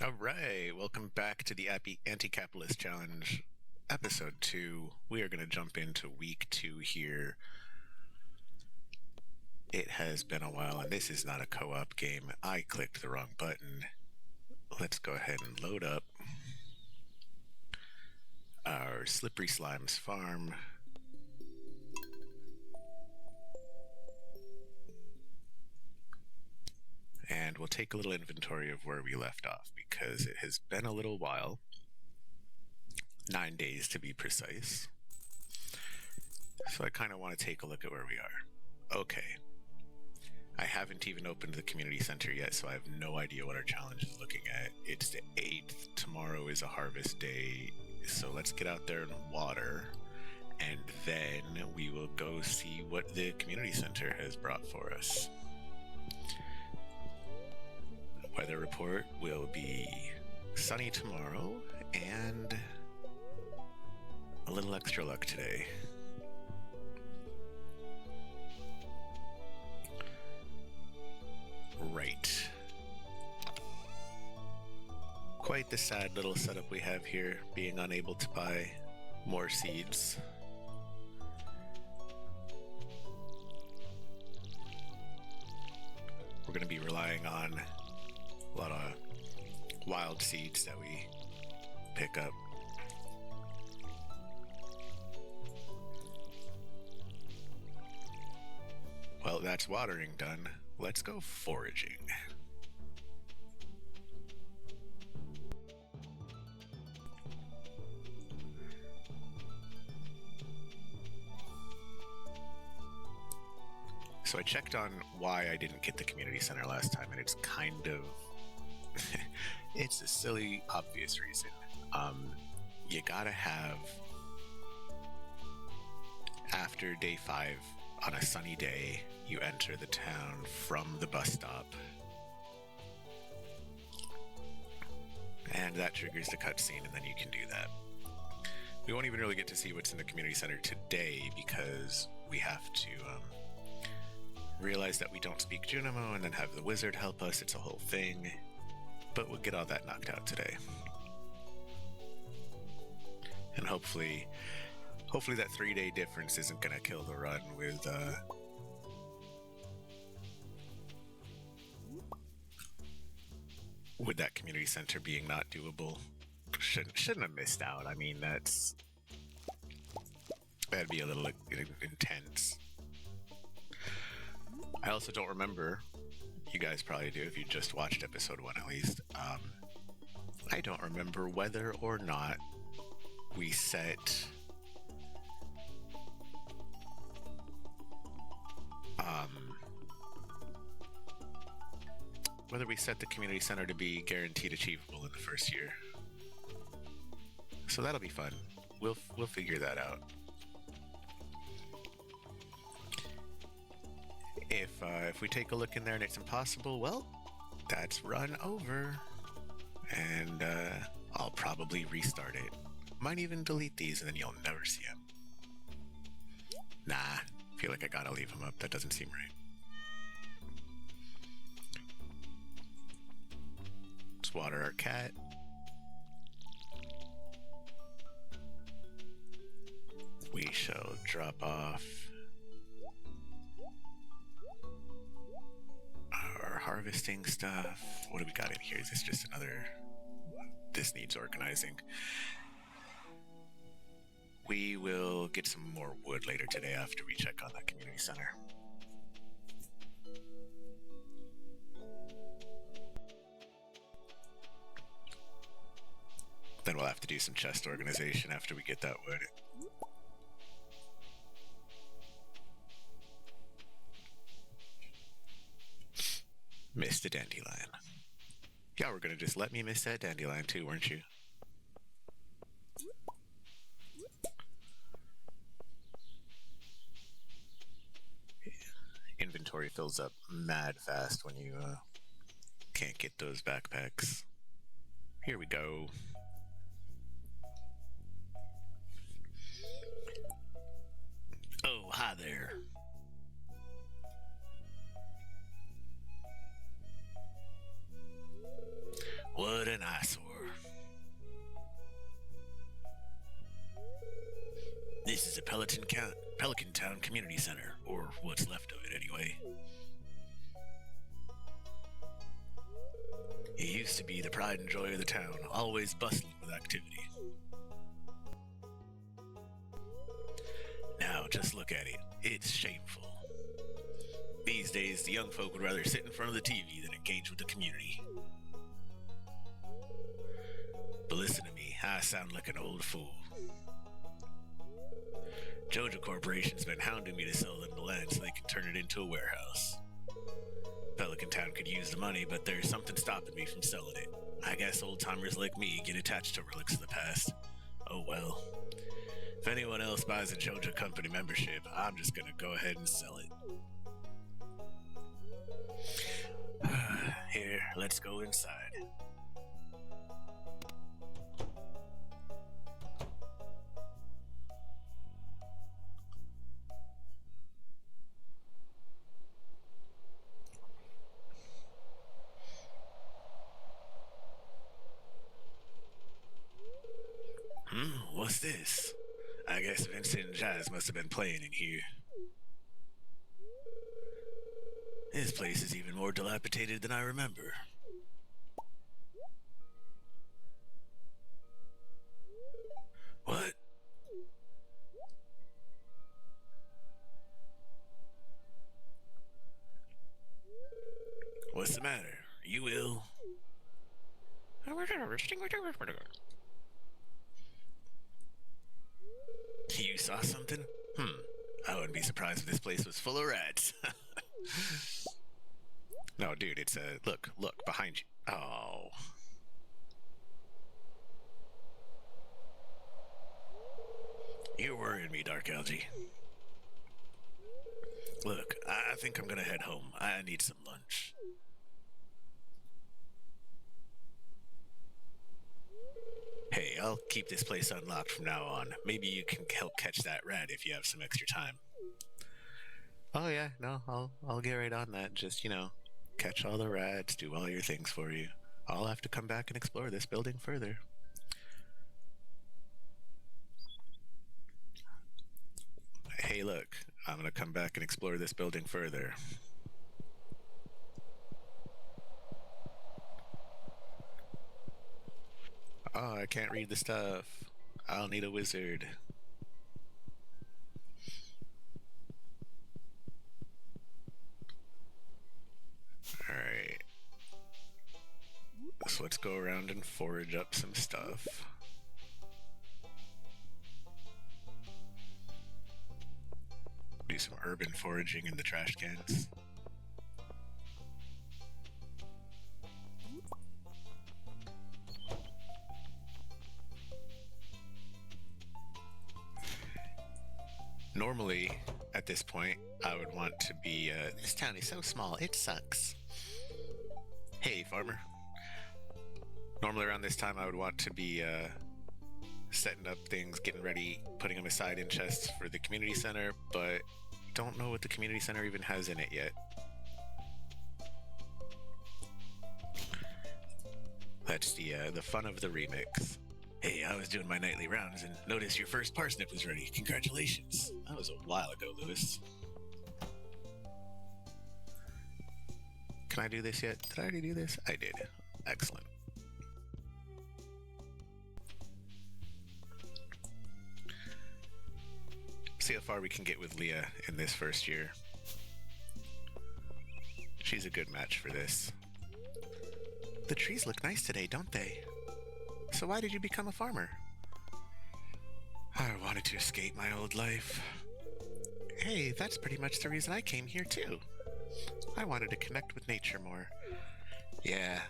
All right, welcome back to the Anti-Capitalist Challenge, episode 2. We are going to jump into week 2 here. It has been a while, and this is not a co-op game. I clicked the wrong button. Let's go ahead and load up our Slippery Slimes farm. And we'll take a little inventory of where we left off, because it has been a little while. 9 days to be precise. So I kind of want to take a look at where we are. Okay. I haven't even opened the community center yet, so I have no idea what our challenge is looking at. It's the 8th. Tomorrow is a harvest day. So let's get out there and water. And then we will go see what the community center has brought for us. Weather report will be sunny tomorrow and a little extra luck today. Right. Quite the sad little setup we have here, being unable to buy more seeds. We're going to be relying on a lot of wild seeds that we pick up. Well, that's watering done. Let's go foraging. So I checked on why I didn't get the community center last time, and it's kind of it's a silly, obvious reason. You gotta have, after day 5, on a sunny day, you enter the town from the bus stop. And that triggers the cutscene, and then you can do that. We won't even really get to see what's in the community center today, because we have to realize that we don't speak Junimo and then have the wizard help us. It's a whole thing. But we'll get all that knocked out today. And hopefully that 3-day difference isn't going to kill the run with that community center being not doable. Shouldn't have missed out. I mean, that'd be a little intense. I also don't remember, you guys probably do if you just watched episode 1 at least, I don't remember whether or not we set the community center to be guaranteed achievable in the first year. So that'll be fun. We'll figure that out. If we take a look in there and it's impossible, well, that's run over. And I'll probably restart it. Might even delete these and then you'll never see them. Nah, I feel like I gotta leave them up. That doesn't seem right. Let's water our cat. We shall drop off our harvesting stuff. What do we got in here? Is this just another... This needs organizing. We will get some more wood later today after we check on that community center. Then we'll have to do some chest organization after we get that wood. Missed a dandelion. Y'all were gonna just let me miss that dandelion too, weren't you? Inventory fills up mad fast when you can't get those backpacks. Here we go. Oh, hi there. What an Pelican Town Community Center, or what's left of it anyway. It used to be the pride and joy of the town, always bustling with activity. Now just look at it. It's shameful. These days, the young folk would rather sit in front of the TV than engage with the community. But listen to me, I sound like an old fool. Joja Corporation's been hounding me to sell them the land so they can turn it into a warehouse. Pelican Town could use the money, but there's something stopping me from selling it. I guess old-timers like me get attached to relics of the past. Oh well. If anyone else buys a Joja Company membership, I'm just gonna go ahead and sell it. Here, let's go inside. What's this? I guess Vincent and Jazz must have been playing in here. This place is even more dilapidated than I remember. What? What's the matter? Are you ill? You saw something? I wouldn't be surprised if this place was full of rats. No, dude, it's look, behind you. Oh. You're worrying me, Dark Algae. Look, I think I'm gonna head home. I need some lunch. Hey, I'll keep this place unlocked from now on. Maybe you can help catch that rat if you have some extra time. Oh yeah, no, I'll get right on that. Just, catch all the rats, do all your things for you. I'll have to come back and explore this building further. Hey, look, I'm gonna come back and explore this building further. Oh, I can't read the stuff. I'll need a wizard. Alright. So let's go around and forage up some stuff. Do some urban foraging in the trash cans. Normally, at this point, I would want to be, this town is so small, it sucks. Hey, farmer. Normally around this time, I would want to be, setting up things, getting ready, putting them aside in chests for the community center, but don't know what the community center even has in it yet. That's the fun of the remix. Hey, I was doing my nightly rounds and noticed your first parsnip was ready. Congratulations. That was a while ago, Lewis. Can I do this yet? Did I already do this? I did. Excellent. See how far we can get with Leah in this first year. She's a good match for this. The trees look nice today, don't they? So why did you become a farmer? I wanted to escape my old life. Hey, that's pretty much the reason I came here too. I wanted to connect with nature more. Yeah,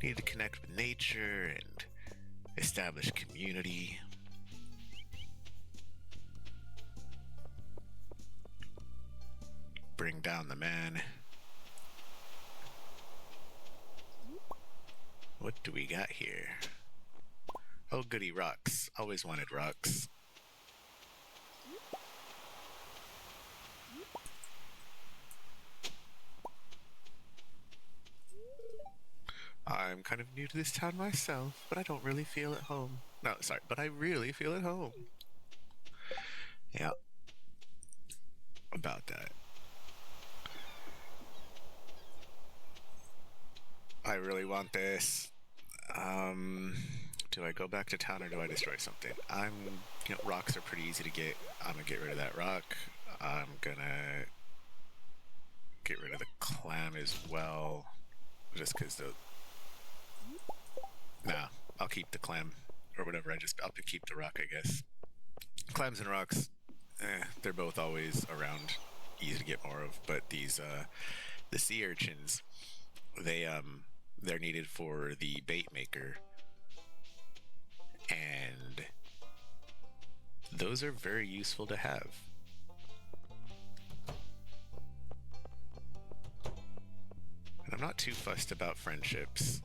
needed to connect with nature and establish community. Bring down the man. What do we got here? Oh goody, rocks. Always wanted rocks. I'm kind of new to this town myself, but I don't really feel at home. No, sorry, but I really feel at home. Yeah, about that. I really want this. Do I go back to town or do I destroy something? Rocks are pretty easy to get. I'm gonna get rid of that rock. I'm gonna get rid of the clam as well, just because the. Nah, I'll keep the clam or whatever. I'll keep the rock, I guess. Clams and rocks, they're both always around, easy to get more of. But the sea urchins, they're needed for the bait maker, and those are very useful to have. And I'm not too fussed about friendships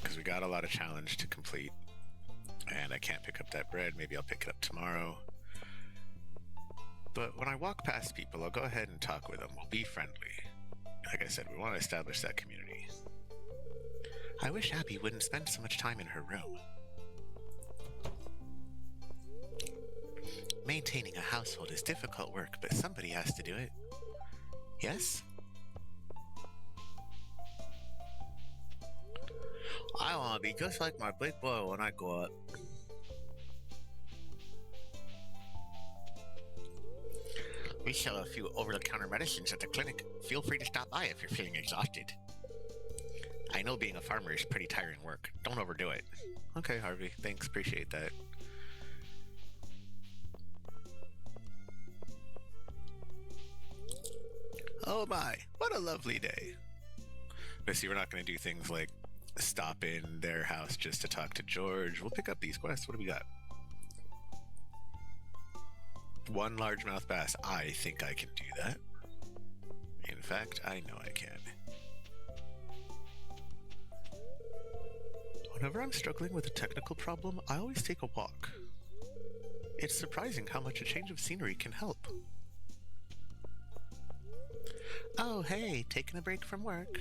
because we got a lot of challenge to complete, and I can't pick up that bread. Maybe I'll pick it up tomorrow. But when I walk past people, I'll go ahead and talk with them. We'll be friendly. Like I said, we want to establish that community. I wish Abby wouldn't spend so much time in her room. Maintaining a household is difficult work, but somebody has to do it. Yes? I want to be just like my big boy when I grow up. We sell a few over-the-counter medicines at the clinic. Feel free to stop by if you're feeling exhausted. I know being a farmer is pretty tiring work. Don't overdo it. Okay, Harvey. Thanks. Appreciate that. Oh my, what a lovely day. But see, we're not going to do things like stop in their house just to talk to George. We'll pick up these quests. What do we got? One largemouth bass. I think I can do that. In fact, I know I can. Whenever I'm struggling with a technical problem, I always take a walk. It's surprising how much a change of scenery can help. Oh, hey, taking a break from work.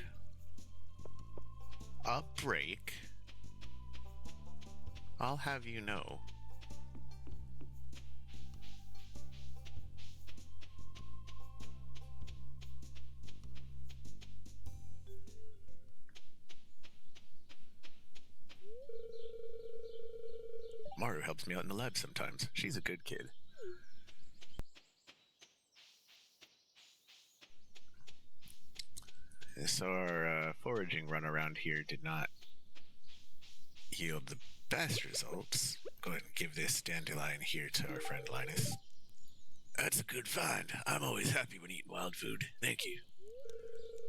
A break? I'll have you know. Maru helps me out in the lab sometimes. She's a good kid. So our foraging run around here did not yield the best results. Go ahead and give this dandelion here to our friend Linus. That's a good find. I'm always happy when eating wild food. Thank you.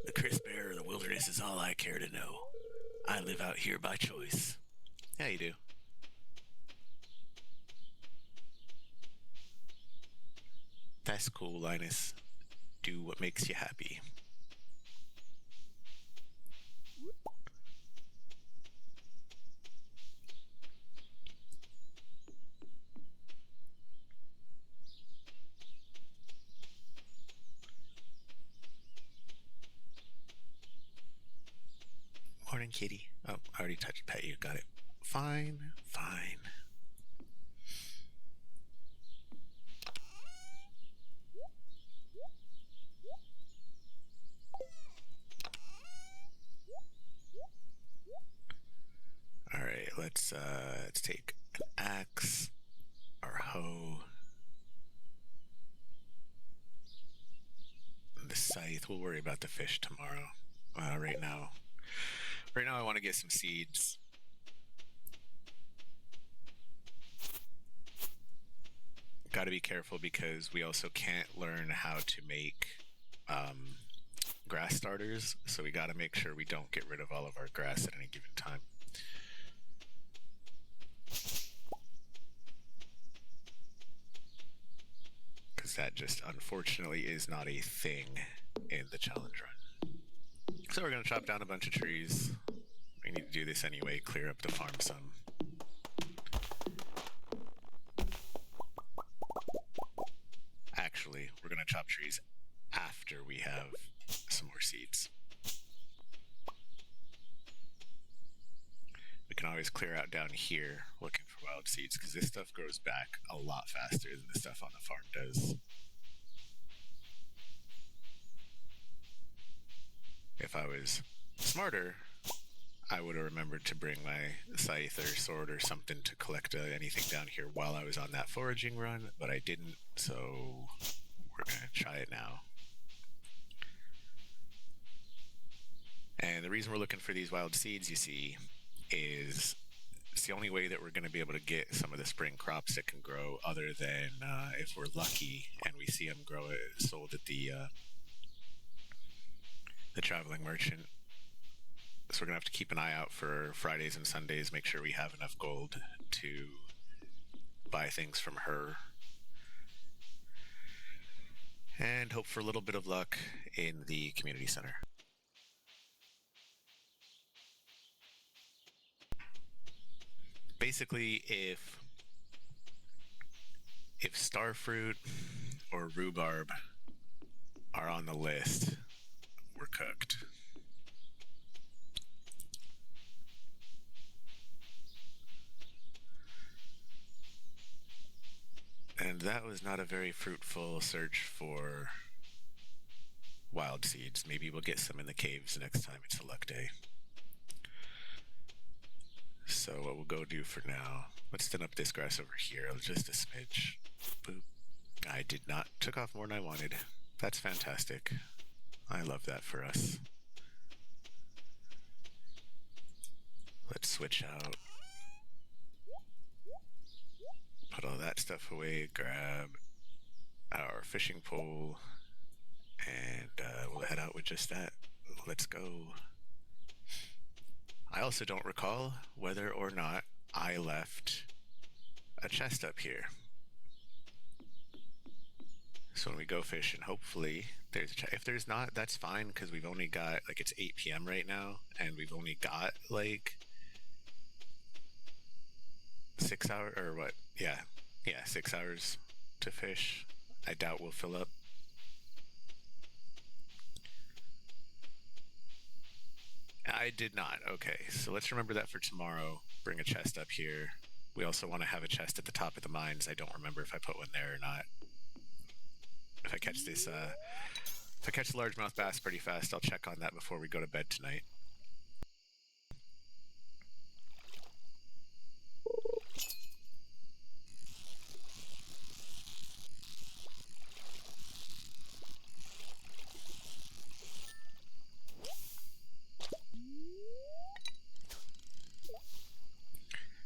The crisp air of the wilderness is all I care to know. I live out here by choice. Yeah, you do. That's cool, Linus. Do what makes you happy. Morning, kitty. Oh, I already touched pet you. Got it. Fine, fine. Alright, let's take an axe, our hoe, the scythe. We'll worry about the fish tomorrow. Right now I want to get some seeds. Got to be careful because we also can't learn how to make grass starters, so we got to make sure we don't get rid of all of our grass at any given time. Because that just unfortunately is not a thing in the challenge run. So we're going to chop down a bunch of trees. We need to do this anyway, clear up the farm some. Actually, we're going to chop trees after we have some more seeds. We can always clear out down here looking for wild seeds because this stuff grows back a lot faster than the stuff on the farm does. If I was smarter, I would have remembered to bring my scythe or sword or something to collect anything down here while I was on that foraging run, but I didn't, so we're going to try it now. And the reason we're looking for these wild seeds, you see, is it's the only way that we're going to be able to get some of the spring crops that can grow, other than if we're lucky and we see them grow sold at the traveling merchant. So we're going to have to keep an eye out for Fridays and Sundays, make sure we have enough gold to buy things from her, and hope for a little bit of luck in the community center. Basically, if starfruit or rhubarb are on the list, we're cooked. And that was not a very fruitful search for wild seeds. Maybe we'll get some in the caves next time it's a luck day. So what we'll go do for now, let's thin up this grass over here, just a smidge. Boop. I did not, took off more than I wanted. That's fantastic. I love that for us. Let's switch out. Put all that stuff away, grab our fishing pole, and we'll head out with just that. Let's go. I also don't recall whether or not I left a chest up here. So when we go fishing, hopefully there's a chest. If there's not, that's fine, because we've only got, like, it's 8 p.m. right now, and we've only got, like, 6 hours, or what? Yeah, 6 hours to fish. I doubt we'll fill up. I did not. Okay, so let's remember that for tomorrow. Bring a chest up here. We also want to have a chest at the top of the mines. I don't remember if I put one there or not. If I catch this, if I catch a largemouth bass pretty fast, I'll check on that before we go to bed tonight.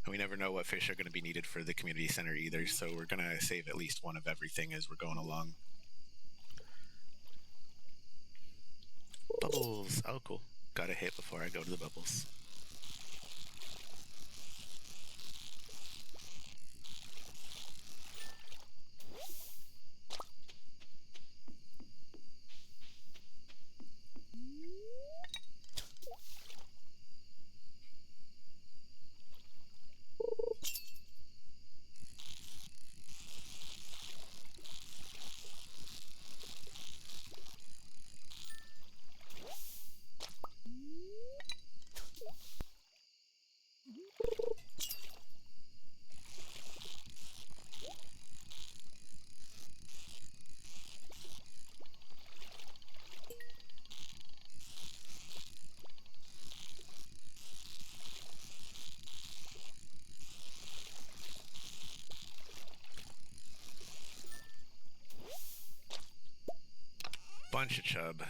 And we never know what fish are going to be needed for the community center either, so we're going to save at least one of everything as we're going along. Bubbles! Oh, cool. Got a hit before I go to the bubbles. Bunch of chub.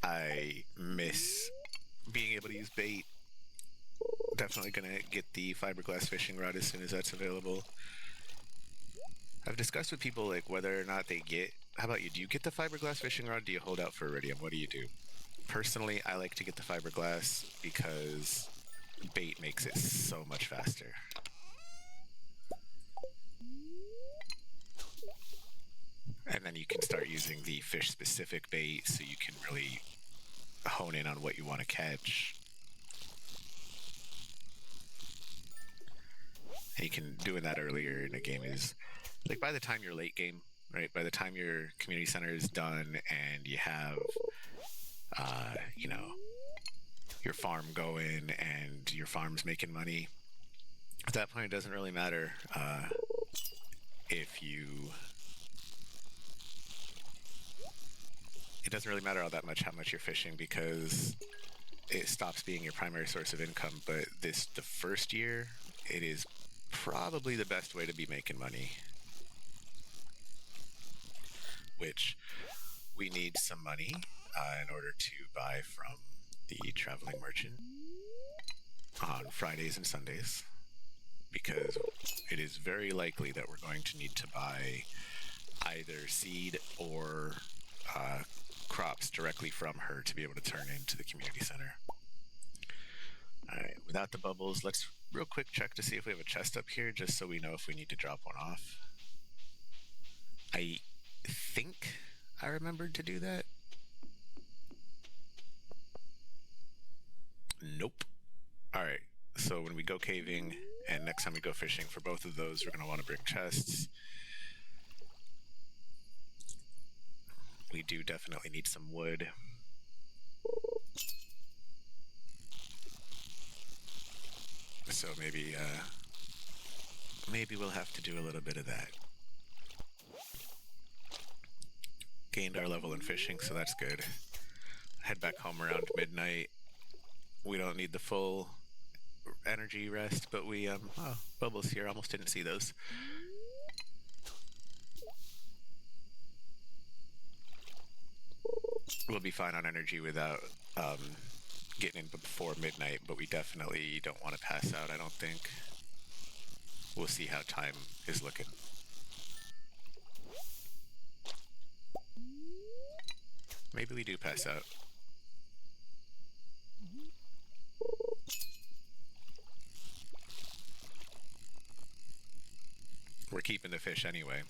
I miss being able to use bait. Definitely gonna get the fiberglass fishing rod as soon as that's available. I've discussed with people, like, whether or not they get... How about you? Do you get the fiberglass fishing rod? Do you hold out for iridium? What do you do? Personally, I like to get the fiberglass because bait makes it so much faster. And then you can start using the fish-specific bait so you can really hone in on what you want to catch. And you can... Doing that earlier in a game is... Like, by the time you're late game, right? By the time your community center is done and you have, you know, your farm going and your farm's making money. At that point, it doesn't really matter if you. It doesn't really matter all that much how much you're fishing because it stops being your primary source of income. But the first year, it is probably the best way to be making money. Which we need some money in order to buy from the traveling merchant on Fridays and Sundays, because it is very likely that we're going to need to buy either seed or crops directly from her to be able to turn into the community center. Alright, without the bubbles, let's real quick check to see if we have a chest up here, just so we know if we need to drop one off. I think I remembered to do that. Nope. Alright, so when we go caving and next time we go fishing, for both of those, we're going to want to bring chests. We do definitely need some wood. So maybe we'll have to do a little bit of that. Gained our level in fishing, so that's good. Head back home around midnight. We don't need the full energy rest, but we oh, bubbles here, almost didn't see those. We'll be fine on energy without getting in before midnight, but we definitely don't want to pass out, I don't think. We'll see how time is looking. Maybe we do pass out. We're keeping the fish anyway.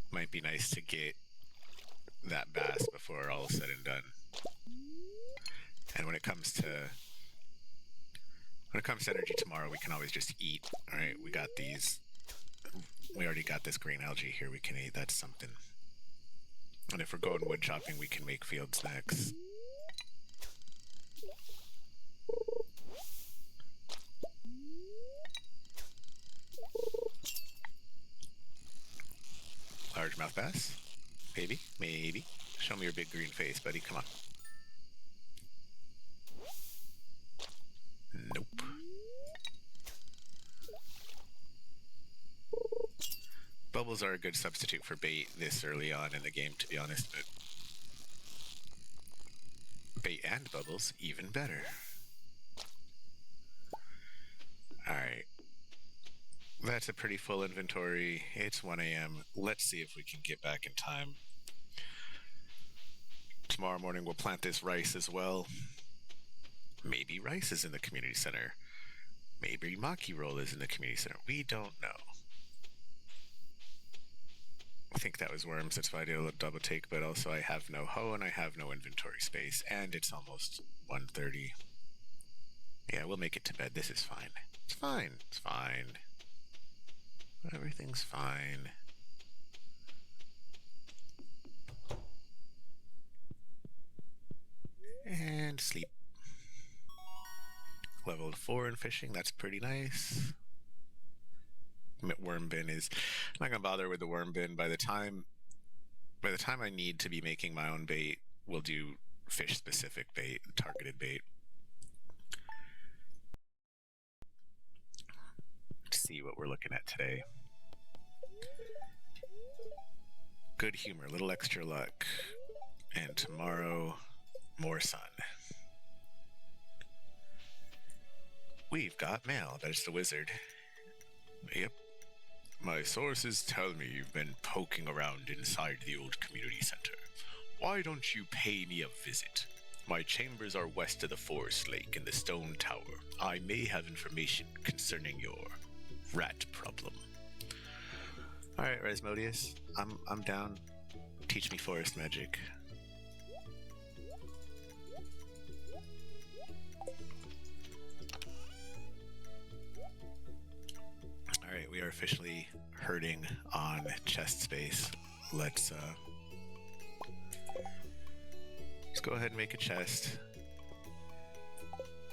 Might be nice to get that bass before all is said and done. And when it comes to energy tomorrow, we can always just eat. All right, we got these. We already got this green algae here. We can eat. That's something. And if we're going wood chopping, we can make field snacks. Largemouth bass? Maybe, maybe. Show me your big green face, buddy. Come on. Nope. Bubbles are a good substitute for bait this early on in the game, to be honest, but bait and bubbles, even better. Alright. That's a pretty full inventory. It's 1 a.m. Let's see if we can get back in time. Tomorrow morning we'll plant this rice as well. Maybe rice is in the community center. Maybe maki roll is in the community center. We don't know. I think that was worms, that's why I did a double take, but also I have no hoe and I have no inventory space, and it's almost 1:30. Yeah, we'll make it to bed. This is fine. It's fine. It's fine. Everything's fine. And sleep. Level 4 in fishing, that's pretty nice. Worm bin is... I'm not gonna bother with the worm bin. By the time I need to be making my own bait, we'll do fish-specific bait, targeted bait. Let's see what we're looking at today. Good humor, little extra luck. And tomorrow, more sun. We've got mail. That's the wizard. Yep. My sources tell me you've been poking around inside the old community center. Why don't you pay me a visit? My chambers are west of the forest lake in the stone tower. I may have information concerning your rat problem. Alright, Resmodius. I'm down. Teach me forest magic. Alright, we are officially herding on chest space. Let's Let's go ahead and make a chest.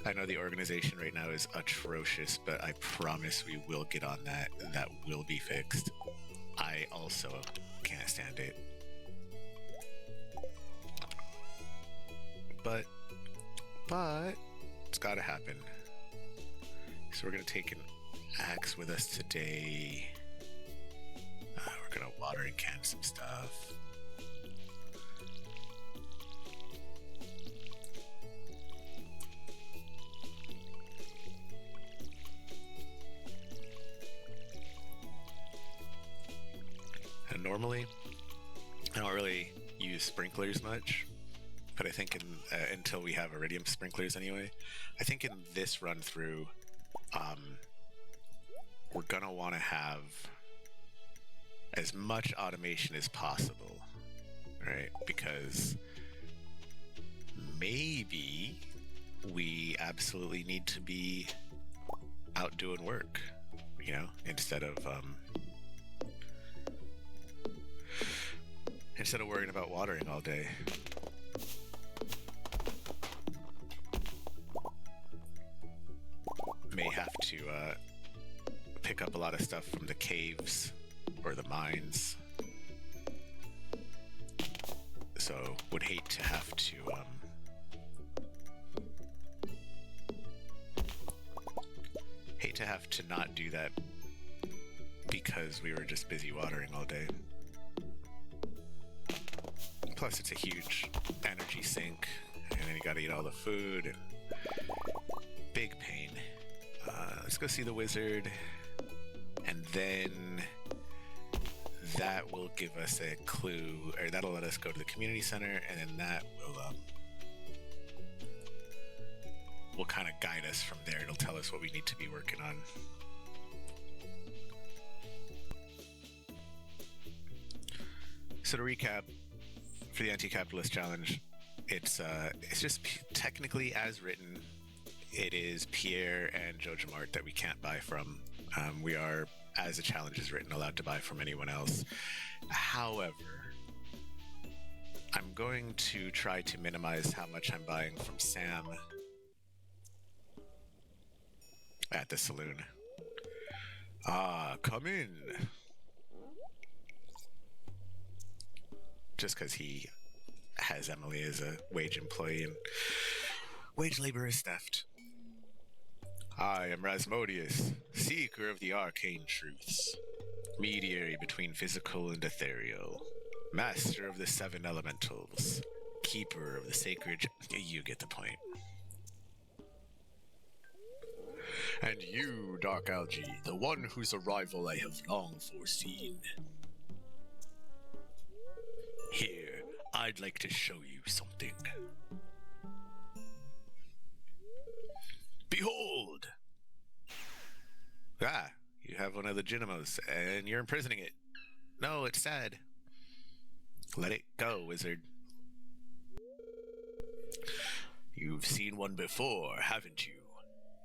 I know the organization right now is atrocious, but I promise we will get on that. That will be fixed. I also can't stand it. But it's gotta happen. So we're gonna take an axe with us today. We're gonna water and can some stuff. And normally, I don't really use sprinklers much, but I think until we have iridium sprinklers anyway, I think in this run through, we're gonna want to have as much automation as possible, right? Because maybe we absolutely need to be out doing work, you know, instead of worrying about watering all day. May have to pick up a lot of stuff from the caves or the mines. So would hate to have to not do that because we were just busy watering all day. Plus it's a huge energy sink, and then you gotta eat all the food, and big pain. Let's go see the wizard, and then that will give us a clue, or that'll let us go to the community center, and then that will kind of guide us from there. It'll tell us what we need to be working on. So to recap, for the anti-capitalist challenge, it's just technically as written. It is Pierre and Jojo Mart that we can't buy from. We are, as the challenge is written, allowed to buy from anyone else. However, I'm going to try to minimize how much I'm buying from Sam at the saloon. Come in. Just because he has Emily as a wage employee and wage labor is theft. I am Rasmodius, seeker of the arcane truths, mediator between physical and ethereal, master of the seven elementals, keeper of the sacred... You get the point. And you, Dark Algae, the one whose arrival I have long foreseen. Here, I'd like to show you something. Behold! Ah, you have one of the Ginimos, and you're imprisoning it. No, it's sad. Let it go, wizard. You've seen one before, haven't you?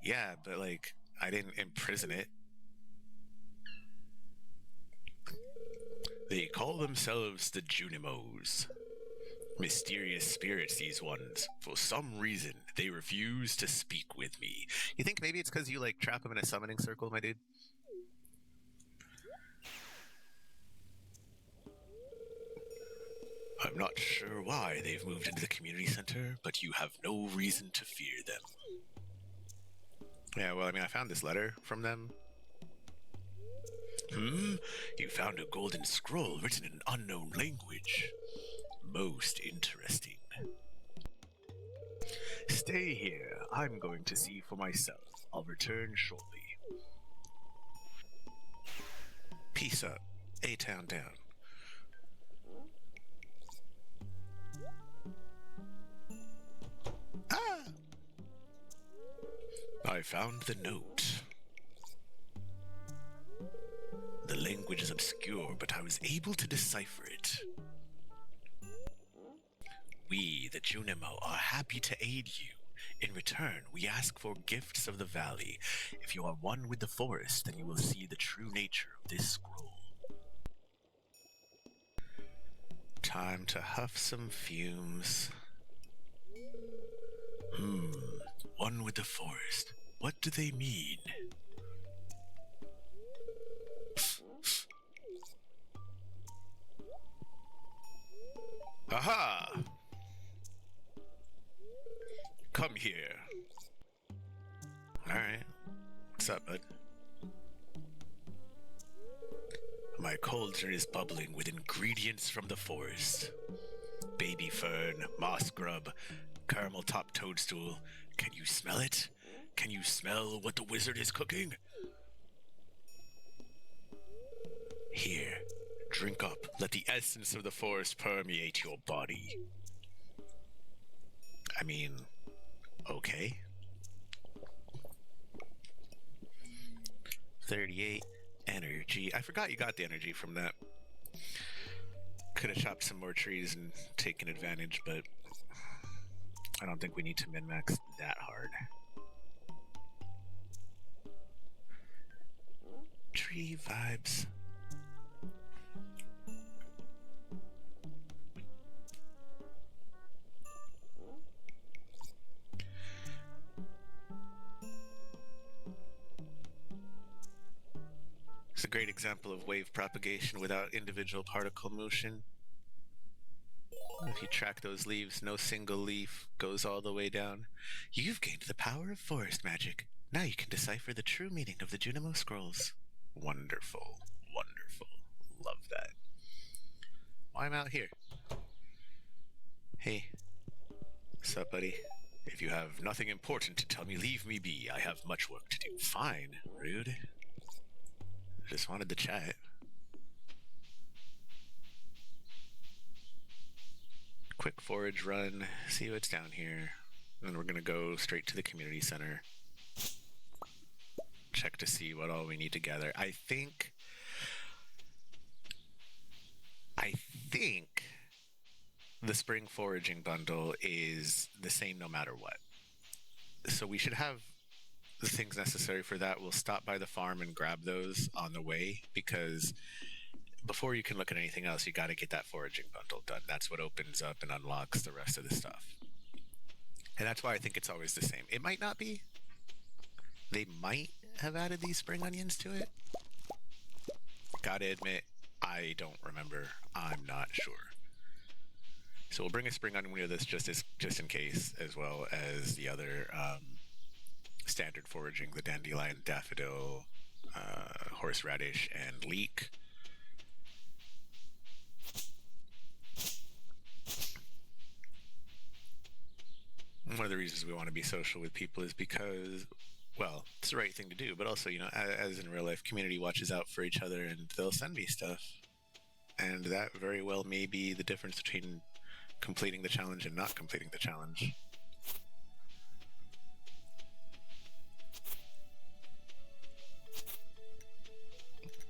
Yeah, but like, I didn't imprison it. They call themselves the Junimos. Mysterious spirits, these ones. For some reason, they refuse to speak with me. You think maybe it's because you, like, trap them in a summoning circle, my dude? I'm not sure why they've moved into the community center, but you have no reason to fear them. Yeah, well, I mean, I found this letter from them. You found a golden scroll written in an unknown language. Most interesting. Stay here. I'm going to see for myself. I'll return shortly. Peace up. A-Town down. Ah! I found the note. The language is obscure, but I was able to decipher it. We, the Junimo, are happy to aid you. In return, we ask for gifts of the valley. If you are one with the forest, then you will see the true nature of this scroll. Time to huff some fumes. Hmm. One with the forest. What do they mean? Aha! Come here. Alright. What's up, bud? My cauldron is bubbling with ingredients from the forest. Baby fern, moss grub, caramel top toadstool. Can you smell it? Can you smell what the wizard is cooking? Here, drink up. Let the essence of the forest permeate your body. I mean, okay. 38 energy. I forgot you got the energy from that. Could have chopped some more trees and taken advantage, but I don't think we need to min-max that hard. Tree vibes. It's a great example of wave propagation without individual particle motion. If you track those leaves, no single leaf goes all the way down. You've gained the power of forest magic. Now you can decipher the true meaning of the Junimo scrolls. Wonderful. Wonderful. Love that. Well, I'm out here. Hey. What's up, buddy? If you have nothing important to tell me, leave me be. I have much work to do. Fine. Rude. Just wanted to chat. Quick forage run, see what's down here. Then we're gonna go straight to the community center. Check to see what all we need to gather. I think the spring foraging bundle is the same no matter what. So we should have the things necessary for that. We'll stop by the farm and grab those on the way, because before you can look at anything else, you got to get that foraging bundle done. That's what opens up and unlocks the rest of the stuff. And that's why I think it's always the same. It might not be. They might have added these spring onions to it. Gotta admit, I don't remember. I'm not sure. So we'll bring a spring onion with us just in case, as well as the other standard foraging, the dandelion, daffodil, horseradish, and leek. One of the reasons we want to be social with people is because, well, it's the right thing to do, but also, as in real life, community watches out for each other and they'll send me stuff. And that very well may be the difference between completing the challenge and not completing the challenge.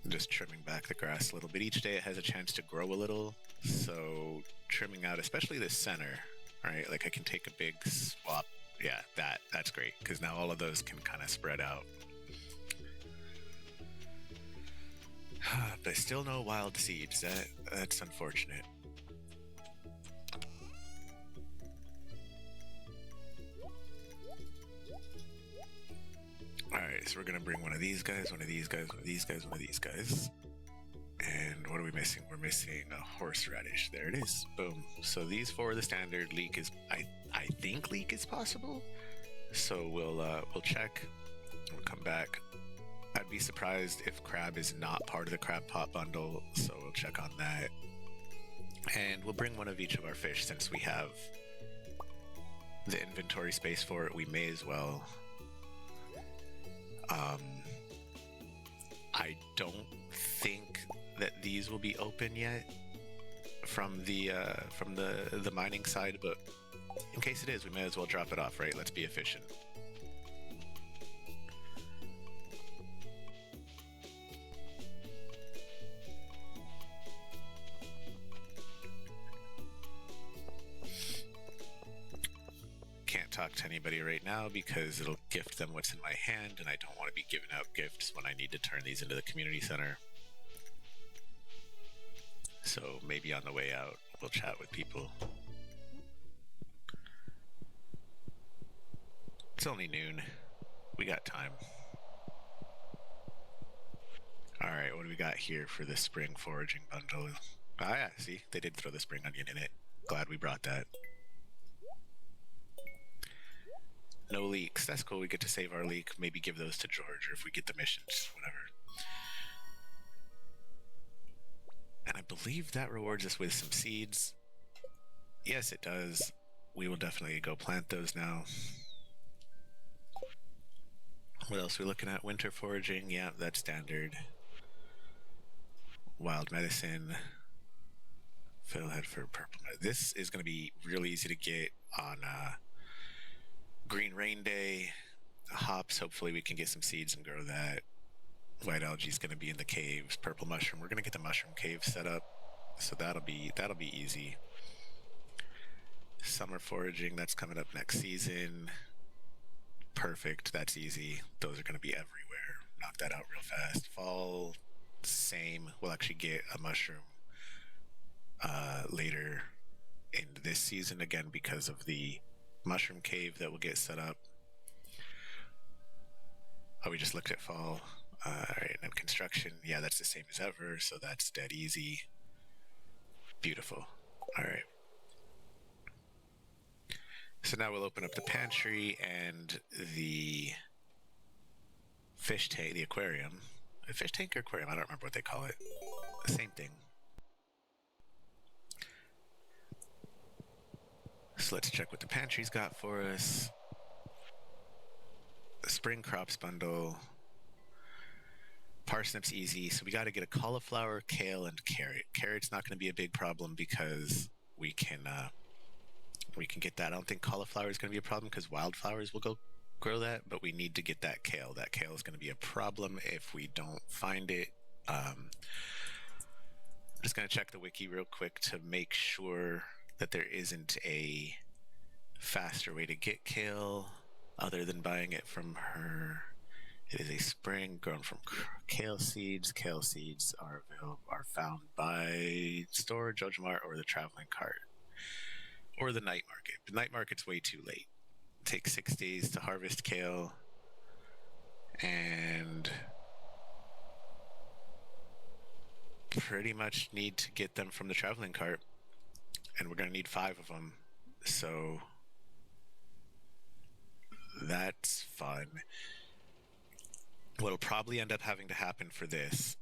Just trimming back the grass a little bit. Each day it has a chance to grow a little, so trimming out, especially the center, right? Like I can take a big swap. Yeah, that's great, because now all of those can kind of spread out. But still no wild seeds. That's unfortunate. Alright, so we're gonna bring one of these guys, one of these guys, one of these guys, one of these guys. And what are we missing? We're missing a horseradish. There it is. Boom. So these four are the standard. Leek is, I think leek is possible. So we'll check. We'll come back. I'd be surprised if crab is not part of the crab pot bundle, so we'll check on that. And we'll bring one of each of our fish, since we have the inventory space for it. We may as well. I don't think that these will be open yet from the mining side, but in case it is, we may as well drop it off, right? Let's be efficient. Can't talk to anybody right now because it'll gift them what's in my hand, and I don't want to be giving out gifts when I need to turn these into the community center. So maybe on the way out, we'll chat with people. It's only noon. We got time. All right, what do we got here for the spring foraging bundle? Ah, yeah, see, they did throw the spring onion in it. Glad we brought that. No leeks. That's cool. We get to save our leek. Maybe give those to George, or if we get the missions, whatever. And I believe that rewards us with some seeds. Yes, it does. We will definitely go plant those now. What else are we looking at? Winter foraging. Yeah, that's standard. Wild medicine. Fiddlehead for purple. This is going to be really easy to get on Green Rain Day. Hops. Hopefully we can get some seeds and grow that. White algae is going to be in the caves. Purple mushroom. We're going to get the mushroom cave set up, so that'll be easy. Summer foraging. That's coming up next season. Perfect. That's easy. Those are going to be everywhere. Knock that out real fast. Fall. Same. We'll actually get a mushroom later in this season again because of the mushroom cave that will get set up. Oh, we just looked at fall. All right, and construction. Yeah, that's the same as ever, so that's dead easy. Beautiful. All right. So now we'll open up the pantry and the fish tank, the aquarium. A fish tank or aquarium? I don't remember what they call it. The same thing. So let's check what the pantry's got for us. The spring crops bundle. Parsnips easy. So we got to get a cauliflower, kale, and carrot. Carrot's not going to be a big problem because we can get that. I don't think cauliflower is going to be a problem because wildflowers will go grow that, but we need to get that kale. That kale is going to be a problem if we don't find it. I'm just going to check the wiki real quick to make sure that there isn't a faster way to get kale other than buying it from her. It is a spring grown from kale seeds. Kale seeds are found by store, Judge Mart, or the traveling cart, or the night market. The night market's way too late. It takes 6 days to harvest kale, and pretty much need to get them from the traveling cart, and we're going to need 5 of them. So that's fun. What'll probably end up having to happen for this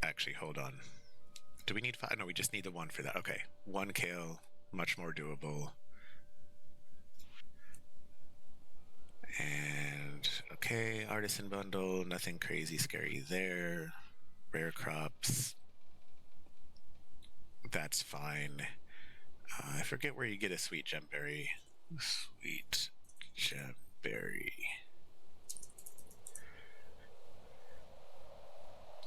actually, hold on. Do we need 5? No, we just need the 1 for that. Okay, 1 kale, much more doable. And okay, artisan bundle, nothing crazy scary there. Rare crops, that's fine. I forget where you get a sweet gemberry. Sweet gemberry.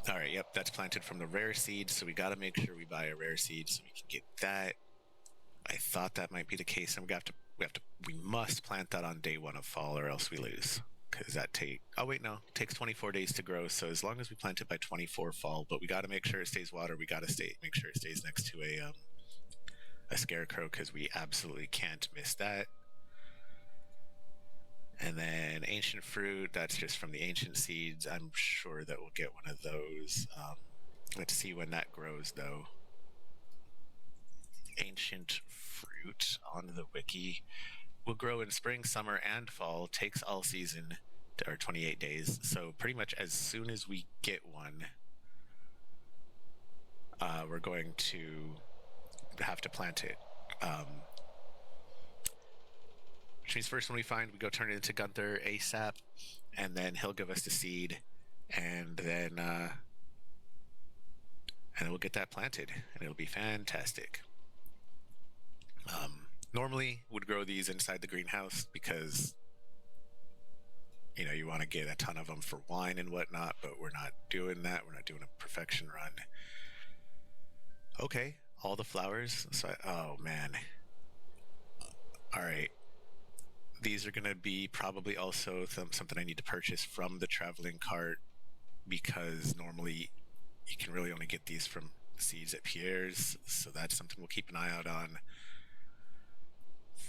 All right, yep, that's planted from the rare seed, so we got to make sure we buy a rare seed so we can get that. I thought that might be the case, and we must plant that on day 1 of fall, or else we lose. Because oh wait, no, it takes 24 days to grow. So as long as we plant it by 24 fall, but we got to make sure it stays water. We got to make sure it stays next to a scarecrow because we absolutely can't miss that. And then ancient fruit, that's just from the ancient seeds. I'm sure that we'll get one of those. Let's see when that grows, though. Ancient fruit on the wiki will grow in spring, summer, and fall. Takes all season, or 28 days. So pretty much as soon as we get one, we're going to have to plant it. Which means first when we find, we go turn it into Gunther ASAP, and then he'll give us the seed, and then we'll get that planted, and it'll be fantastic. Normally would grow these inside the greenhouse because you want to get a ton of them for wine and whatnot, but we're not doing that. We're not doing a perfection run. Okay, all the flowers. So oh man. All right. These are going to be probably also something I need to purchase from the traveling cart because normally you can really only get these from seeds at Pierre's. So that's something we'll keep an eye out on.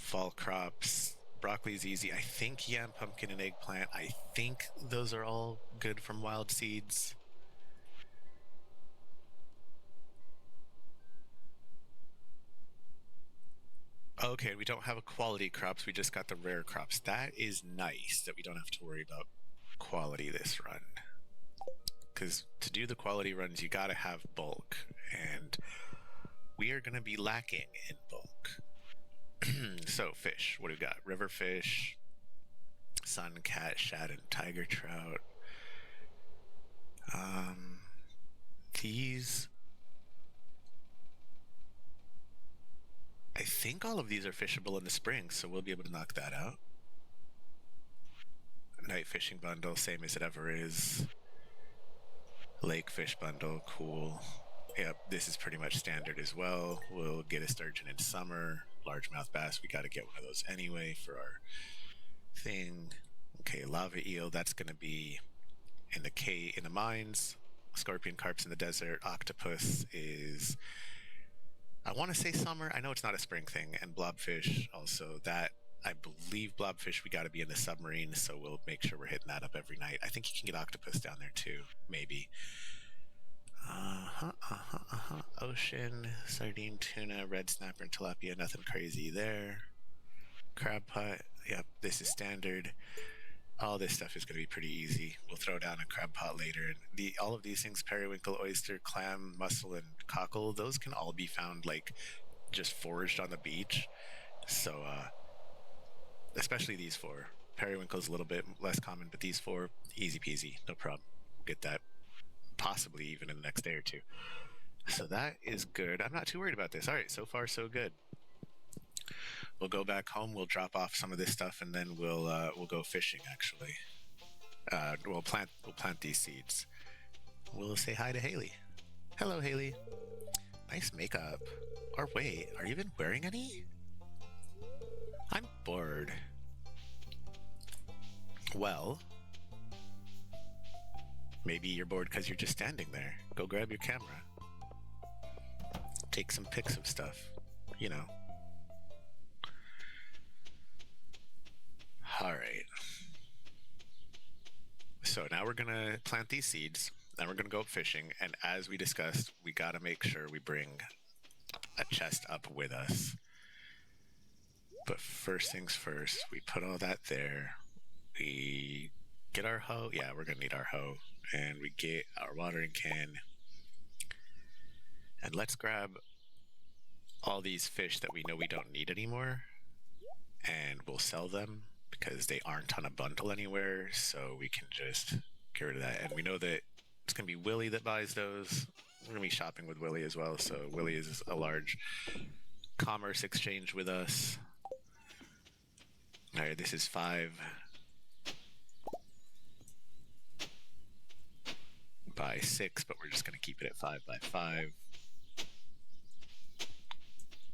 fall crops. Broccoli's easy. I think yam, pumpkin, and eggplant. I think those are all good from wild seeds. Okay, we don't have a quality crops. We just got the rare crops. That is nice that we don't have to worry about quality this run. Because to do the quality runs, you gotta have bulk. And we are gonna be lacking in bulk. So, fish. What do we got? River fish, sun cat, shad, and tiger trout. Um, these. I think all of these are fishable in the spring, so we'll be able to knock that out. Night fishing bundle, same as it ever is. Lake fish bundle, cool. Yep, this is pretty much standard as well. We'll get a sturgeon in summer. Largemouth bass, we got to get one of those anyway for our thing. Okay, lava eel, that's going to be in the mines. Scorpion carps in the desert. Octopus is, I want to say summer. I know it's not a spring thing. And blobfish also. That, I believe blobfish, we got to be in the submarine, so we'll make sure we're hitting that up every night. I think you can get octopus down there too, maybe. Ocean, sardine, tuna, red snapper, and tilapia. Nothing crazy there. Crab pot. Yep, this is standard. All this stuff is going to be pretty easy. We'll throw down a crab pot later. And all of these things, periwinkle, oyster, clam, mussel, and cockle, those can all be found like just foraged on the beach. So, especially these four. Periwinkle's a little bit less common, but these four, easy peasy, no problem. We'll get that possibly even in the next day or two. So that is good. I'm not too worried about this. All right, so far so good. We'll go back home. We'll drop off some of this stuff, and then we'll go fishing. Actually, we'll plant these seeds. We'll say hi to Haley. Hello, Haley. Nice makeup. Or wait, are you even wearing any? I'm bored. Well, maybe you're bored because you're just standing there. Go grab your camera. Take some pics of stuff. You know. All right. So now we're going to plant these seeds. Then we're going to go up fishing. And as we discussed, we got to make sure we bring a chest up with us. But first things first, we put all that there. We get our hoe. Yeah, we're going to need our hoe. And we get our watering can. And let's grab all these fish that we know we don't need anymore. And we'll sell them because they aren't on a bundle anywhere. So we can just get rid of that. And we know that it's going to be Willie that buys those. We're going to be shopping with Willie as well. So Willie is a large commerce exchange with us. All right, this is 5 by 6, but we're just going to keep it at 5 by 5.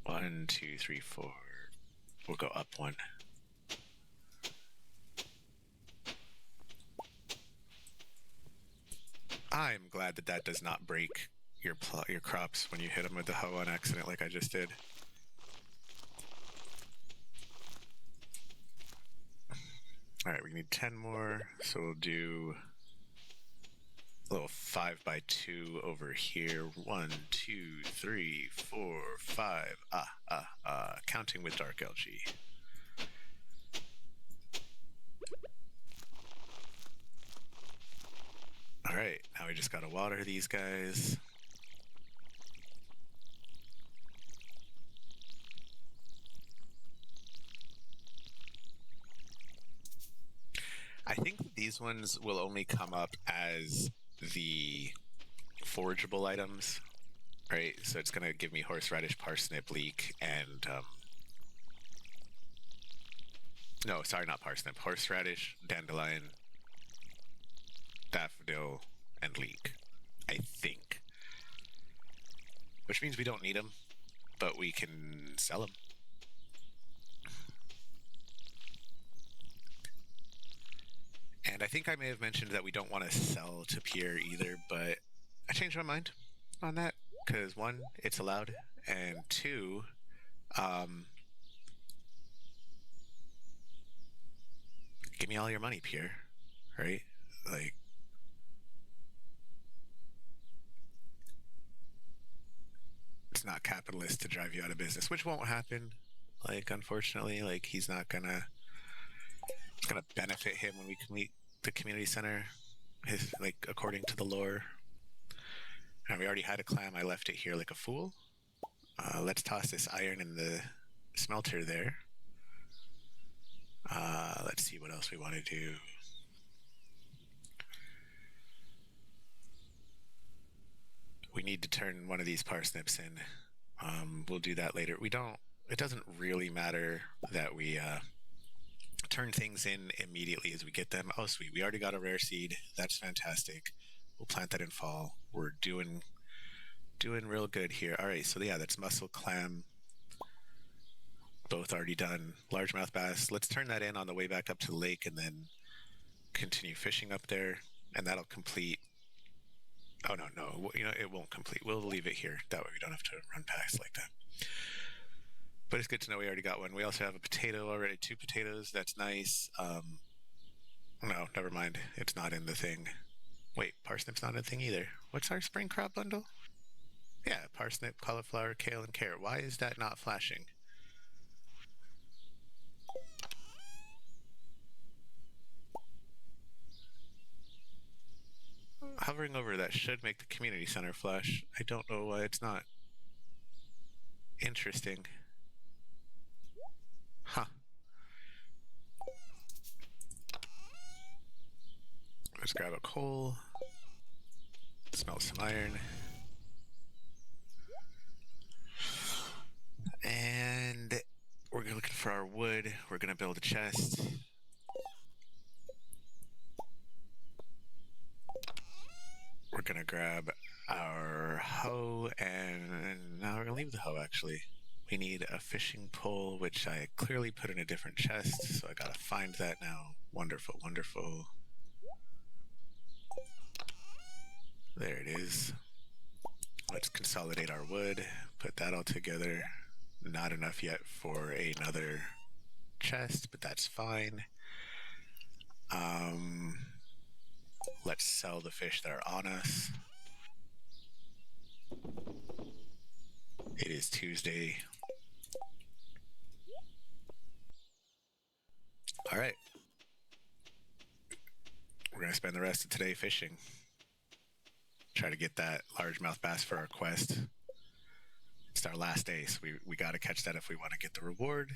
1, 2, 3, 4. We'll go up 1. I'm glad that does not break your crops when you hit them with the hoe on accident like I just did. All right, we need 10 more, so we'll do a little 5 by 2 over here. 1, 2, 3, 4, 5. Counting with dark algae. All right, now we just gotta water these guys. I think these ones will only come up as the forageable items, right? So it's going to give me horseradish, parsnip, leek, and no, sorry, not parsnip. Horseradish, dandelion, daffodil, and leek, I think. Which means we don't need them, but we can sell them. And I think I may have mentioned that we don't want to sell to Pierre either, but I changed my mind on that because 1, it's allowed, and 2, Give me all your money, Pierre. Right? Like, it's not capitalist to drive you out of business, which won't happen. Like, unfortunately, like he's not gonna. It's gonna benefit him when we complete the community center. His like according to the lore. And we already had a clam. I left it here like a fool. Let's toss this iron in the smelter there. Let's see what else we want to do. We need to turn one of these parsnips in. We'll do that later. We don't. It doesn't really matter that we turn things in immediately as we get them. Oh, sweet. We already got a rare seed. That's fantastic. We'll plant that in fall. We're doing real good here. All right. So yeah, that's mussel, clam. Both already done. Largemouth bass. Let's turn that in on the way back up to the lake and then continue fishing up there. And that'll complete. Oh, no. You know, it won't complete. We'll leave it here. That way we don't have to run past like that. But it's good to know we already got one. We also have a potato already. 2 potatoes. That's nice. No, never mind. It's not in the thing. Wait, parsnip's not in the thing either. What's our spring crop bundle? Yeah, parsnip, cauliflower, kale, and carrot. Why is that not flashing? Hovering over that should make the community center flash. I don't know why it's not. Interesting. Huh. Let's grab a coal. Smelt some iron. And we're looking for our wood. We're going to build a chest. We're going to grab our hoe, and now we're going to leave the hoe, actually. We need a fishing pole, which I clearly put in a different chest, so I got to find that now. Wonderful, wonderful. There it is. Let's consolidate our wood, put that all together. Not enough yet for another chest, but that's fine. Let's sell the fish that are on us. It is Tuesday. All right. We're going to spend the rest of today fishing. Try to get that largemouth bass for our quest. It's our last day, so we got to catch that if we want to get the reward.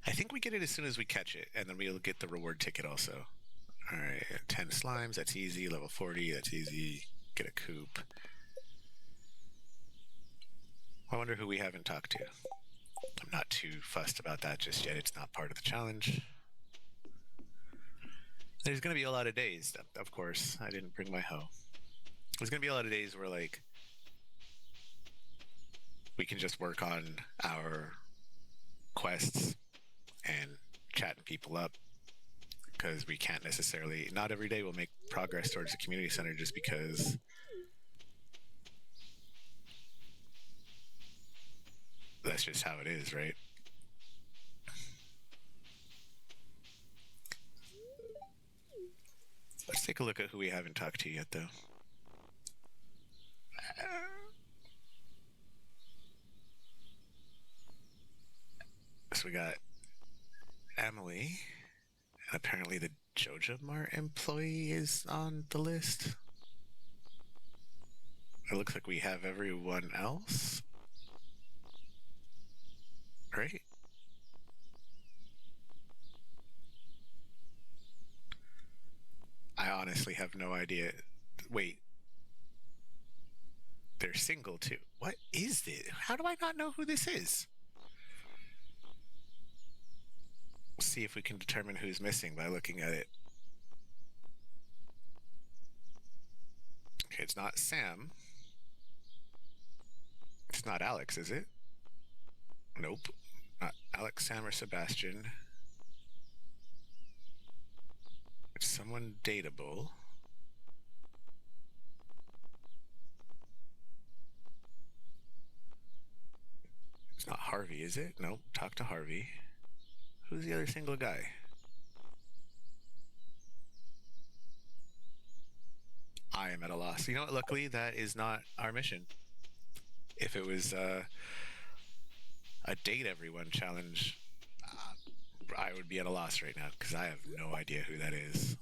I think we get it as soon as we catch it, and then we'll get the reward ticket also. All right, 10 slimes, that's easy. Level 40, that's easy. Get a coop. I wonder who we haven't talked to. I'm not too fussed about that just yet. It's not part of the challenge. There's going to be a lot of days, of course. I didn't bring my hoe. There's going to be a lot of days where, like, we can just work on our quests and chatting people up, because we can't necessarily, not every day we'll make progress towards the community center just because that's just how it is, right? Let's take a look at who we haven't talked to yet, though. So we got Emily, and apparently the Joja Mart employee is on the list. It looks like we have everyone else. Great. I honestly have no idea. Wait, they're single too. What is this? How do I not know who this is? We'll see if we can determine who's missing by looking at it. Okay, it's not Sam. It's not Alex, is it? Nope. Not Alex, Sam, or Sebastian. It's someone dateable. It's not Harvey, is it? No, talk to Harvey. Who's the other single guy? I am at a loss. You know what? Luckily, that is not our mission. If it was a date everyone challenge, I would be at a loss right now because I have no idea who that is.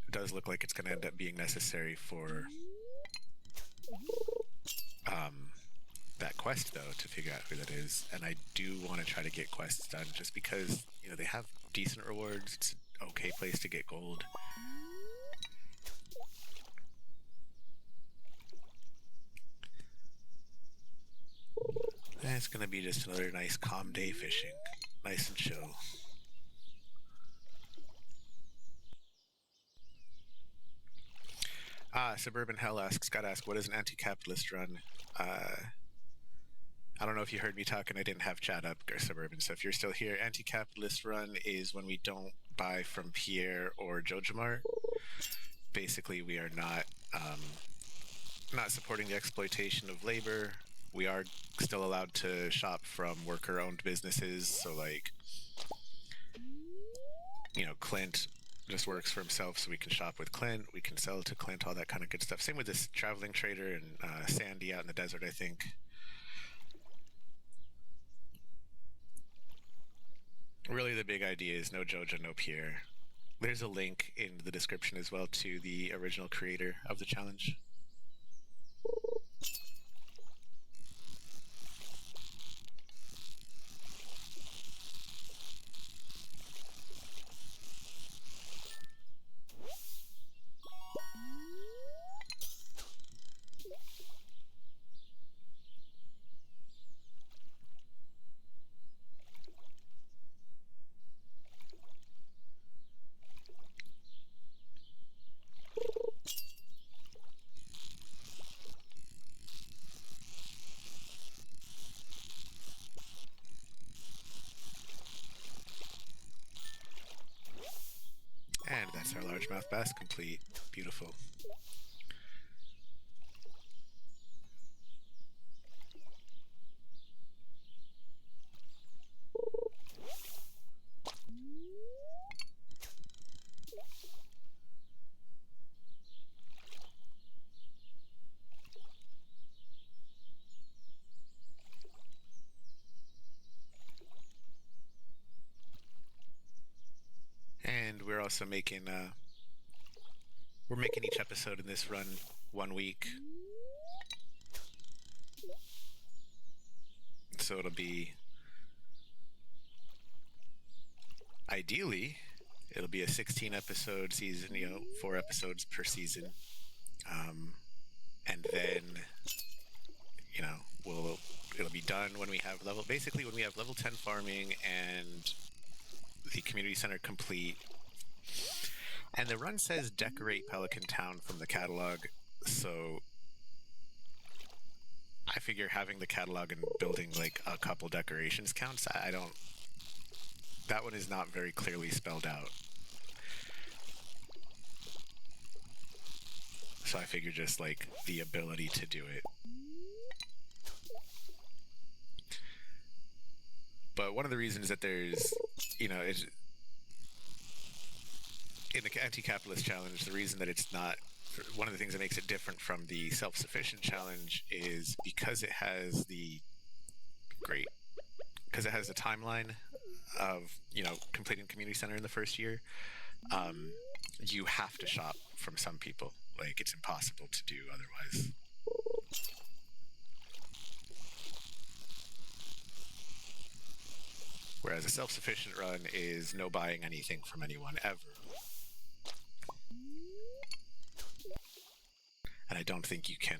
It does look like it's going to end up being necessary for that quest, though, to figure out who that is. And I do want to try to get quests done just because, you know, they have decent rewards. It's an okay place to get gold. And it's going to be just another nice calm day fishing. Nice and chill. Suburban Hell asks, gotta ask, what is an anti-capitalist run? I don't know if you heard me talking, I didn't have chat up, or Suburban, so if you're still here, anti-capitalist run is when we don't buy from Pierre or Jojamart. Basically, we are not supporting the exploitation of labor. We are still allowed to shop from worker-owned businesses, so like, you know, Clint just works for himself, so we can shop with Clint, we can sell to Clint, all that kind of good stuff. Same with this traveling trader and Sandy out in the desert, I think. Really, the big idea is no Joja, no Pierre. There's a link in the description as well to the original creator of the challenge. And that's our largemouth bass complete. Beautiful. And we're also making we're making each episode in this run 1 week. So it'll be ideally it'll be a 16 episode season, you know, 4 episodes per season. And then, you know, it'll be done when we have when we have level 10 farming and the community center complete. And the run says decorate Pelican Town from the catalog, so I figure having the catalog and building like a couple decorations counts. I don't. That one is not very clearly spelled out. So I figure just like the ability to do it. But one of the reasons that there's, you know, it's, in the anti-capitalist challenge, the reason that it's not one of the things that makes it different from the self-sufficient challenge is because it has the timeline of, you know, completing community center in the first year. You have to shop from some people. Like, it's impossible to do otherwise. Whereas a self-sufficient run is no buying anything from anyone ever. And I don't think you can.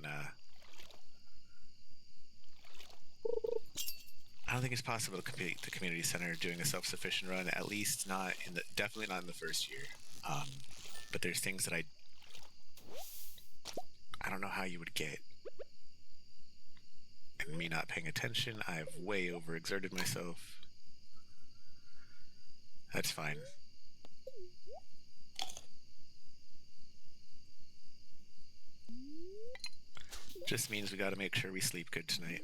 I don't think it's possible to complete the community center doing a self-sufficient run. At least not definitely not in the first year. But there's things that I don't know how you would get. And me not paying attention, I've way overexerted myself. That's fine. Just means we gotta make sure we sleep good tonight.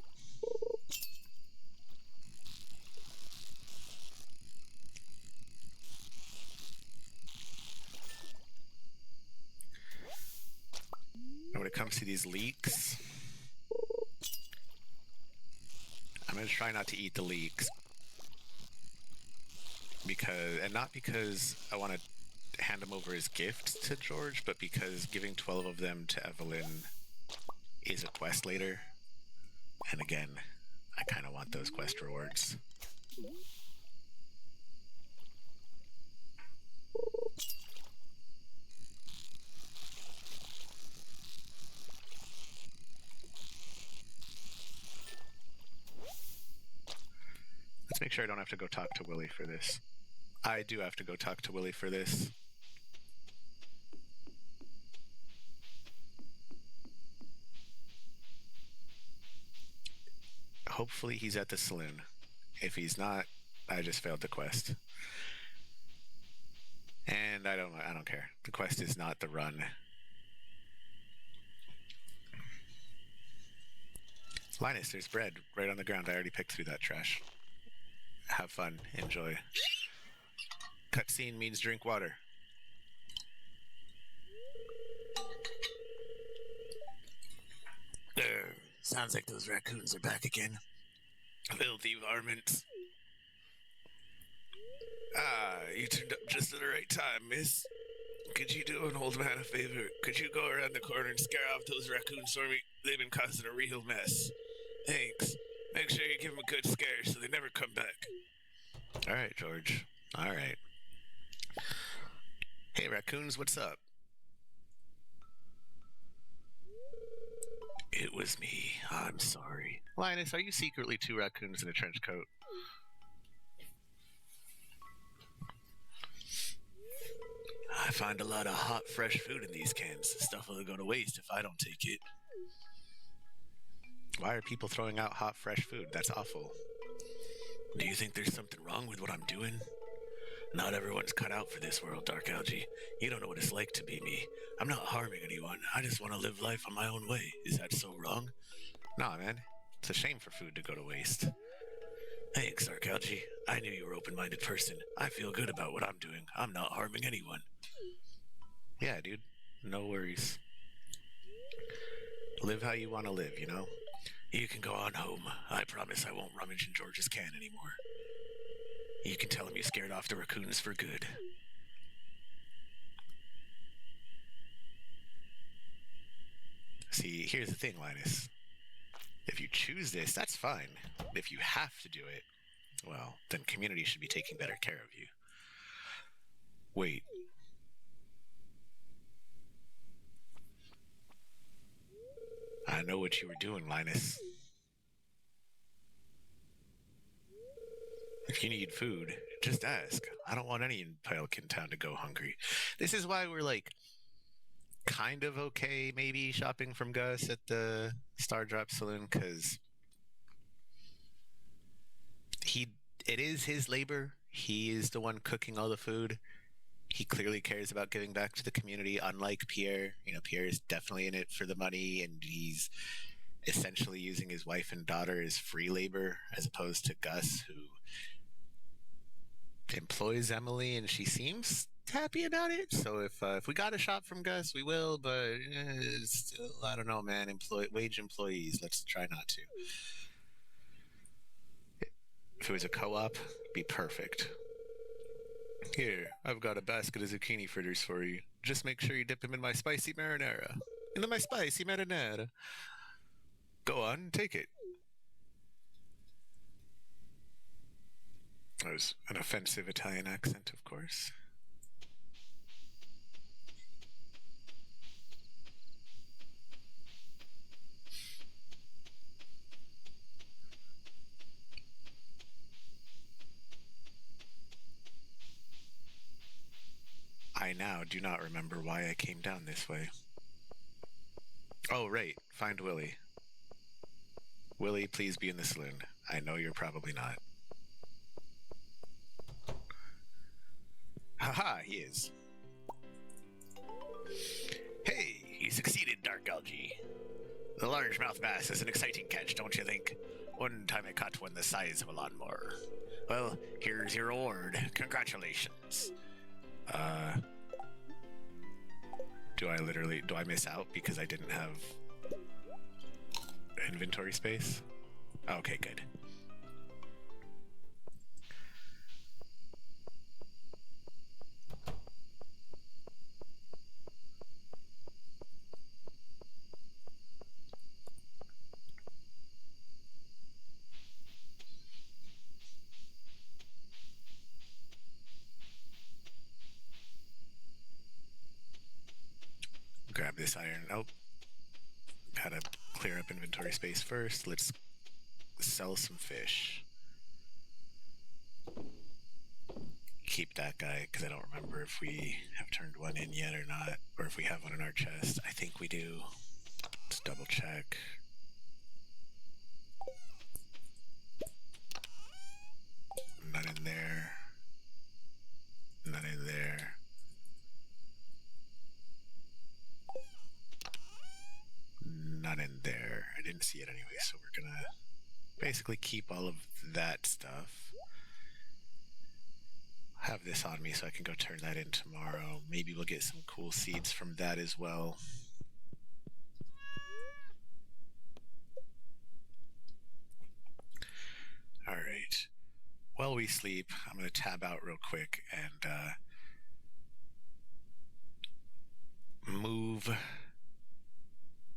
comes to these leeks, I'm going to try not to eat the leeks. Not because I want to hand them over as gifts to George, but because giving 12 of them to Evelyn is a quest later. And again, I kind of want those quest rewards. Let's make sure I don't have to go talk to Willie for this. I do have to go talk to Willie for this. Hopefully he's at the saloon. If he's not, I just failed the quest. And I don't care. The quest is not the run. Linus, there's bread right on the ground. I already picked through that trash. Have fun. Enjoy. Cutscene means drink water. Sounds like those raccoons are back again. Filthy varmints. Ah, you turned up just at the right time, miss. Could you do an old man a favor? Could you go around the corner and scare off those raccoons for me? They've been causing a real mess. Thanks. Make sure you give them a good scare so they never come back. All right, George. All right. Hey, raccoons, what's up? It was me. I'm sorry. Linus, are you secretly two raccoons in a trench coat? I find a lot of hot, fresh food in these cans. Stuff will go to waste if I don't take it. Why are people throwing out hot, fresh food? That's awful. Do you think there's something wrong with what I'm doing? Not everyone's cut out for this world, Dark Algae. You don't know what it's like to be me. I'm not harming anyone. I just want to live life on my own way. Is that so wrong? Nah, man. It's a shame for food to go to waste. Thanks, Dark Algae. I knew you were an open-minded person. I feel good about what I'm doing. I'm not harming anyone. Yeah, dude. No worries. Live how you want to live, you know? You can go on home. I promise I won't rummage in George's can anymore. You can tell him you scared off the raccoons for good. See, here's the thing, Linus. If you choose this, that's fine. If you have to do it, well, then community should be taking better care of you. Wait. I know what you were doing, Linus. If you need food, just ask. I don't want any in Pelican Town to go hungry. This is why we're like kind of okay, maybe shopping from Gus at the Stardrop Saloon, because it is his labor. He is the one cooking all the food. He clearly cares about giving back to the community, unlike Pierre. You know, Pierre is definitely in it for the money, and he's essentially using his wife and daughter as free labor, as opposed to Gus, who employs Emily, and she seems happy about it. So if we got a shop from Gus, we will. But still, I don't know, man. Wage employees. Let's try not to. If it was a co-op, it'd be perfect. Here, I've got a basket of zucchini fritters for you. Just make sure you dip them in my spicy marinara. Into my spicy marinara. Go on, take it. That was an offensive Italian accent, of course. I now do not remember why I came down this way. Oh, right. Find Willie. Willie, please be in the saloon. I know you're probably not. Haha, he is. Hey, you succeeded, Dark Algae. The largemouth bass is an exciting catch, don't you think? One time I caught one the size of a lawnmower. Well, here's your reward. Congratulations. Do I miss out because I didn't have inventory space? Okay, good. Grab this iron. Oh, gotta clear up inventory space first. Let's sell some fish. Keep that guy because I don't remember if we have turned one in yet or not, or if we have one in our chest. I think we do. Let's double check. None in there. None in there. None in there. I didn't see it anyway, so we're gonna basically keep all of that stuff. Have this on me so I can go turn that in tomorrow. Maybe we'll get some cool seeds from that as well. All right. While we sleep, I'm going to tab out real quick and move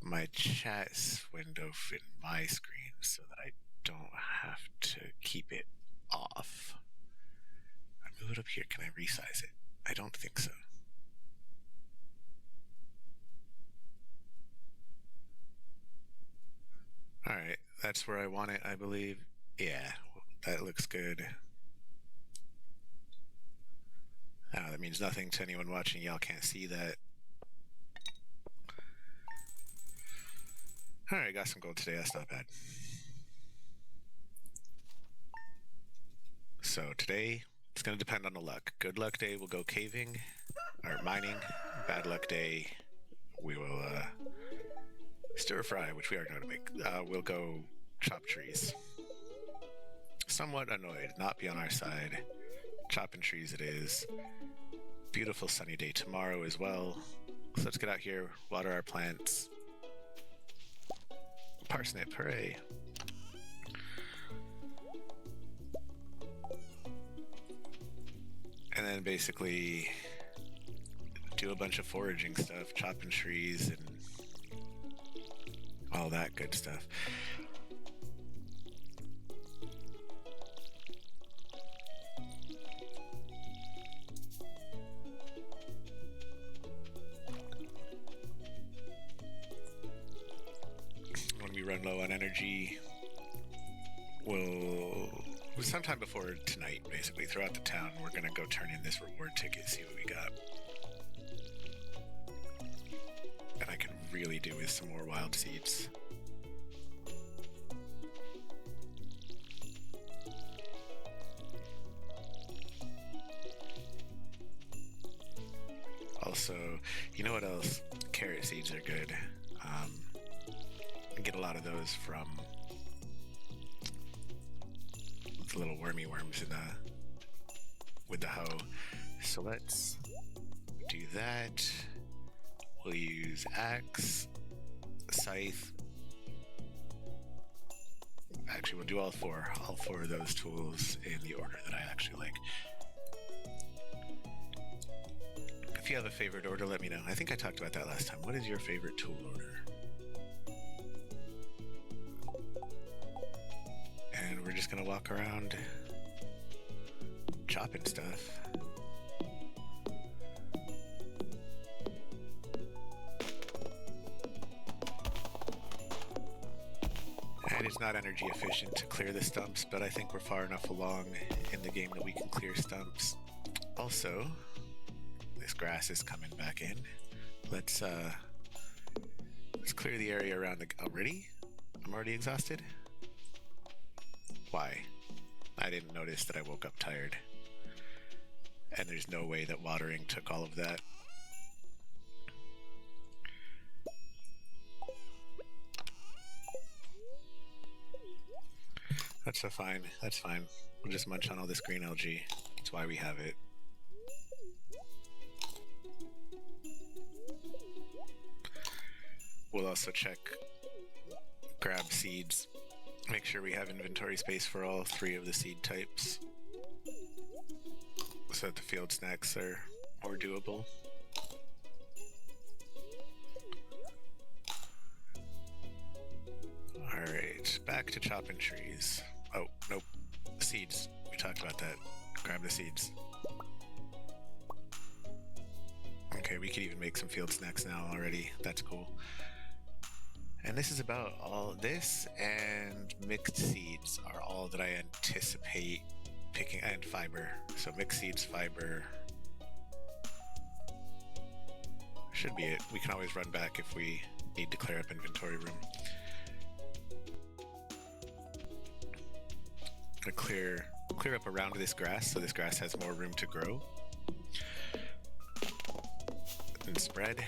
my chat window in my screen so that I don't have to keep it off. I move it up here. Can I resize it? I don't think so. All right, that's where I want it, I believe. Yeah, that looks good. That means nothing to anyone watching. Y'all can't see that. All right, got some gold today. That's not bad. So today, it's going to depend on the luck. Good luck day, we'll go caving or mining. Bad luck day, we will stir fry, which we are going to make. We'll go chop trees. Somewhat annoyed, not be on our side. Chopping trees it is. Beautiful sunny day tomorrow as well. So let's get out here, water our plants. Parsnip, hooray. And then basically do a bunch of foraging stuff, chopping trees and all that good stuff. When we run low on energy, sometime before tonight, basically, throughout the town, we're gonna go turn in this reward ticket, see what we got. And I can really do with some more wild seeds. Also, you know what else? Carrot seeds are good. I get a lot of those from the little wormy worms in with the hoe. So let's do that. We'll use axe, scythe. Actually, we'll do all four of those tools in the order that I actually like. If you have a favorite order, let me know. I think I talked about that last time. What is your favorite tool order? And we're just gonna walk around chopping stuff. And it's not energy efficient to clear the stumps, but I think we're far enough along in the game that we can clear stumps. Also, this grass is coming back in. Let's clear the area around the... Already? I'm already exhausted? Why? I didn't notice that I woke up tired. And there's no way that watering took all of that. That's so fine. That's fine. We'll just munch on all this green algae. That's why we have it. also check, grab seeds, make sure we have inventory space for all 3 of the seed types, so that the field snacks are more doable. Alright, back to chopping trees. Oh, nope. Seeds. We talked about that. Grab the seeds. Okay, we could even make some field snacks now already. That's cool. And this is about all. This and mixed seeds are all that I anticipate picking, and fiber. So mixed seeds, fiber. Should be it. We can always run back if we need to clear up inventory room. I'm gonna clear up around this grass so this grass has more room to grow and spread.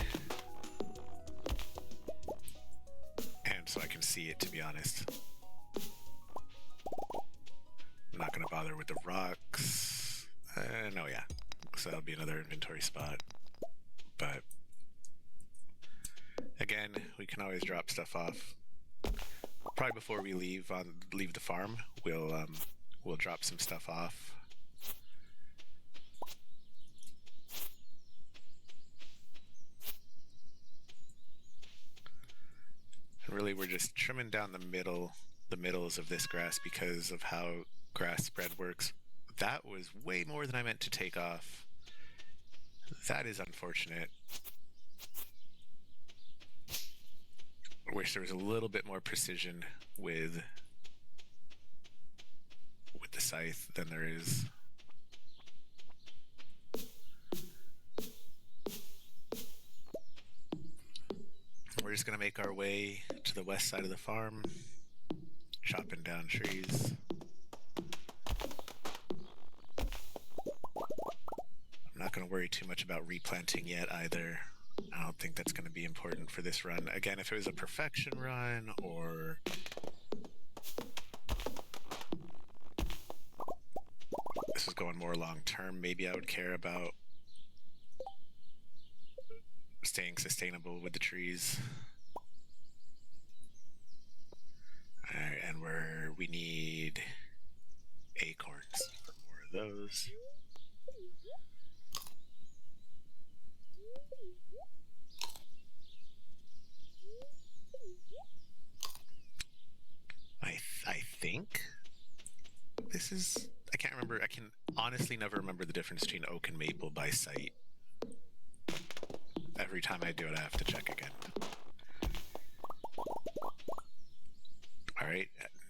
And so I can see it, to be honest. I'm not gonna bother with the rocks. No, yeah. So that'll be another inventory spot. But again, we can always drop stuff off. Probably before we leave the farm, we'll drop some stuff off. And really, we're just trimming down the middles of this grass because of how grass spread works. That was way more than I meant to take off. That is unfortunate. I wish there was a little bit more precision with the scythe than there is. We're just gonna make our way to the west side of the farm, chopping down trees. I'm not gonna worry too much about replanting yet either. I don't think that's going to be important for this run. Again, if it was a perfection run, or this is going more long term, maybe I would care about staying sustainable with the trees. Alright, and we need acorns for more of those. I think this is, I can't remember, I can honestly never remember the difference between oak and maple by sight. Every time I do it, I have to check again. Alright,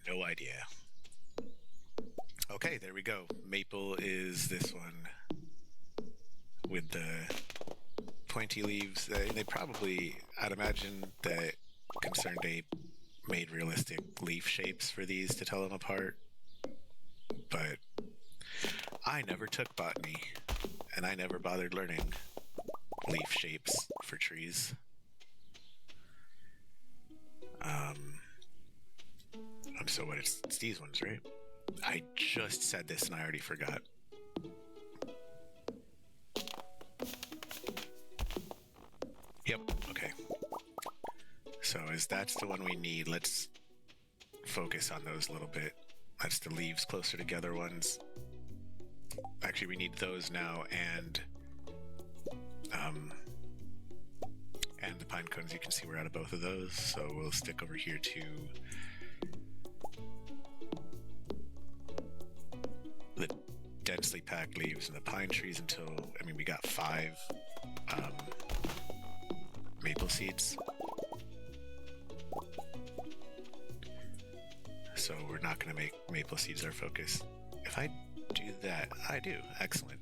no idea. Okay, there we go. Maple is this one with the pointy leaves. They probably, I'd imagine that Concerned Ape made realistic leaf shapes for these to tell them apart. But I never took botany, and I never bothered learning leaf shapes for trees. So what, it's these ones, right? I just said this and I already forgot. Yep, okay. So as that's the one we need, let's focus on those a little bit. That's the leaves closer together ones. Actually, we need those now, and the pine cones. You can see we're out of both of those, so we'll stick over here to the densely packed leaves and the pine trees until, I mean, we got 5 maple seeds. So we're not going to make maple seeds our focus. If I do that, I do. Excellent.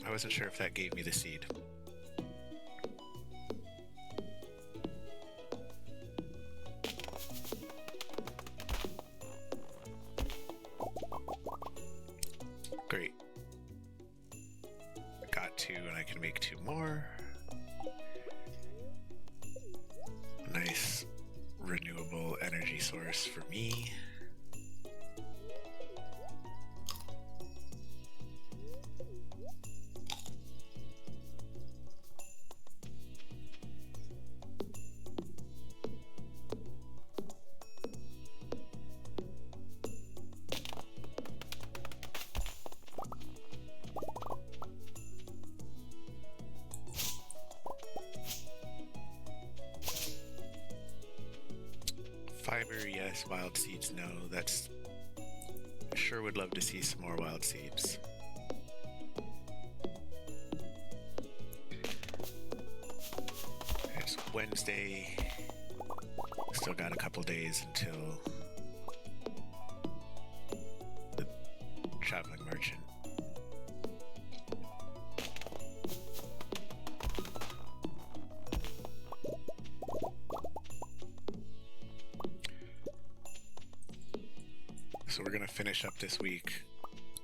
I wasn't sure if that gave me the seed. Great. Got 2 and I can make 2 more. Nice renewable energy source for me. fiber, yes. Wild seeds, no. That's sure would love to see some more wild seeds. It's Wednesday. Still got a couple days until the traveling merchant. So we're gonna finish up this week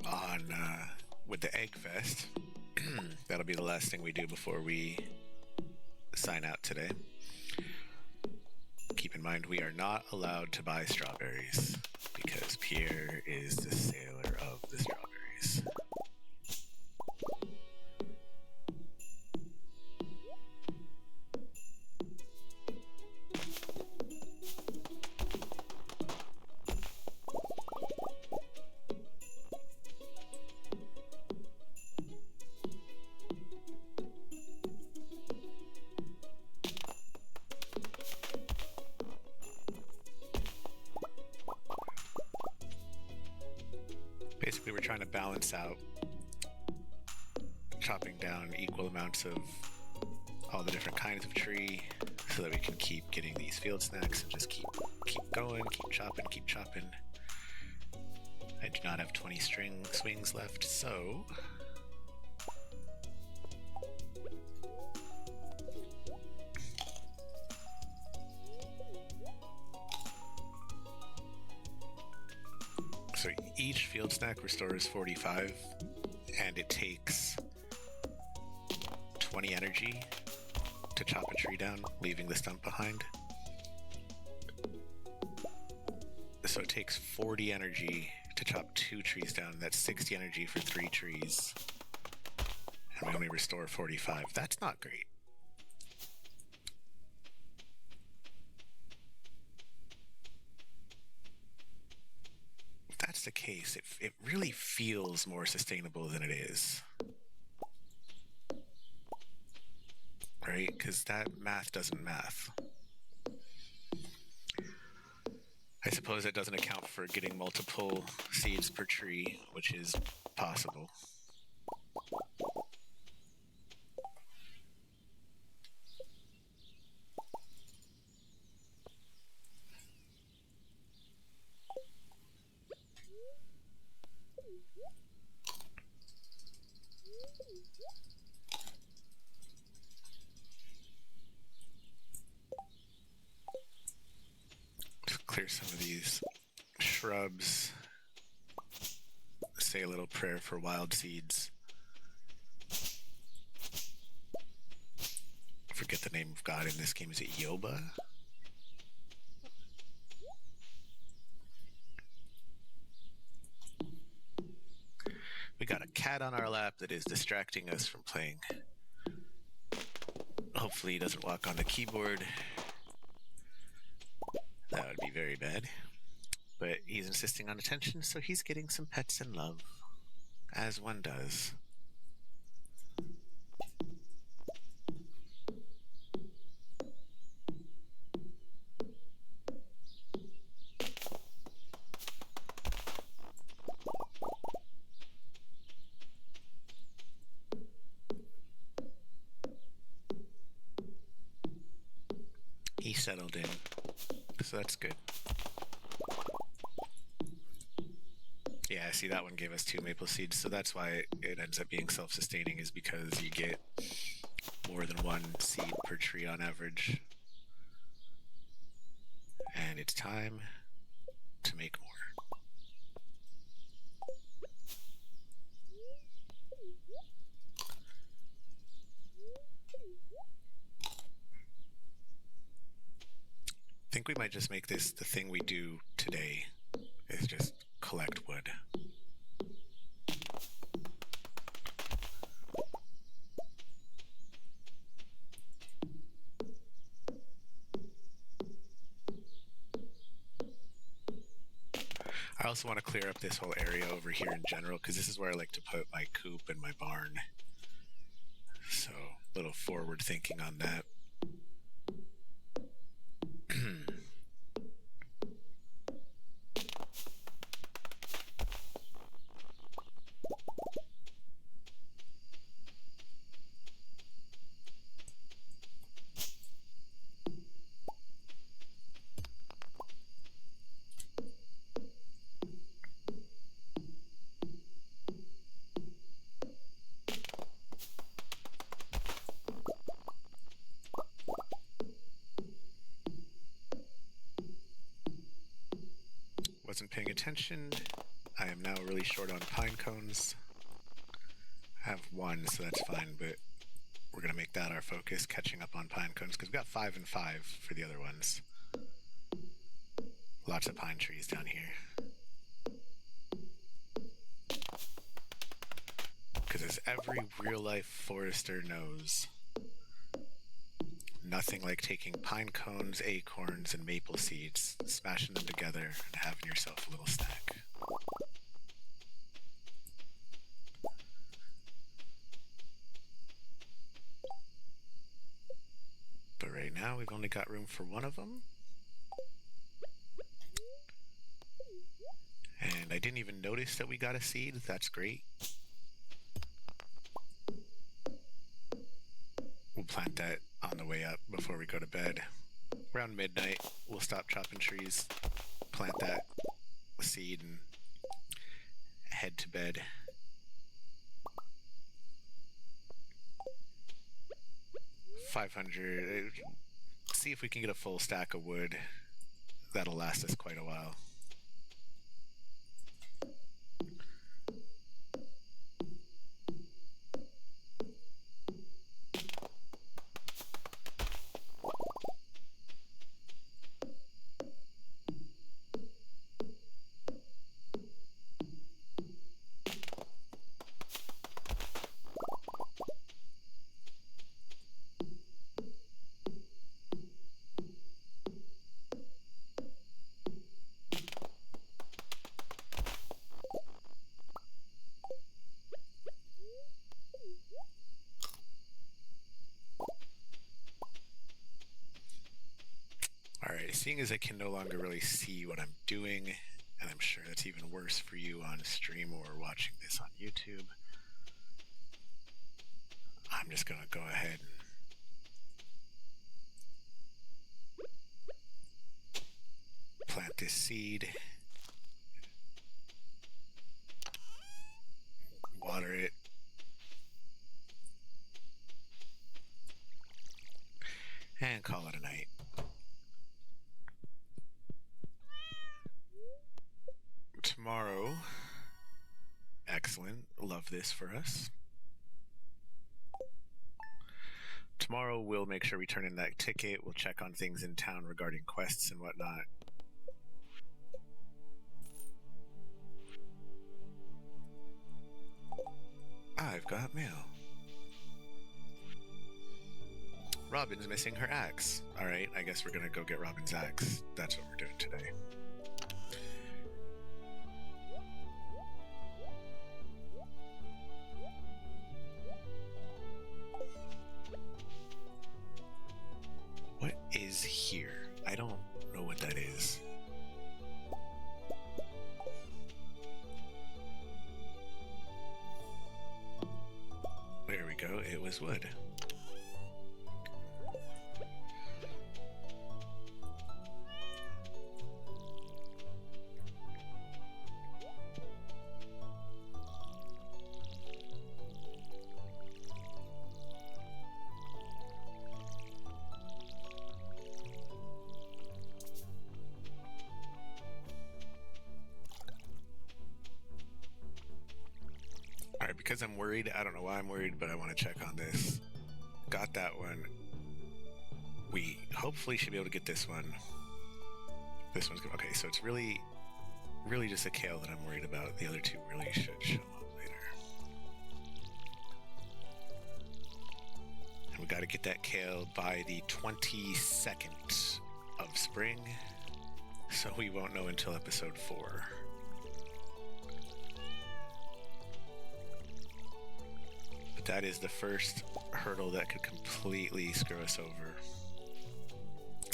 on with the Egg Fest. That'll be the last thing we do before we sign out today. Keep in mind we are not allowed to buy strawberries because Pierre is the sailor of the strawberries. Basically, we're trying to balance out chopping down equal amounts of all the different kinds of tree so that we can keep getting these field snacks and just keep going, keep chopping. I do not have 20 swings left, so each field snack restores 45, and it takes 20 energy to chop a tree down, leaving the stump behind. So it takes 40 energy to chop 2 trees down. That's 60 energy for 3 trees. And we only restore 45. That's not great. If that's the case, it really feels more sustainable than it is. Right? Because that math doesn't math. I suppose that doesn't account for getting multiple seeds per tree, which is possible. Clear some of these shrubs. Say a little prayer for wild seeds. I forget the name of God in this game. Is it Yoba? We got a cat on our lap that is distracting us from playing. Hopefully he doesn't walk on the keyboard. That would be very bad. But he's insisting on attention, so he's getting some pets and love, as one does. He settled in, so that's good. Yeah, see, that one gave us 2 maple seeds, so that's why it ends up being self-sustaining, is because you get more than 1 seed per tree on average. And it's time to make more. I think we might just make this the thing we do today, is just collect wood. I also want to clear up this whole area over here in general, because this is where I like to put my coop and my barn. So, a little forward thinking on that. wasn't paying attention, I am now really short on pine cones. I have one, so that's fine, but we're going to make that our focus, catching up on pine cones, because we've got 5 and 5 for the other ones. Lots of pine trees down here. Because as every real-life forester knows, nothing like taking pine cones, acorns, and maple seeds, smashing them together, and having yourself a little snack. But right now, we've only got room for one of them. And I didn't even notice that we got a seed. That's great. We'll plant that on the way up before we go to bed. Around midnight, we'll stop chopping trees, plant that seed, and head to bed. $500. See if we can get a full stack of wood. That'll last us quite a while. Alright, seeing as I can no longer really see what I'm doing, and I'm sure that's even worse for you on stream or watching this on YouTube, I'm just gonna go ahead and plant this seed, water it, and call it a night. Tomorrow, excellent, love this for us. Tomorrow we'll make sure we turn in that ticket, we'll check on things in town regarding quests and whatnot. I've got mail. Robin's missing her axe. Alright, I guess we're gonna go get Robin's axe. That's what we're doing today. What is here? I don't know what that is. There we go, it was wood. Alright, because I'm worried, I don't know why I'm worried, but I want to check on this. Got that one. We hopefully should be able to get this one. This one's good. Okay, so it's really just a Kale that I'm worried about. The other two really should show up later. And we got to get that Kale by the 22nd of spring, so we won't know until episode 4. But that is the first hurdle that could completely screw us over.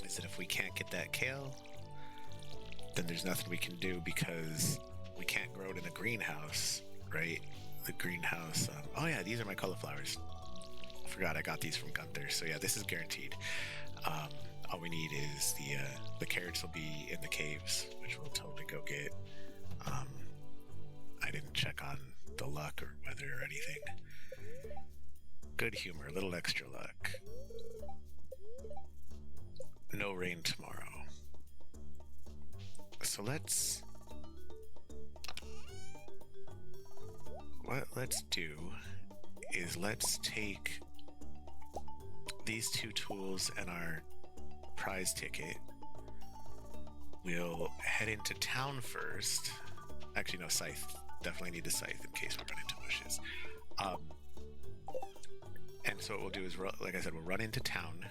Is that if we can't get that Kale, then there's nothing we can do because we can't grow it in a greenhouse, right? The greenhouse. Oh yeah, these are my cauliflowers. Forgot I got these from Gunther. So yeah, this is guaranteed. All we need is the carrots will be in the caves, which we'll totally go get. I didn't check on the luck or weather or anything. Good humor, a little extra luck. No rain tomorrow. So let's what let's do is let's take these two tools and our prize ticket. We'll head into town first. Actually, no, scythe. Definitely need a scythe in case we run into bushes. And so what we'll do is, like I said, we'll run into town.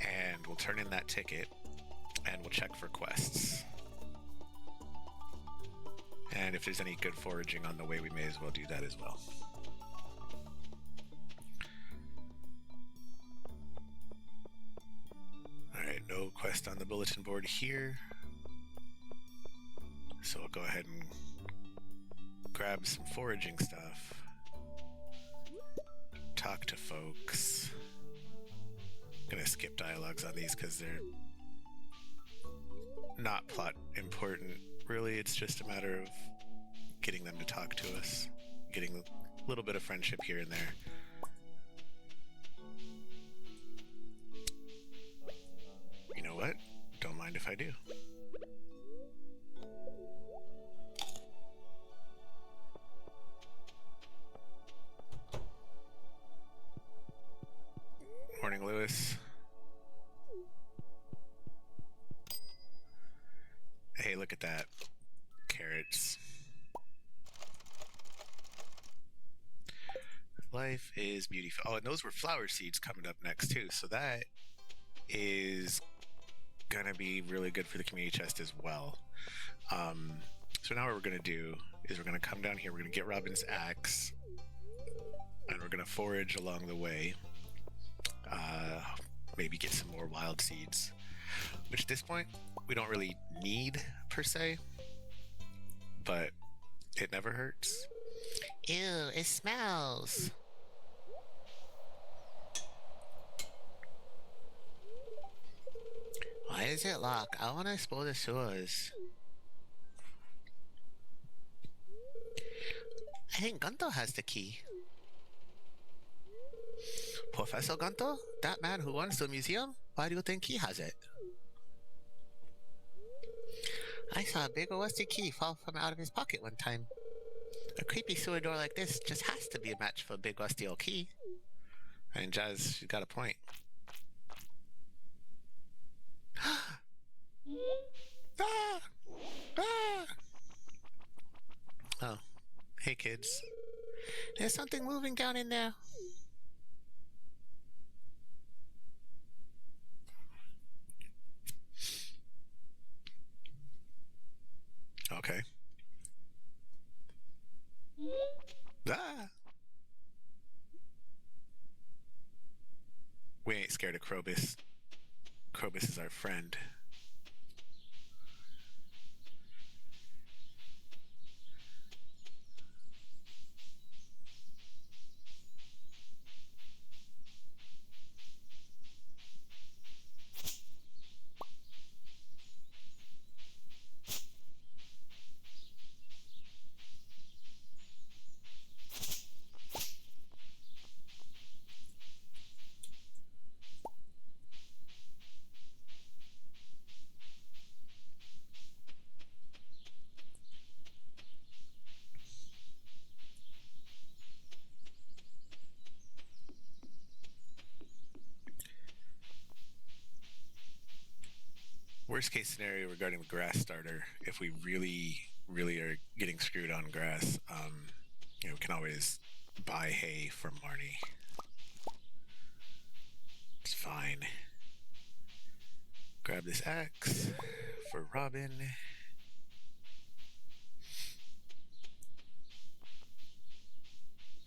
And we'll turn in that ticket. And we'll check for quests. And if there's any good foraging on the way, we may as well do that as well. Alright, no quest on the bulletin board here. So I'll go ahead and grab some foraging stuff. Talk to folks. I'm gonna skip dialogues on these because they're not plot important. Really, it's just a matter of getting them to talk to us. Getting a little bit of friendship here and there. You know what? Don't mind if I do. Morning, Lewis. Hey, look at that. Carrots. Life is beautiful. Oh, and those were flower seeds coming up next too. So that is gonna be really good for the community chest as well. So now what we're gonna do is we're gonna come down here. We're gonna get Robin's axe, and we're gonna forage along the way. Maybe get some more wild seeds, which at this point we don't really need per se, but it never hurts. Ew, it smells. Why is it locked? I want to explore the sewers. I think Gunto has the key. Professor Gunto? That man who runs the museum? Why do you think he has it? I saw a big rusty key fall from out of his pocket one time. A creepy sewer door like this just has to be a match for a big rusty old key. I mean, Jazz, she's got a point. Ah! Ah! Oh, hey kids. There's something moving down in there. Okay. Ah! We ain't scared of Krobus. Krobus is our friend. Worst case scenario regarding the grass starter, if we really are getting screwed on grass, we can always buy hay from Marnie. It's fine. Grab this axe for Robin.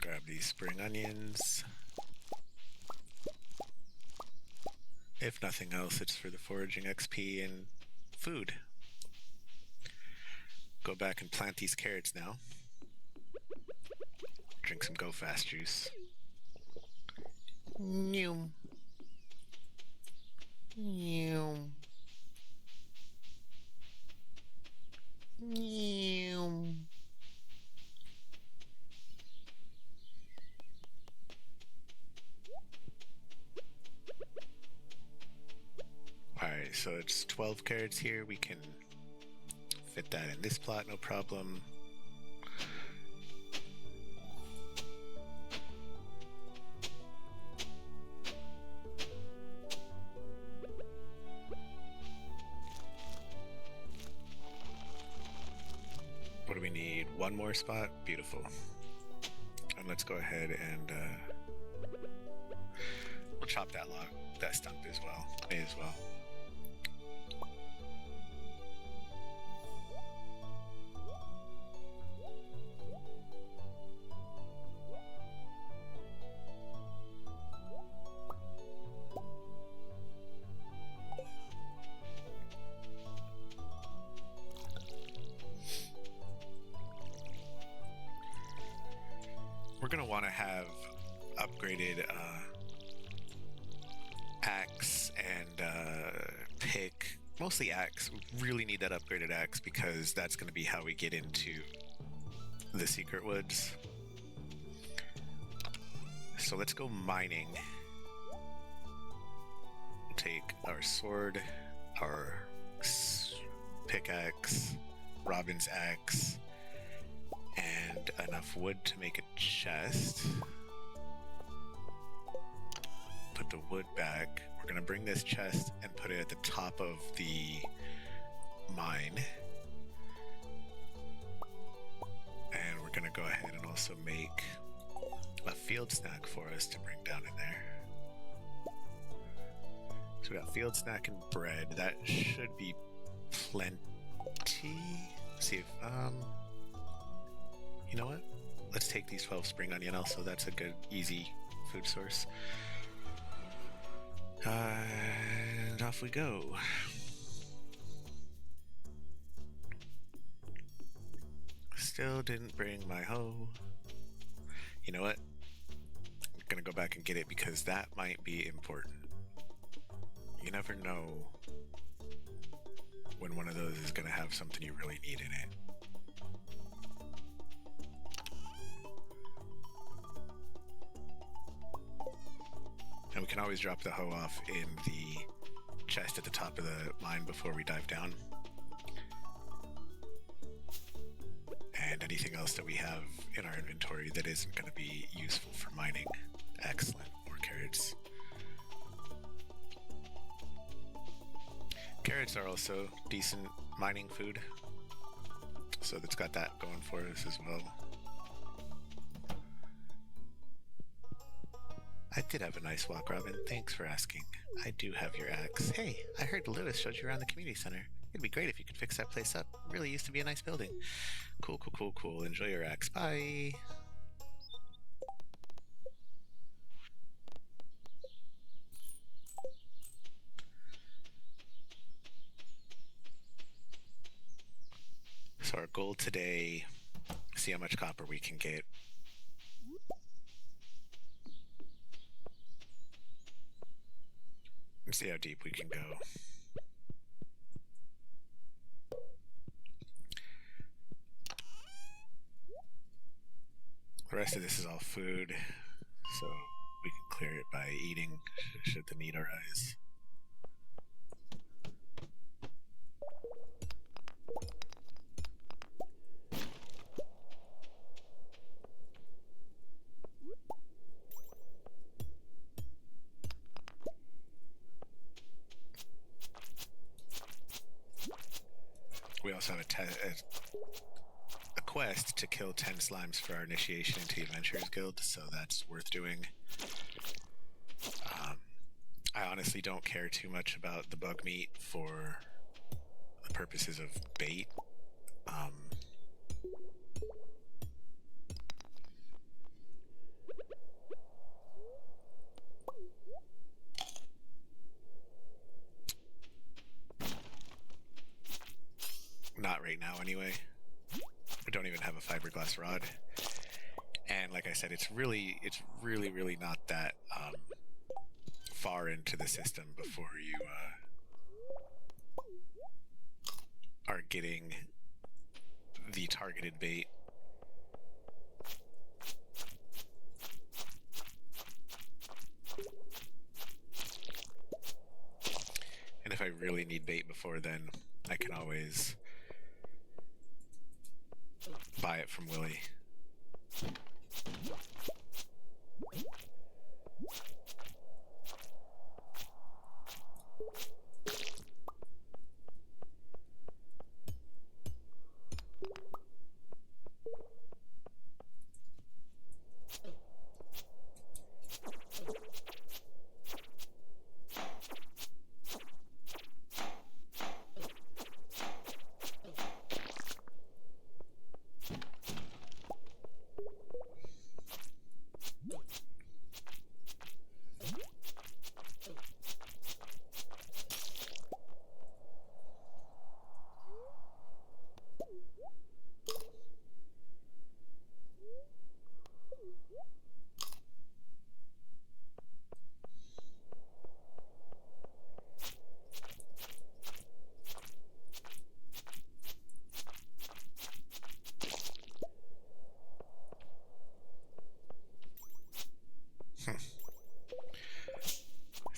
Grab these spring onions. If nothing else, it's for the foraging XP and food. Go back and plant these carrots now. Drink some Go Fast juice. Noom. Noom. Noom. Alright, so it's 12 carrots here. We can fit that in this plot, no problem. What do we need? One more spot? Beautiful. And let's go ahead and we'll chop that log, that stump as well. May as well. We're going to want to have upgraded axe and pick, mostly axe. We really need that upgraded axe because that's going to be how we get into the secret woods. So let's go mining. We'll take our sword, our pickaxe, Robin's axe, and enough wood to make a chest. Put the wood back. We're gonna bring this chest and put it at the top of the mine. And we're gonna go ahead and also make a field snack for us to bring down in there. So we got field snack and bread. That should be plenty. Let's see if you know what? Let's take these 12 spring onion also. That's a good, easy food source. And off we go. Still didn't bring my hoe. You know what? I'm gonna go back and get it because that might be important. You never know when one of those is gonna have something you really need in it. And we can always drop the hoe off in the chest at the top of the mine before we dive down. And anything else that we have in our inventory that isn't going to be useful for mining. Excellent. More carrots. Carrots are also decent mining food. So that's got that going for us as well. I did have a nice walk, Robin. Thanks for asking. I do have your axe. Hey, I heard Lewis showed you around the community center. It'd be great if you could fix that place up. It really used to be a nice building. Cool, cool, cool, cool. Enjoy your axe. Bye. So our goal today, see how much copper we can get. And see how deep we can go. The rest of this is all food, so we can clear it by eating should the need arise. We also have a quest to kill 10 slimes for our initiation into the Adventurers Guild, so that's worth doing. I honestly don't care too much about the bug meat for the purposes of bait. Not right now anyway. I don't even have a fiberglass rod. And like I said, it's really not that far into the system before you are getting the targeted bait. And if I really need bait before then, I can always buy it from Willie.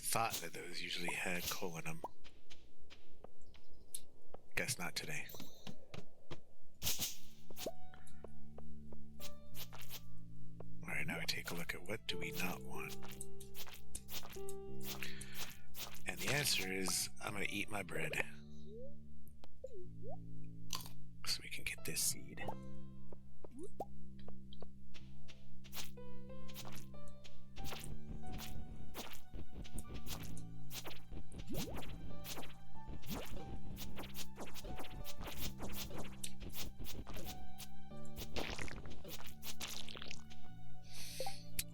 Thought that those usually had coal in them. Guess not today. Alright, now we take a look at what do we not want. And the answer is, I'm gonna eat my bread. So we can get this seed.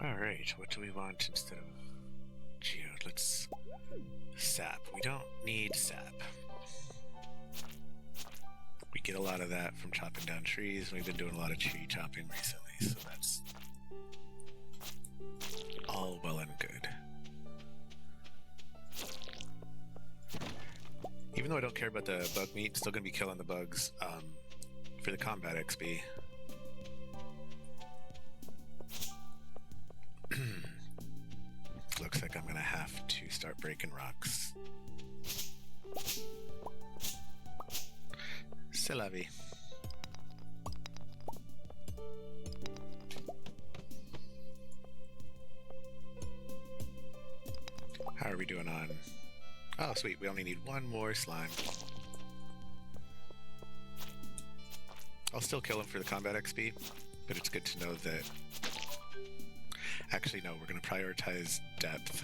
Alright, what do we want instead of geode? Let's... sap. We don't need sap. We get a lot of that from chopping down trees. We've been doing a lot of tree chopping recently, so that's all well and good. Even though I don't care about the bug meat, still gonna be killing the bugs for the combat XP. Looks like I'm gonna have to start breaking rocks. C'est la vie. How are we doing on... Oh, sweet. We only need one more slime. I'll still kill him for the combat XP, but it's good to know that... Actually, no, we're going to prioritize depth.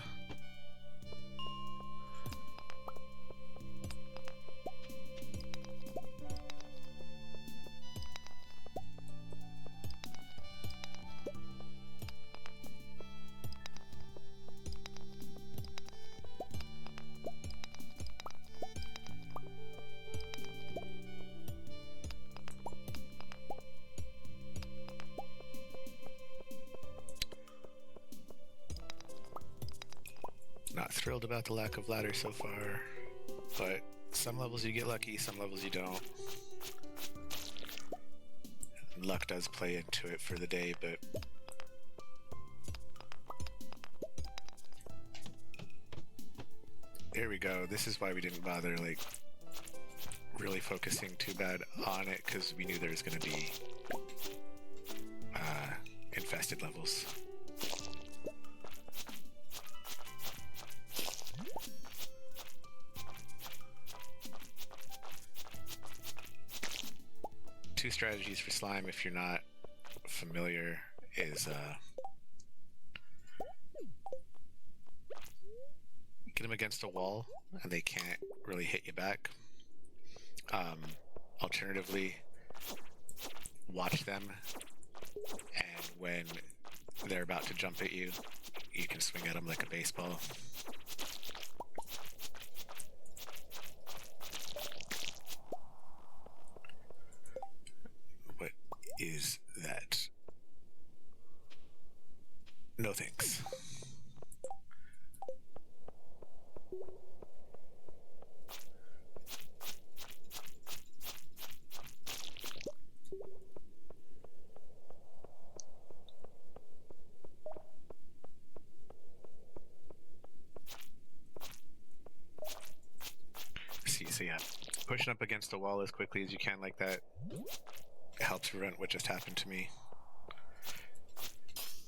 Not thrilled about the lack of ladder so far, but some levels you get lucky, some levels you don't. Luck does play into it for the day, but here we go. This is why we didn't bother like really focusing too bad on it, because we knew there was going to be infested levels. Two strategies for slime, if you're not familiar, is get them against a wall and they can't really hit you back. Alternatively, watch them, and when they're about to jump at you, you can swing at them like a baseball. What is that? No thanks. So yeah, pushing up against the wall as quickly as you can like that helps prevent what just happened to me.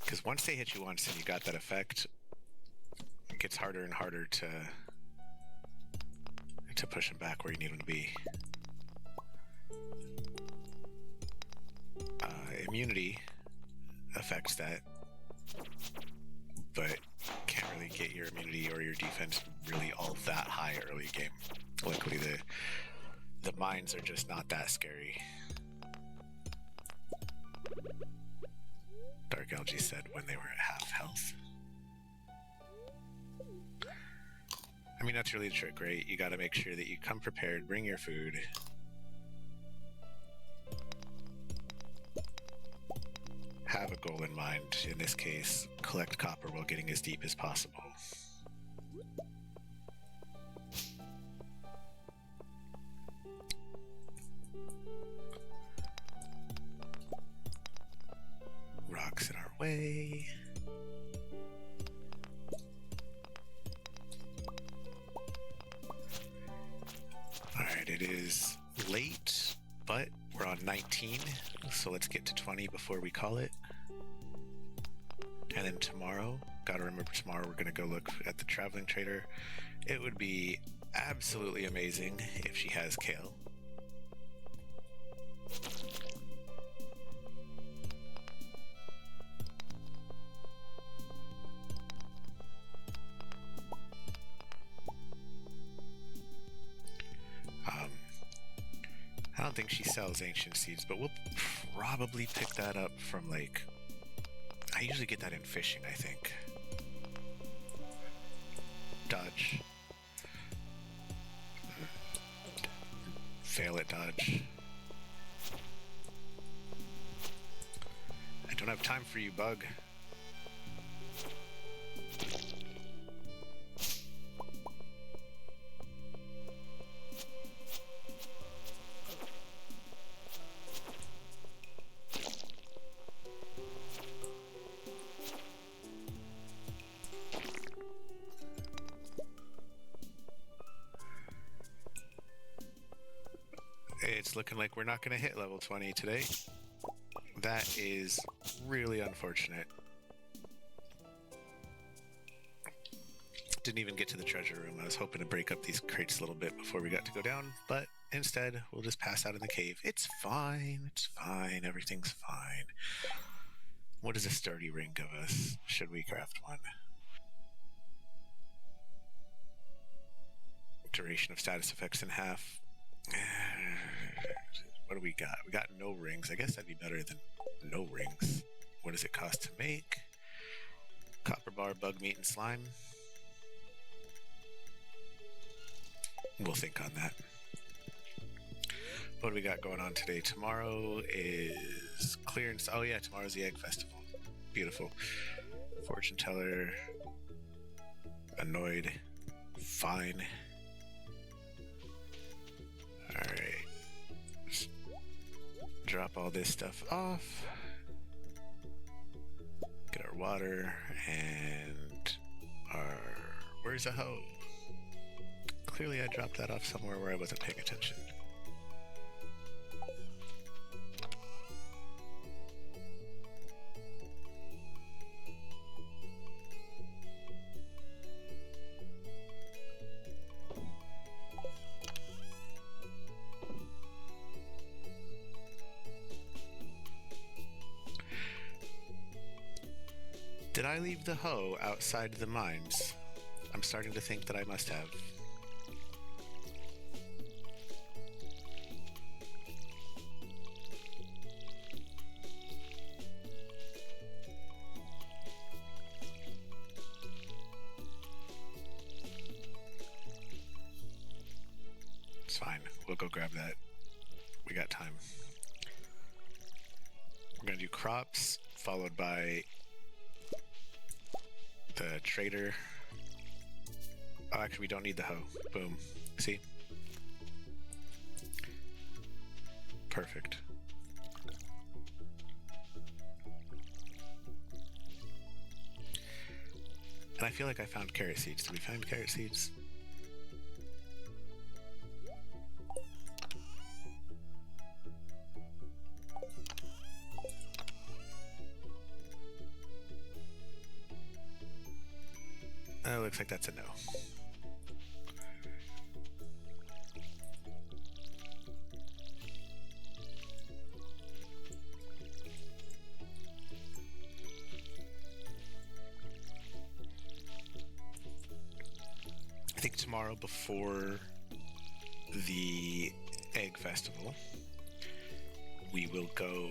Because once they hit you once and you got that effect, it gets harder and harder to push them back where you need them to be. Immunity affects that, but can't really get your immunity or your defense really all that high early game. Luckily, the mines are just not that scary. Dark Algae said when they were at half health. I mean, that's really the trick, right? You gotta make sure that you come prepared, bring your food. Have a goal in mind. In this case, collect copper while getting as deep as possible. Rocks in our way. Alright, it is late, but we're on 19, so let's get to 20 before we call it. And then tomorrow, gotta remember tomorrow we're gonna go look at the traveling trader. It would be absolutely amazing if she has Kale. I don't think she sells ancient seeds, but we'll probably pick that up from, like, I usually get that in fishing, I think. Dodge. Fail at dodge. I don't have time for you, bug. It's looking like we're not going to hit level 20 today. That is really unfortunate. Didn't even get to the treasure room. I was hoping to break up these crates a little bit before we got to go down, but instead we'll just pass out in the cave. It's fine. It's fine. Everything's fine. What does a sturdy ring give us? Should we craft one? Duration of status effects in half. What do we got? We got no rings. I guess that'd be better than no rings. What does it cost to make? Copper bar, bug meat, and slime. We'll think on that. What do we got going on today? Tomorrow is clearance. Oh yeah, tomorrow's the Egg Festival. Beautiful. Fortune teller. Annoyed. Fine. Alright. Drop all this stuff off. Get our water and our... Where's the hoe? Clearly I dropped that off somewhere where I wasn't paying attention. Did I leave the hoe outside the mines? I'm starting to think that I must have. It's fine. We'll go grab that. We got time. We're gonna do crops, followed by the trader. Oh, actually, we don't need the hoe. Boom. See? Perfect. And I feel like I found carrot seeds. Did we find carrot seeds? Looks like that's a no. I think tomorrow before the egg festival, we will go.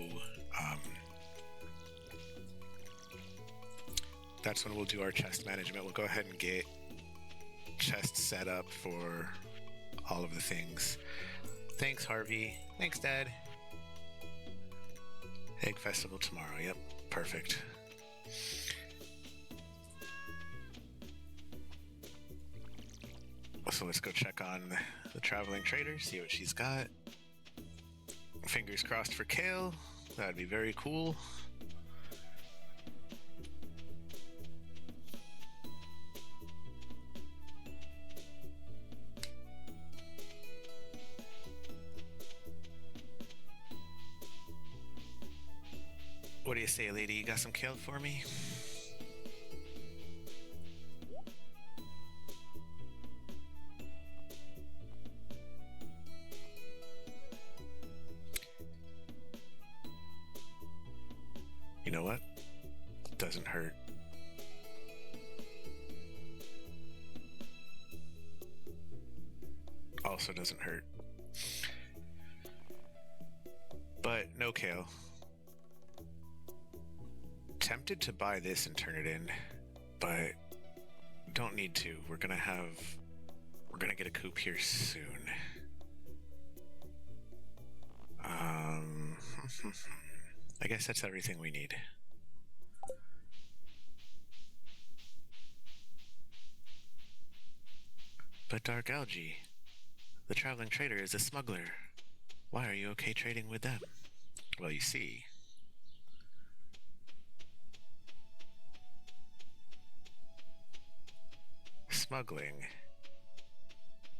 That's when we'll do our chest management. We'll go ahead and get chests set up for all of the things. Thanks, Harvey. Thanks, Dad. Egg festival tomorrow. Yep, perfect. So let's go check on the traveling trader, see what she's got. Fingers crossed for Kale. That'd be very cool. What do you say, lady? You got some Kale for me? You know what? Doesn't hurt. Also doesn't hurt. But no Kale. Tempted to buy this and turn it in, but don't need to. We're gonna get a coop here soon. I guess that's everything we need. But Dark Algae, the traveling trader is a smuggler. Why are you okay trading with them? Well, you see, smuggling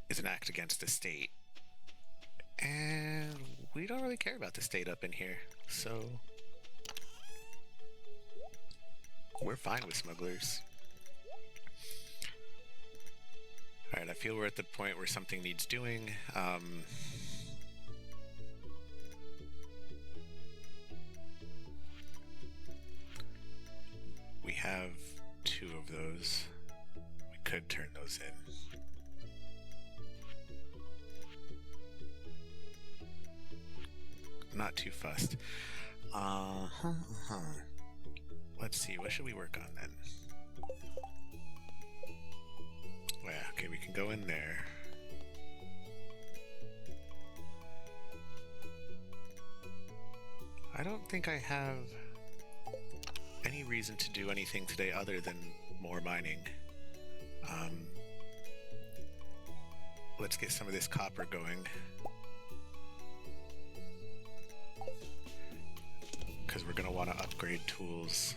is an act against the state. And we don't really care about the state up in here, so we're fine with smugglers. Alright, I feel we're at the point where something needs doing. We have 2 of those. We could turn those in. Not too fussed. Let's see, what should we work on then? Yeah, okay, we can go in there. I don't think I have any reason to do anything today other than more mining. Let's get some of this copper going. Because we're going to want to upgrade tools.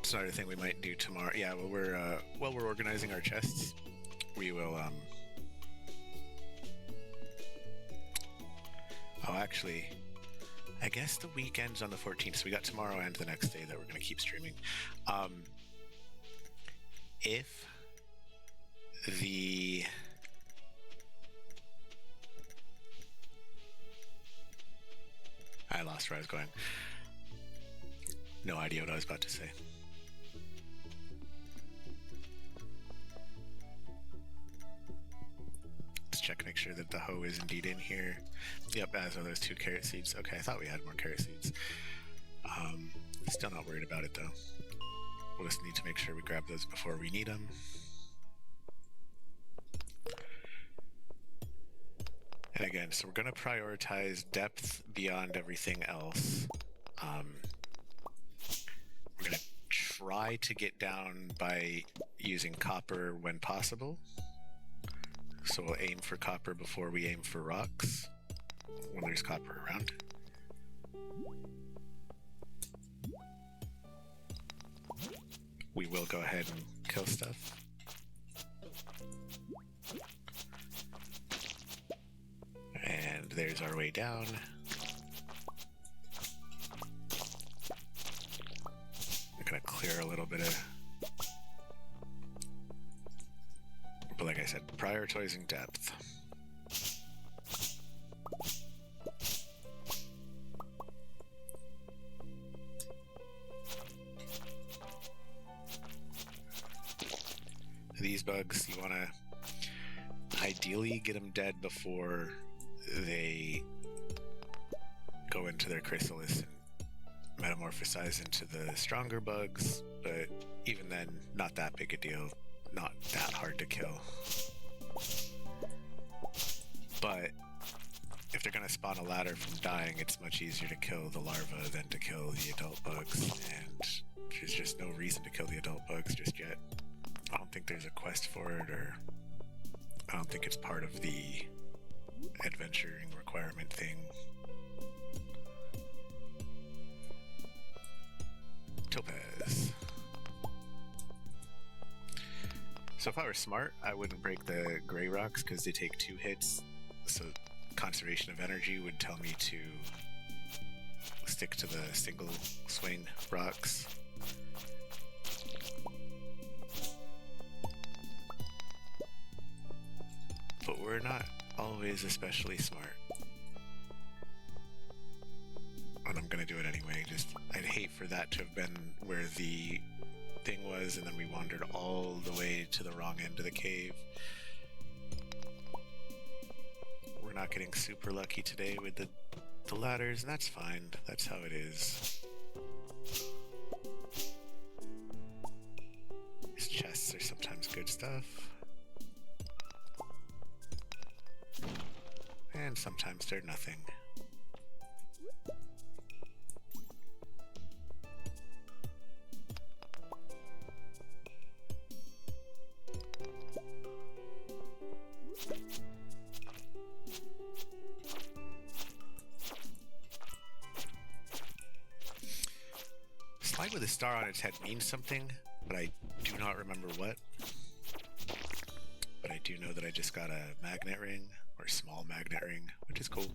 It's another thing we might do tomorrow. Yeah, while we're organizing our chests, we will oh, actually, I guess the weekend's on the 14th, so we got tomorrow and the next day that we're going to keep streaming. If the I lost where I was going. No idea what I was about to say. Let's check, make sure that the hoe is indeed in here. Yep, as are those 2 carrot seeds. Okay, I thought we had more carrot seeds. Still not worried about it though. We'll just need to make sure we grab those before we need them. And again, so we're going to prioritize depth beyond everything else. We're going to try to get down by using copper when possible. So we'll aim for copper before we aim for rocks, when there's copper around. We will go ahead and kill stuff. And there's our way down. gonna clear a little bit of... But like I said, prioritizing depth. These bugs, you want to ideally get them dead before they go into their chrysalis and metamorphosize into the stronger bugs, but even then, not that big a deal, not that hard to kill. But if they're going to spawn a ladder from dying, it's much easier to kill the larva than to kill the adult bugs, and there's just no reason to kill the adult bugs just yet. I don't think there's a quest for it, or I don't think it's part of the adventuring requirement thing. Topaz. So if I were smart, I wouldn't break the gray rocks because they take 2 hits. So conservation of energy would tell me to stick to the single swing rocks. But we're not always especially smart. And I'm gonna do it anyway. Just, I'd hate for that to have been where the thing was, and then we wandered all the way to the wrong end of the cave. We're not getting super lucky today with the ladders, and that's fine. That's how it is. These chests are sometimes good stuff. And sometimes they're nothing. Slide with a star on its head means something, but I do not remember what. But I do know that I just got a magnet ring, or small magnet ring, which is cool.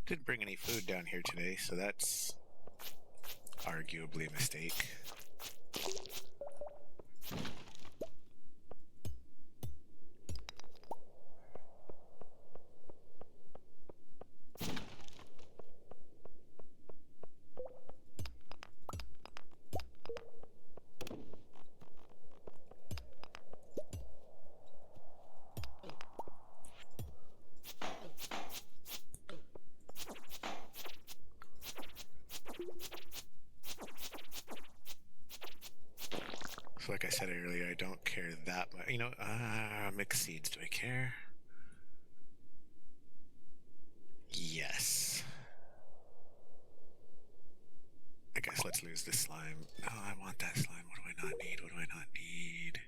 Didn't bring any food down here today, so that's arguably a mistake. So like I said earlier, I don't care that much. You know, mixed seeds, do I care? Yes. I guess let's lose this slime. Oh, I want that slime. What do I not need? What do I not need?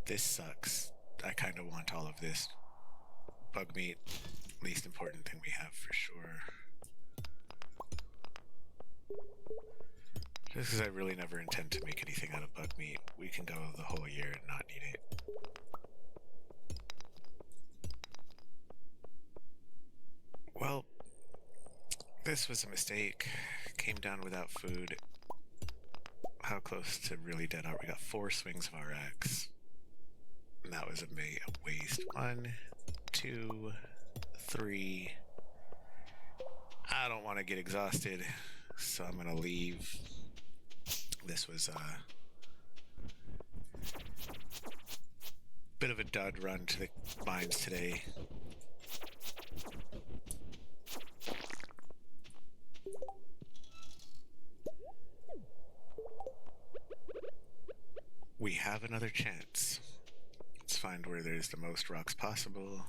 This sucks. I kind of want all of this. Bug meat, least important thing we have for sure. Just because I really never intend to make anything out of bug meat. We can go the whole year and not need it. Well, this was a mistake. Came down without food. How close to really dead are we? Got 4 swings of our axe. And that was a waste. 1, 2, 3. I don't want to get exhausted, so I'm gonna leave. This was a bit of a dud run to the mines today. We have another chance. Let's find where there's the most rocks possible.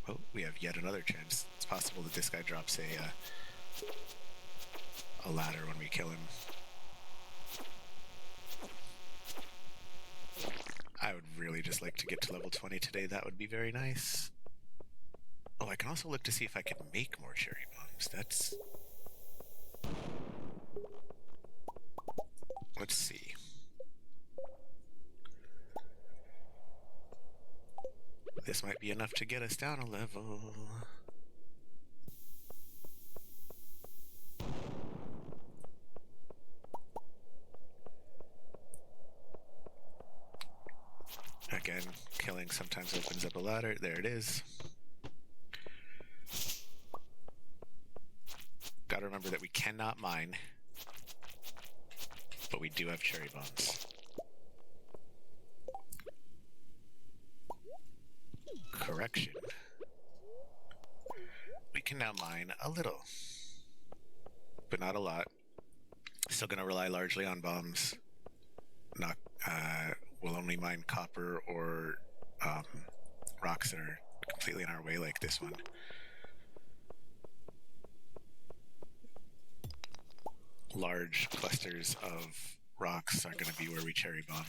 Oh, we have yet another chance. It's possible that this guy drops a a ladder when we kill him. I would really just like to get to level 20 today. That would be very nice. Oh, I can also look to see if I can make more cherry bombs. That's... Let's see. This might be enough to get us down a level. Again, killing sometimes opens up a ladder. There it is. Gotta remember that we cannot mine, but we do have cherry bombs. Correction. We can now mine a little, but not a lot. Still gonna rely largely on bombs. Not, we'll only mine copper or rocks that are completely in our way, like this one. Large clusters of rocks are going to be where we cherry bomb.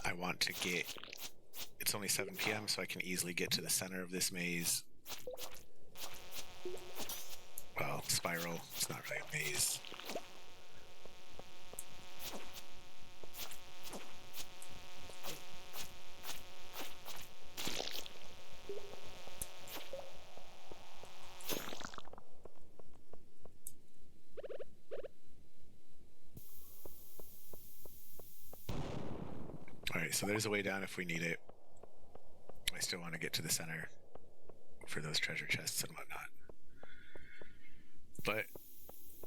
I want to get... It's only 7 p.m., so I can easily get to the center of this maze. Well, spiral. It's not really a maze. Alright, so there's a way down if we need it. I still want to get to the center for those treasure chests and whatnot. But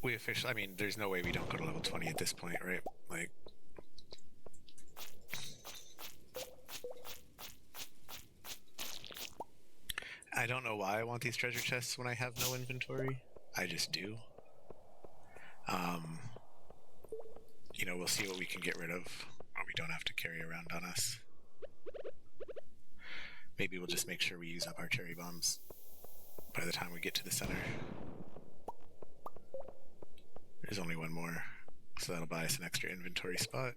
we officially... I mean, there's no way we don't go to level 20 at this point, right? Like... I don't know why I want these treasure chests when I have no inventory. I just do. You know, we'll see what we can get rid of, what we don't have to carry around on us. Maybe we'll just make sure we use up our cherry bombs by the time we get to the center. There's only one more, so that'll buy us an extra inventory spot.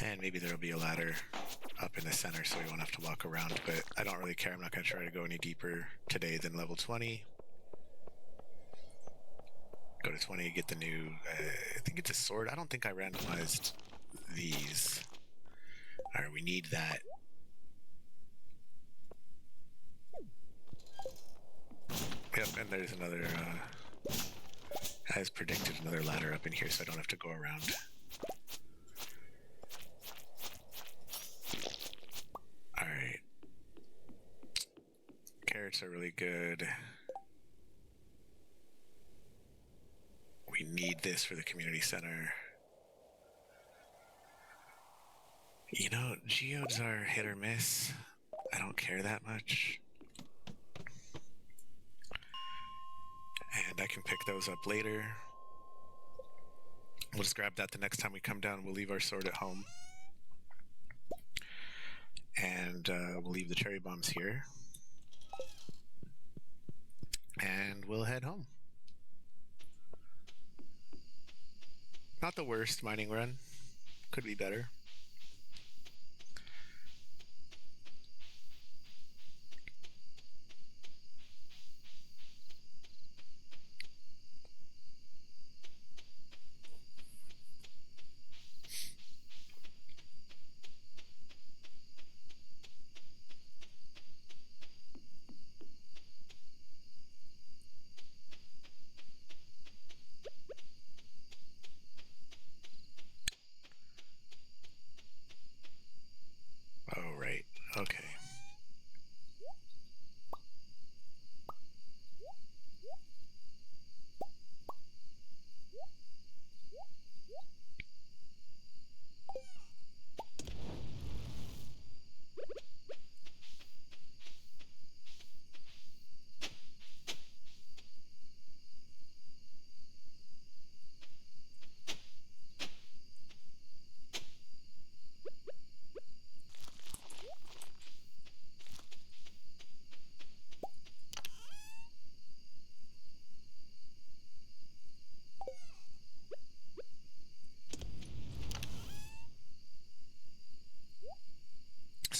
And maybe there'll be a ladder up in the center so we won't have to walk around, but I don't really care. I'm not going to try to go any deeper today than level 20. Go to 20, get the new, I think it's a sword. I don't think I randomized these. Alright, we need that. Yep, and there's another, as predicted, another ladder up in here so I don't have to go around. Alright. Carrots are really good. We need this for the community center. You know, geodes are hit or miss. I don't care that much. And I can pick those up later. We'll just grab that the next time we come down. We'll leave our sword at home. And we'll leave the cherry bombs here. And we'll head home. Not the worst mining run. Could be better. Oh, right. Okay.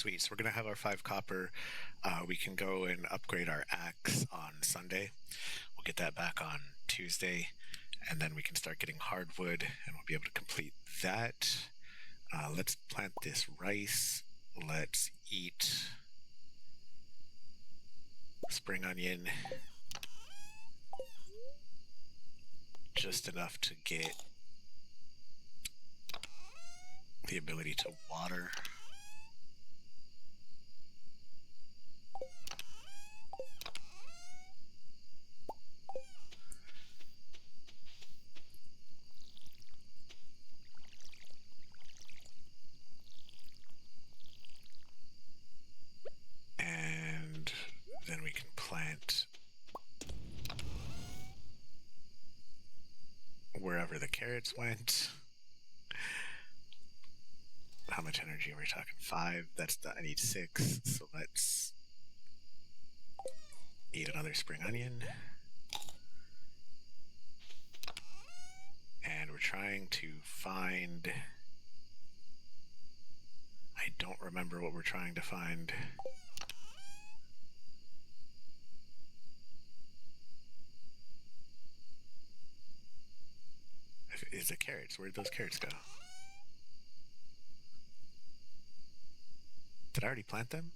Sweet. So we're gonna have our 5 copper. We can go and upgrade our axe on Sunday. We'll get that back on Tuesday, and then we can start getting hardwood, and we'll be able to complete that. Let's plant this rice. Let's eat spring onion. Just enough to get the ability to water. And then we can plant wherever the carrots went. How much energy are we talking? 5. I need 6. So let's eat another spring onion. And we're trying to find... I don't remember what we're trying to find. Is the carrots? Where'd those carrots go? Did I already plant them?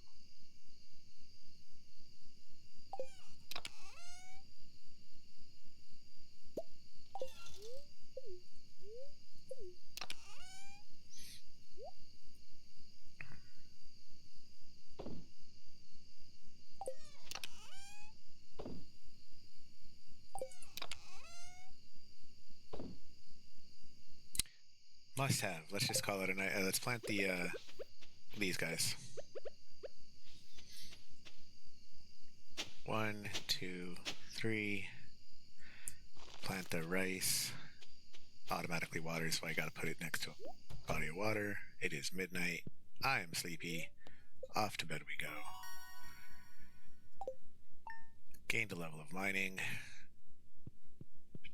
Must have. Let's just call it a night. Let's plant these guys. 1, 2, 3. Plant the rice. Automatically waters, so I gotta put it next to a body of water. It is midnight. I am sleepy. Off to bed we go. Gained a level of mining.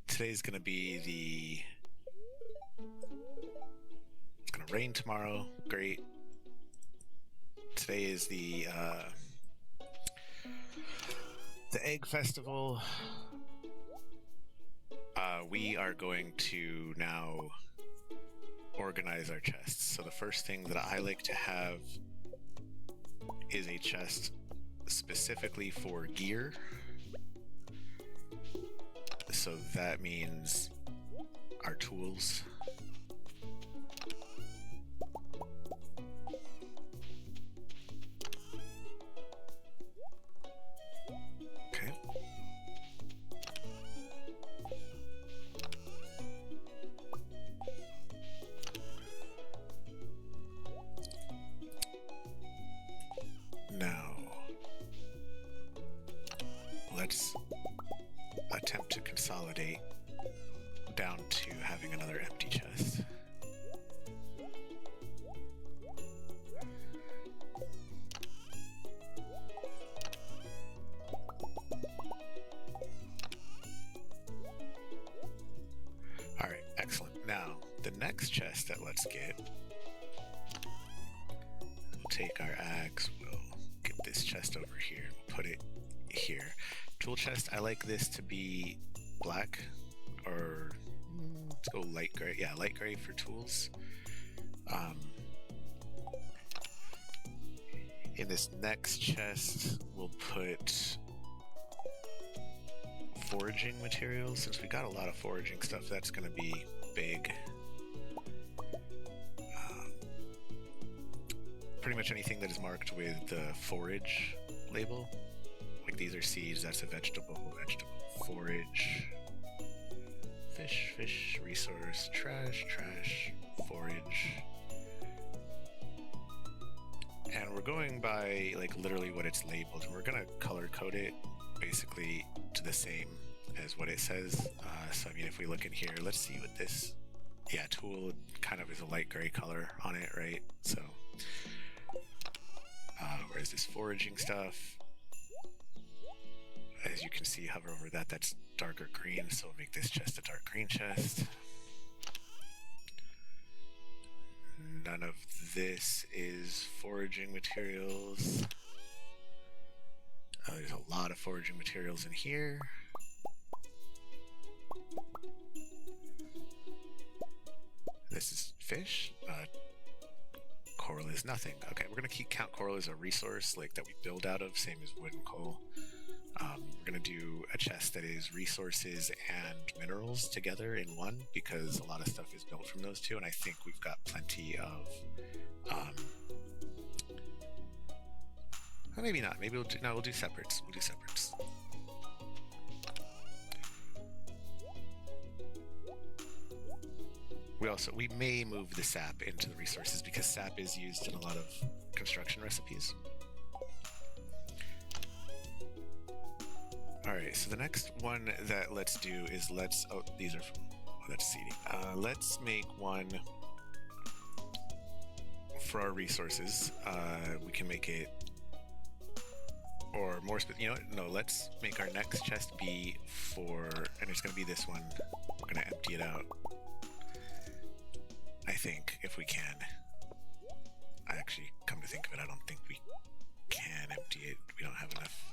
Today's gonna be the... It's gonna rain tomorrow. Great. Today is the egg festival. We are going to now organize our chests. So the first thing that I like to have is a chest specifically for gear. So that means our tools. Okay. Now, let's attempt to consolidate down to having another empty chest. Alright, excellent. Now, the next chest that let's get, we'll take our axe, we'll get this chest over here, we'll put it here. Tool chest, I like this to be black, or let's go light gray. Yeah, light gray for tools. In this next chest, we'll put foraging materials. Since we got a lot of foraging stuff, that's going to be big. Pretty much anything that is marked with the forage label. Like these are seeds, that's a vegetable, forage, fish, resource, trash, forage. And we're going by like literally what it's labeled, and we're gonna color code it basically to the same as what it says. So I mean, if we look in here, let's see what this, yeah, tool kind of is a light gray color on it, right? So whereas this foraging stuff, as you can see, hover over that, that's darker green, so we'll make this chest a dark green chest. none of this is foraging materials. There's a lot of foraging materials in here. This is fish. Coral is nothing. Okay, we're gonna count coral as a resource, like that we build out of, same as wood and coal. We're gonna do a chest that is resources and minerals together in one, because a lot of stuff is built from those two, and I think we've got plenty of. Well, maybe not. Maybe we'll do separates. We'll do separates. We may move the sap into the resources because sap is used in a lot of construction recipes. All right, so the next one that let's do is that's seeding. Let's make one for our resources. We can make it, or more, let's make our next chest be for, and it's going to be this one. We're going to empty it out. I think, if we can. I actually, come to think of it, I don't think we can empty it. We don't have enough.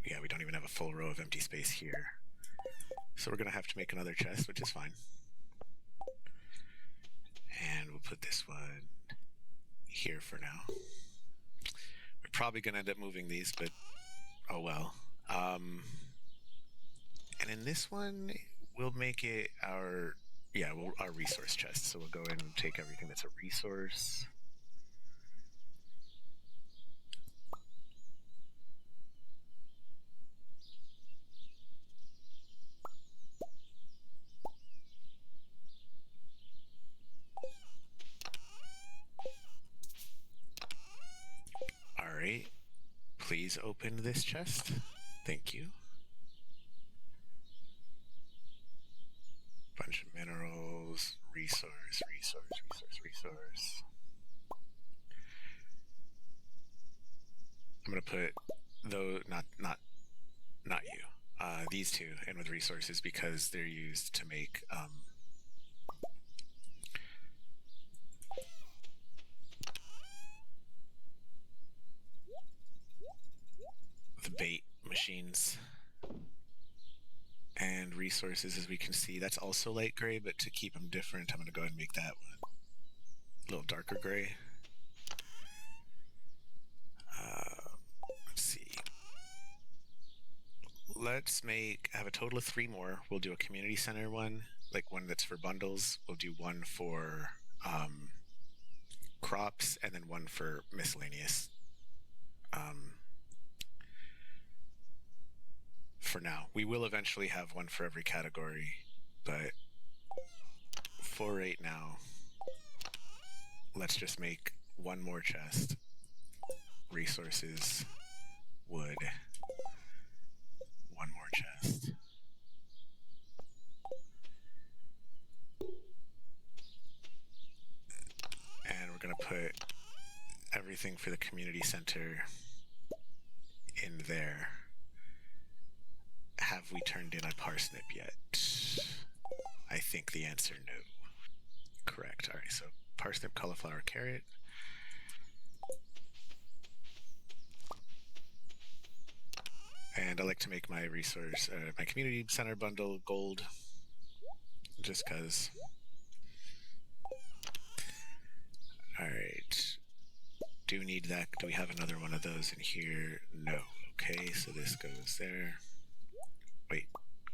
Yeah, we don't even have a full row of empty space here. So we're going to have to make another chest, which is fine. And we'll put this one here for now. We're probably going to end up moving these, but oh well. And in this one, we'll make it our resource chest. So we'll go in and take everything that's a resource. All right. Please open this chest. Thank you. Bunch of minerals, resource. I'm gonna put not you. These two in with resources because they're used to make the bait machines. And resources, as we can see, that's also light gray, but to keep them different, I'm going to go ahead and make that one a little darker gray. Let's see. Let's have a total of 3 more. We'll do a community center one, like one that's for bundles. We'll do one for crops, and then one for miscellaneous. For now, we will eventually have one for every category, but for right now, let's just make one more chest. Resources, wood, one more chest. And we're going to put everything for the community center in there. Have we turned in a parsnip yet? I think the answer no. Correct. All right, so parsnip, cauliflower, carrot. And I like to make my my community center bundle gold, just because. All right. Do we need that? Do we have another one of those in here? No. Okay, so this goes there. Wait.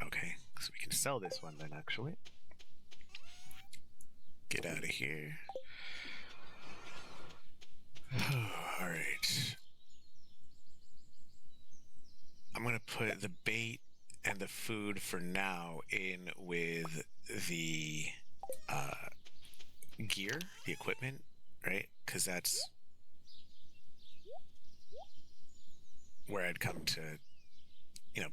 Okay, so we can sell this one then, actually. Get out of here. All right. I'm going to put the bait and the food for now in with the gear, the equipment, right? Because that's where I'd come to,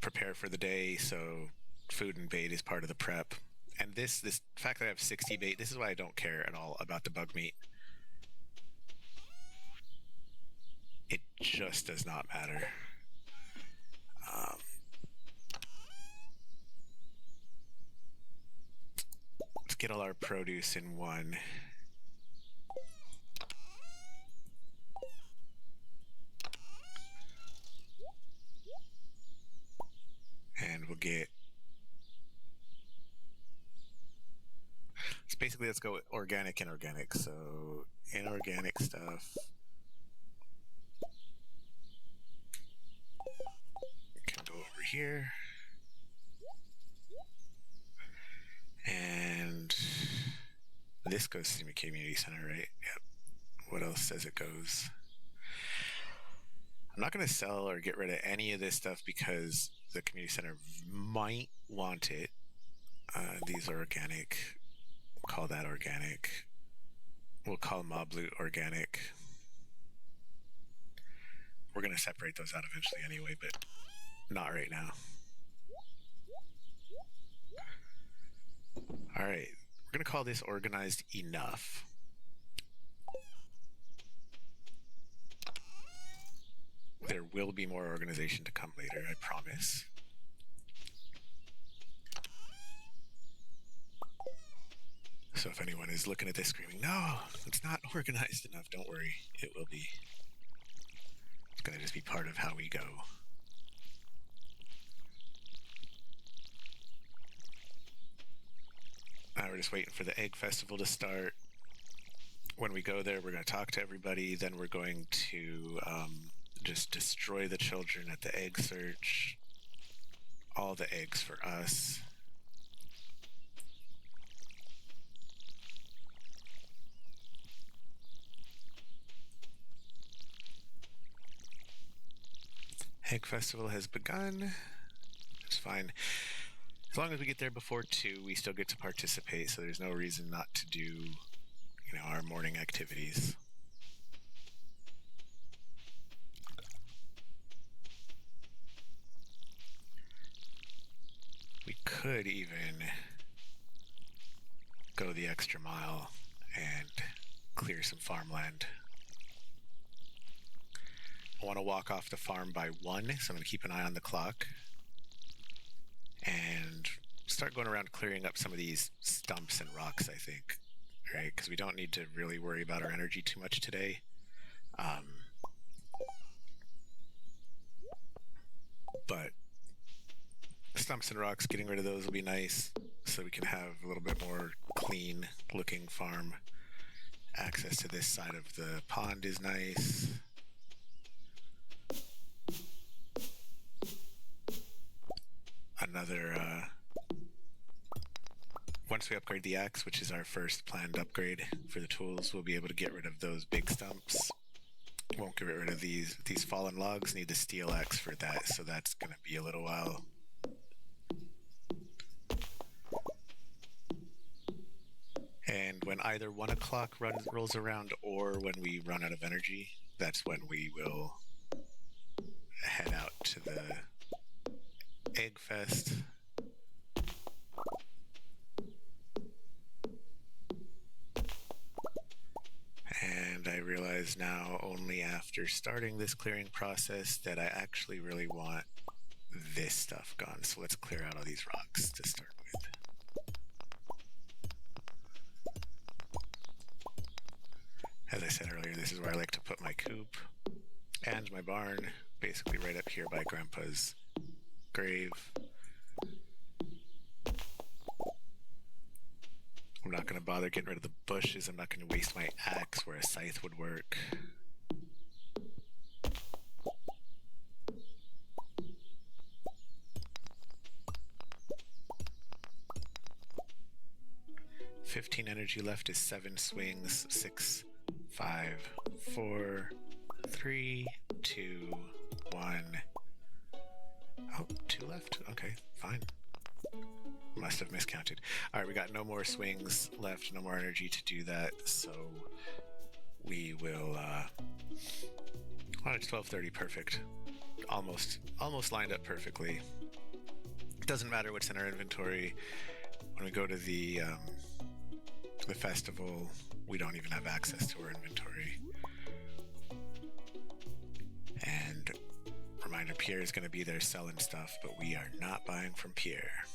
prepare for the day. So food and bait is part of the prep. And this fact that I have 60 bait, this is why I don't care at all about the bug meat. It just does not matter. Let's get all our produce in one. get... So basically, let's go organic, inorganic. So inorganic stuff can go over here. And this goes to the community center, right? Yep. What else says it goes? I'm not going to sell or get rid of any of this stuff because the community center might want it. These are organic. We'll call that organic. We'll call mob loot organic. We're going to separate those out eventually anyway, but not right now. All right, we're going to call this organized enough. There will be more organization to come later, I promise. So if anyone is looking at this screaming, no, it's not organized enough, don't worry, it will be. It's going to just be part of how we go. Now we're just waiting for the egg festival to start. When we go there, we're going to talk to everybody. Then we're going to just destroy the children at the egg search. All the eggs for us. Egg festival has begun. It's fine. As long as we get there before 2, we still get to participate, so there's no reason not to do, our morning activities. We could even go the extra mile and clear some farmland. I want to walk off the farm by 1, so I'm going to keep an eye on the clock. And start going around clearing up some of these stumps and rocks, I think, right? Because we don't need to really worry about our energy too much today. But stumps and rocks, getting rid of those will be nice, so we can have a little bit more clean looking farm. Access to this side of the pond is nice. Once we upgrade the axe, which is our first planned upgrade for the tools, we'll be able to get rid of those big stumps. Won't get rid of these fallen logs. Need the steel axe for that, so that's going to be a little while. And when either 1 o'clock rolls around or when we run out of energy, that's when we will head out to the Egg Fest. And I realize now, only after starting this clearing process, that I actually really want this stuff gone. So let's clear out all these rocks to start with. As I said earlier, this is where I like to put my coop and my barn, basically right up here by Grandpa's grave. I'm not going to bother getting rid of the bushes. I'm not going to waste my axe where a scythe would work. $15 energy left is 7 swings. 6, 5, 4, 3, 2, 1. Oh, 2 left? Okay, fine. Must have miscounted. Alright, we got no more swings left, no more energy to do that, so we will it's 12:30, perfect. Almost lined up perfectly. Doesn't matter what's in our inventory. When we go to the festival, we don't even have access to our inventory. And reminder, Pierre is going to be there selling stuff, but we are not buying from Pierre.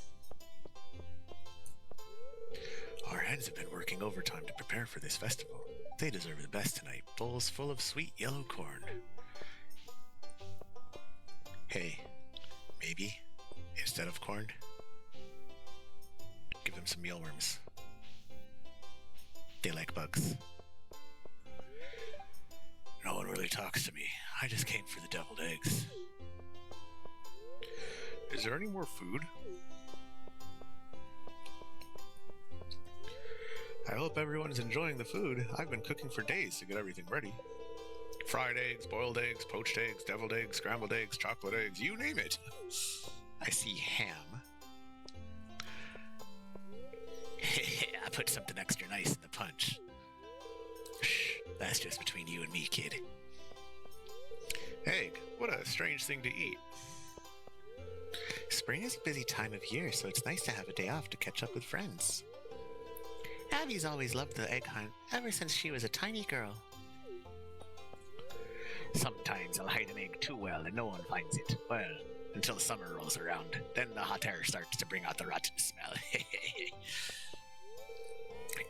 Our hens have been working overtime to prepare for this festival. They deserve the best tonight. Bowls full of sweet yellow corn. Hey, maybe if instead of corn. Give them some mealworms. They like bugs. No one really talks to me. I just came for the deviled eggs. Is there any more food? I hope everyone's enjoying the food. I've been cooking for days to get everything ready. Fried eggs, boiled eggs, poached eggs, deviled eggs, scrambled eggs, chocolate eggs, you name it. I see ham. I put something extra nice in the punch. Shh, that's just between you and me, kid. Egg, what a strange thing to eat. Spring is a busy time of year, so it's nice to have a day off to catch up with friends. Abby's always loved the egg hunt, ever since she was a tiny girl. Sometimes I'll hide an egg too well and no one finds it. Well, until summer rolls around. Then the hot air starts to bring out the rotten smell.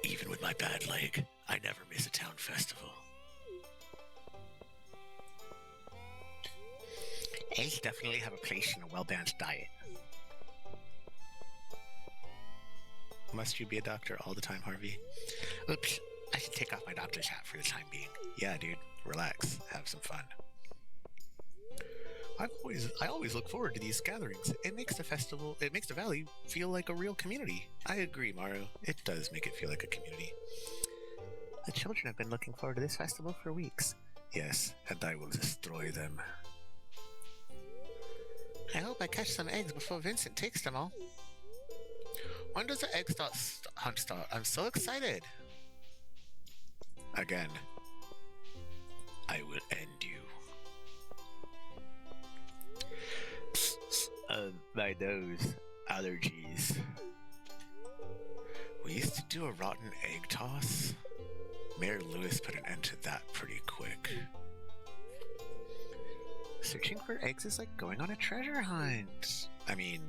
Even with my bad leg, I never miss a town festival. Eggs definitely have a place in a well-balanced diet. Must you be a doctor all the time, Harvey? Oops, I should take off my doctor's hat for the time being. Yeah, dude, relax, have some fun. I always look forward to these gatherings. It makes the valley feel like a real community. I agree, Maru. It does make it feel like a community. The children have been looking forward to this festival for weeks. Yes, and I will destroy them. I hope I catch some eggs before Vincent takes them all. When does the egg hunt start? I'm so excited. Again, I will end you. My nose. Allergies. We used to do a rotten egg toss. Mayor Lewis put an end to that pretty quick. Searching for eggs is like going on a treasure hunt. I mean,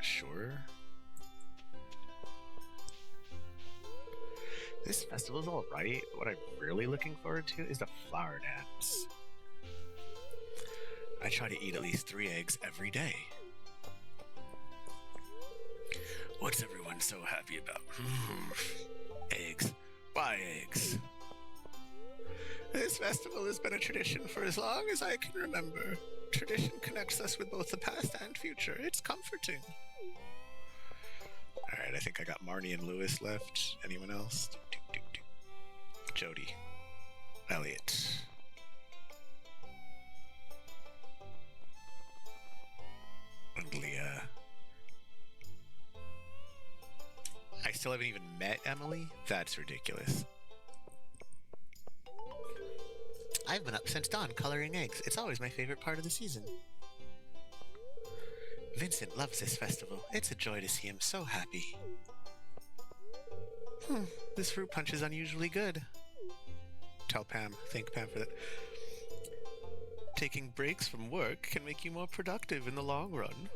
sure. This festival's alright. What I'm really looking forward to is the flower dance. I try to eat at least 3 eggs every day. What's everyone so happy about? Eggs. Why eggs? This festival has been a tradition for as long as I can remember. Tradition connects us with both the past and future. It's comforting. Alright, I think I got Marnie and Lewis left. Anyone else? Jody. Elliot. And Leah. I still haven't even met Emily? That's ridiculous. I've been up since dawn coloring eggs. It's always my favorite part of the season. Vincent loves this festival. It's a joy to see him so happy. This fruit punch is unusually good. Tell Pam. Thank Pam for that. Taking breaks from work can make you more productive in the long run.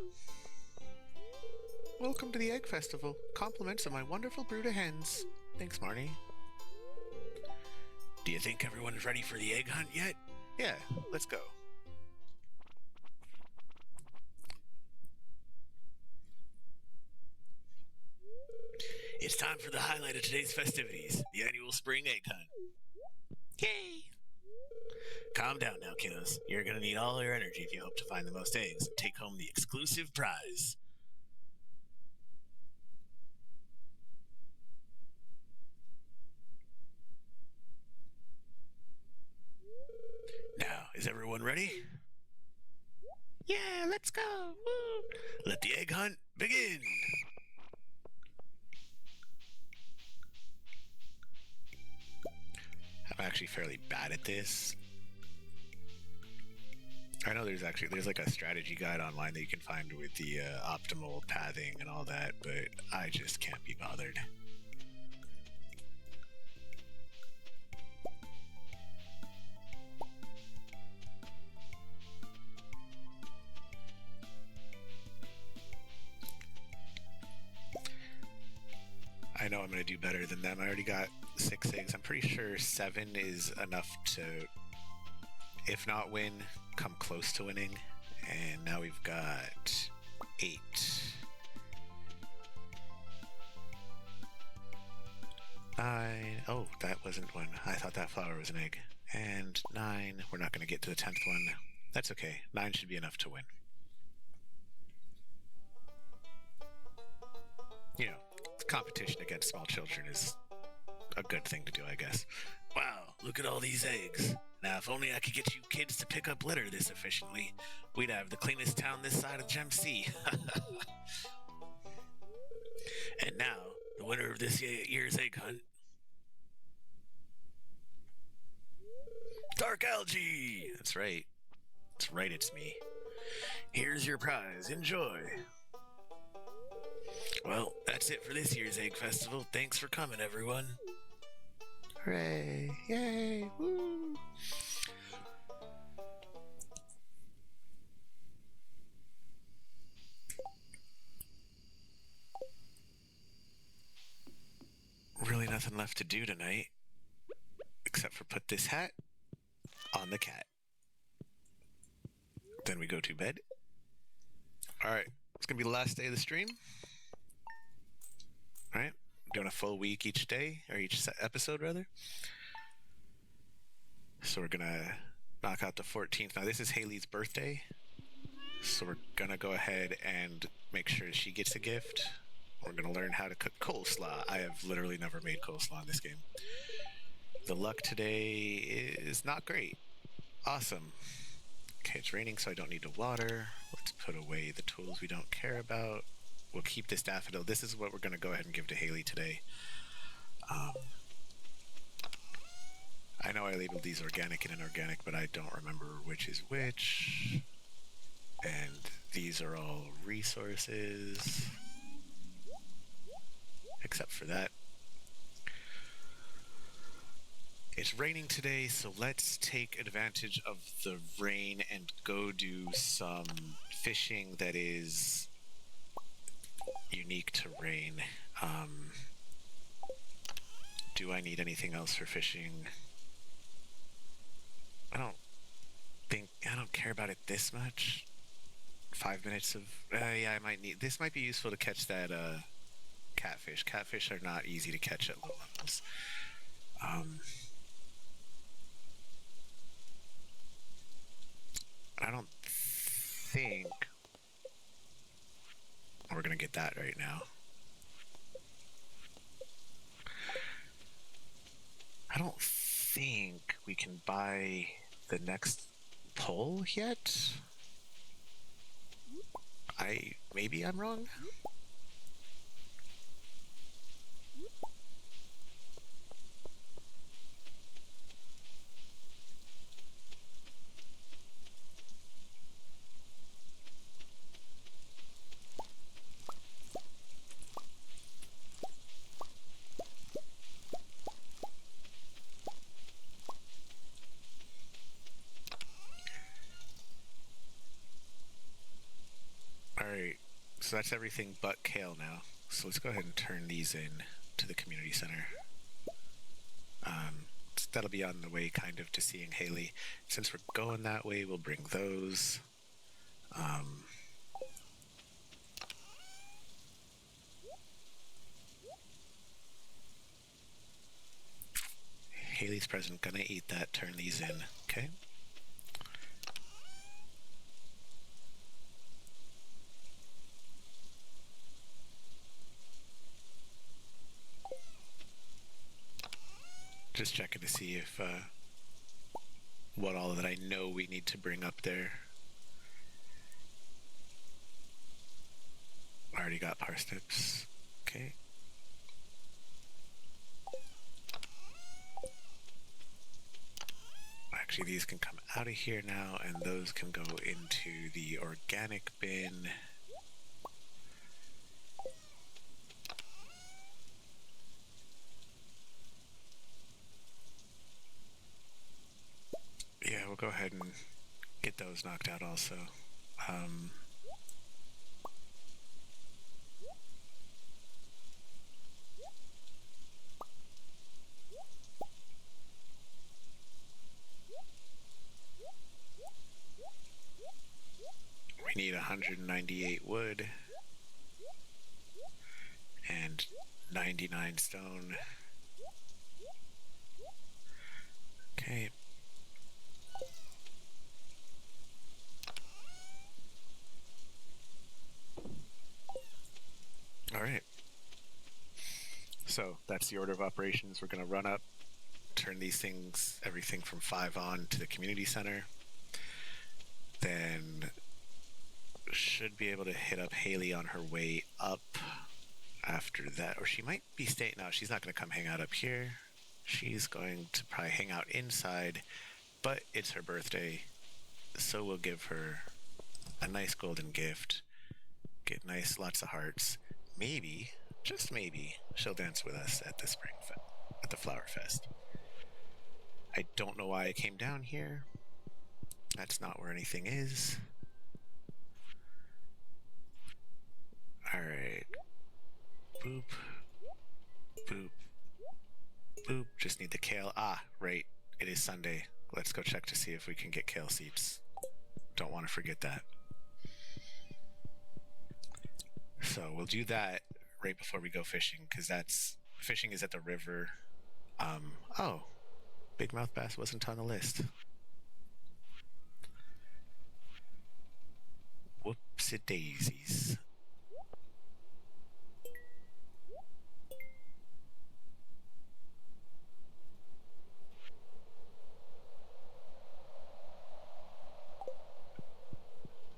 Welcome to the Egg Festival. Compliments of my wonderful brood of hens. Thanks, Marnie. Do you think everyone's ready for the egg hunt yet? Yeah, let's go. It's time for the highlight of today's festivities, the annual spring egg hunt. Yay! Calm down now, kiddos. You're gonna need all your energy if you hope to find the most eggs and take home the exclusive prize. Now, is everyone ready? Yeah, let's go! Woo! Let the egg hunt begin! I'm actually fairly bad at this. I know there's like a strategy guide online that you can find with the optimal pathing and all that, but I just can't be bothered. I know I'm going to do better than them. I already got 6 eggs. I'm pretty sure 7 is enough to, if not win, come close to winning. And now we've got 8, 9. Oh, that wasn't one. I thought that flower was an egg. And 9. We're not going to get to the 10th one. That's okay. 9 should be enough to win. You know, competition against small children is a good thing to do, I guess. Wow, look at all these eggs. Now, if only I could get you kids to pick up litter this efficiently, we'd have the cleanest town this side of Gem Sea. And now, the winner of this year's egg hunt. Dark Algae! That's right. That's right, it's me. Here's your prize. Enjoy. Well, that's it for this year's Egg Festival. Thanks for coming, everyone. Hooray! Yay! Woo! Really nothing left to do tonight, except for put this hat on the cat. Then we go to bed. Alright, it's gonna be the last day of the stream. Alright, doing a full week each day, or each episode, rather. So we're gonna knock out the 14th. Now, this is Haley's birthday, so we're gonna go ahead and make sure she gets a gift. We're gonna learn how to cook coleslaw. I have literally never made coleslaw in this game. The luck today is not great. Awesome. Okay, it's raining, so I don't need to water. Let's put away the tools we don't care about. We'll keep this daffodil. This is what we're going to go ahead and give to Haley today. I know I labeled these organic and inorganic, but I don't remember which is which. And these are all resources. Except for that. It's raining today, so let's take advantage of the rain and go do some fishing that is unique to rain. Do I need anything else for fishing? I don't care about it this much. 5 minutes of, yeah, I might need, this might be useful to catch that, catfish. Catfish are not easy to catch at low levels. I don't think we're gonna get that right now. I don't think we can buy the next pole yet. Maybe I'm wrong. Alright, so that's everything but Kale now. So let's go ahead and turn these in to the community center. That'll be on the way kind of to seeing Haley. Since we're going that way, we'll bring those. Haley's present, gonna eat that, turn these in, okay? Just checking to see if, what all that I know we need to bring up there. Already got parsnips, okay. Actually, these can come out of here now, and those can go into the organic bin. Yeah, we'll go ahead and get those knocked out also. We We need 198 wood and 99 stone. Okay. All right. So that's the order of operations. We're going to run up, turn these things, everything from 5 on to the community center. Then should be able to hit up Haley on her way up after that. Or she might be staying. No, she's not going to come hang out up here. She's going to probably hang out inside, but it's her birthday. So we'll give her a nice golden gift, get nice lots of hearts. Maybe, just maybe, she'll dance with us at the at the Flower Fest. I don't know why I came down here. That's not where anything is. Alright. Boop. Boop. Boop. Just need the kale. Ah, right. It is Sunday. Let's go check to see if we can get kale seeds. Don't want to forget that. So we'll do that right before we go fishing, because fishing is at the river. Oh, big mouth bass wasn't on the list. Whoopsie daisies.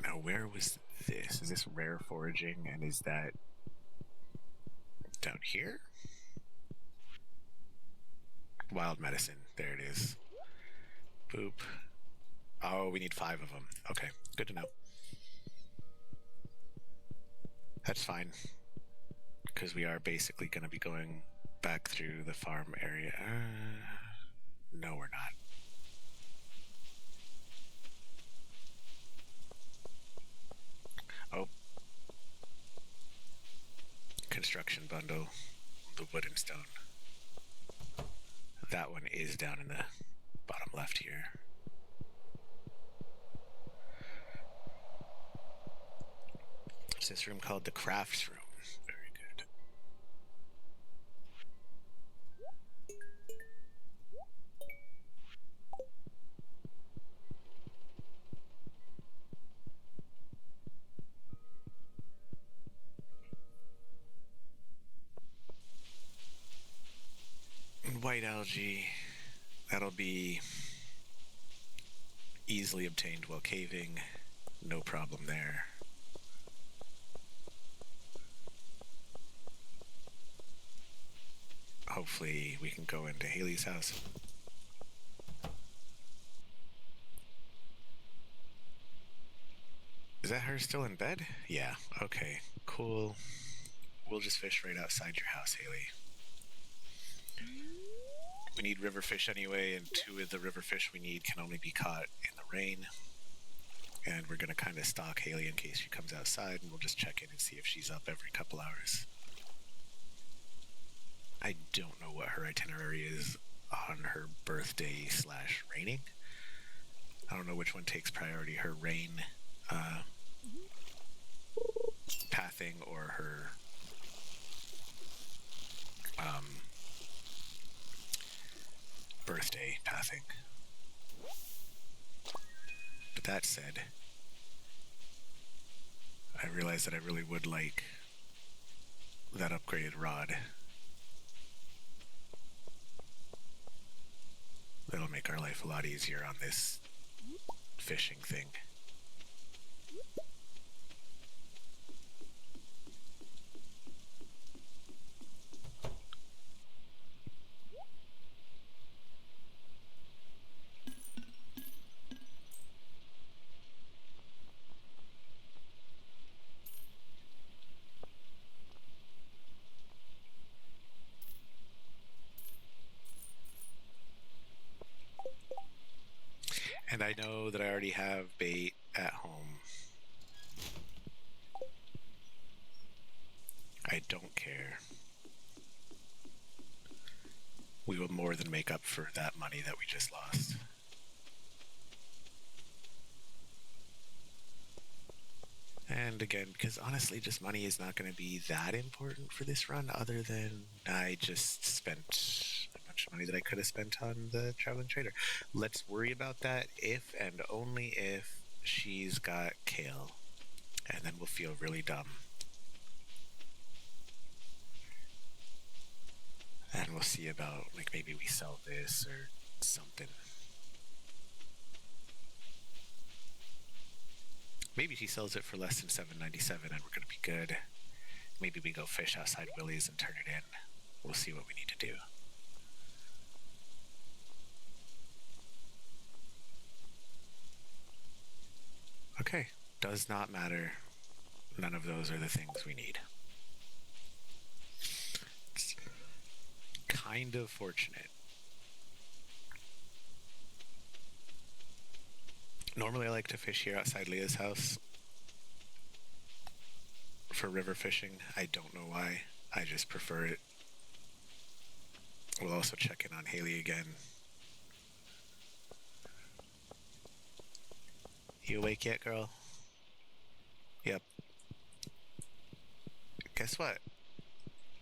Now, where was this? Is this rare foraging, and is that down here? Wild medicine. There it is. Boop. Oh, we need 5 of them. Okay, good to know. That's fine, because we are basically going to be going back through the farm area. No, we're not. Oh. Construction bundle. The wood and stone. That one is down in the bottom left here. What's this room called? The crafts room. Very good. White algae. That'll be easily obtained while caving. No problem there. Hopefully we can go into Haley's house. Is that her still in bed? Yeah, okay, cool. We'll just fish right outside your house, Haley. We need river fish anyway, and 2 of the river fish we need can only be caught in the rain. And we're going to kind of stalk Haley in case she comes outside, and we'll just check in and see if she's up every couple hours. I don't know what her itinerary is on her birthday / raining. I don't know which one takes priority, her rain pathing or her birthday pathing. But that said, I realized that I really would like that upgraded rod. That'll make our life a lot easier on this fishing thing. And I know that I already have bait at home. I don't care. We will more than make up for that money that we just lost. And again, because honestly, just money is not going to be that important for this run, other than I just spent a bunch of money that I could have spent on the Traveling Trader. Let's worry about that if and only if she's got Kale. And then we'll feel really dumb. And we'll see about, like, maybe we sell this or something. Maybe she sells it for less than $7.97 and we're going to be good. Maybe we go fish outside Willie's and turn it in. We'll see what we need to do. Okay, does not matter. None of those are the things we need. It's kind of fortunate. Normally I like to fish here outside Leah's house for river fishing. I don't know why. I just prefer it. We'll also check in on Haley again. You awake yet, girl? Yep. Guess what?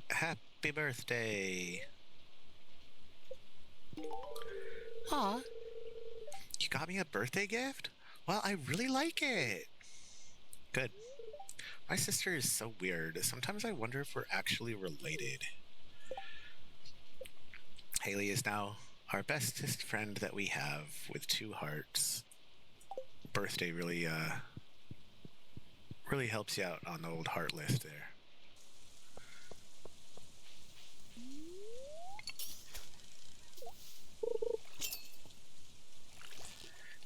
Happy birthday! Aw, you got me a birthday gift? Well, I really like it. Good. My sister is so weird. Sometimes I wonder if we're actually related. Haley is now our bestest friend that we have with 2 hearts. Birthday really helps you out on the old heart list there.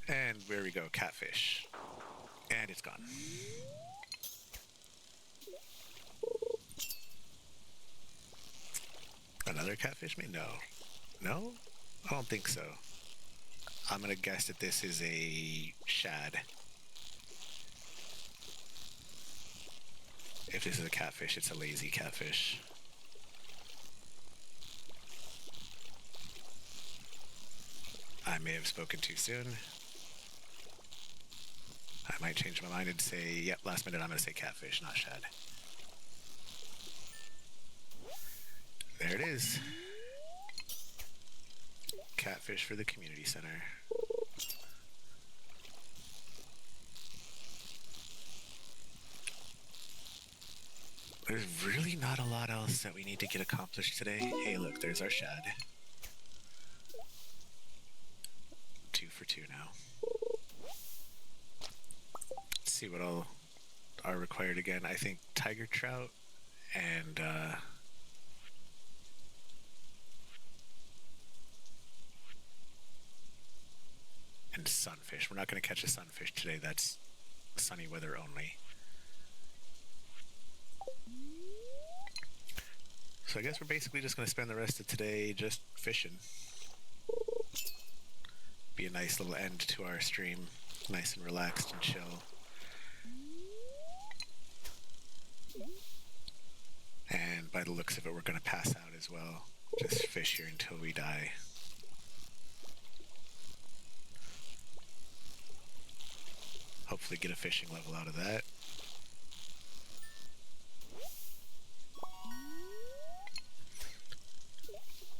And there we go, catfish. And it's gone. Another catfish? No. No? I don't think so. I'm gonna guess that this is a shad. If this is a catfish, it's a lazy catfish. I may have spoken too soon. I might change my mind and say, yep, last minute I'm going to say catfish, not shad. There it is. Catfish for the community center. There's really not a lot else that we need to get accomplished today. Hey, look, there's our shad. 2 for 2 now. Let's see what all are required again. I think tiger trout and sunfish. We're not going to catch a sunfish today. That's sunny weather only. So I guess we're basically just going to spend the rest of today just fishing. Be a nice little end to our stream. Nice and relaxed and chill. And by the looks of it, we're going to pass out as well. Just fish here until we die. Hopefully get a fishing level out of that.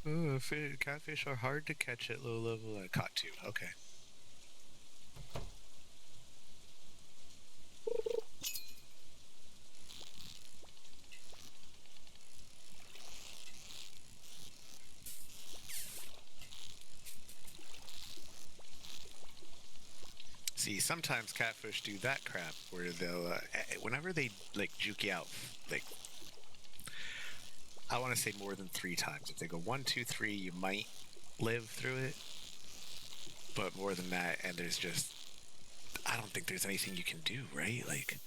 Ooh, catfish are hard to catch at low level. I caught 2. Okay. See, sometimes catfish do that crap where they'll, whenever they like juke you out, like I want to say more than 3 times. If they go 1, 2, 3, you might live through it, but more than that, and there's just, I don't think there's anything you can do, right? Like,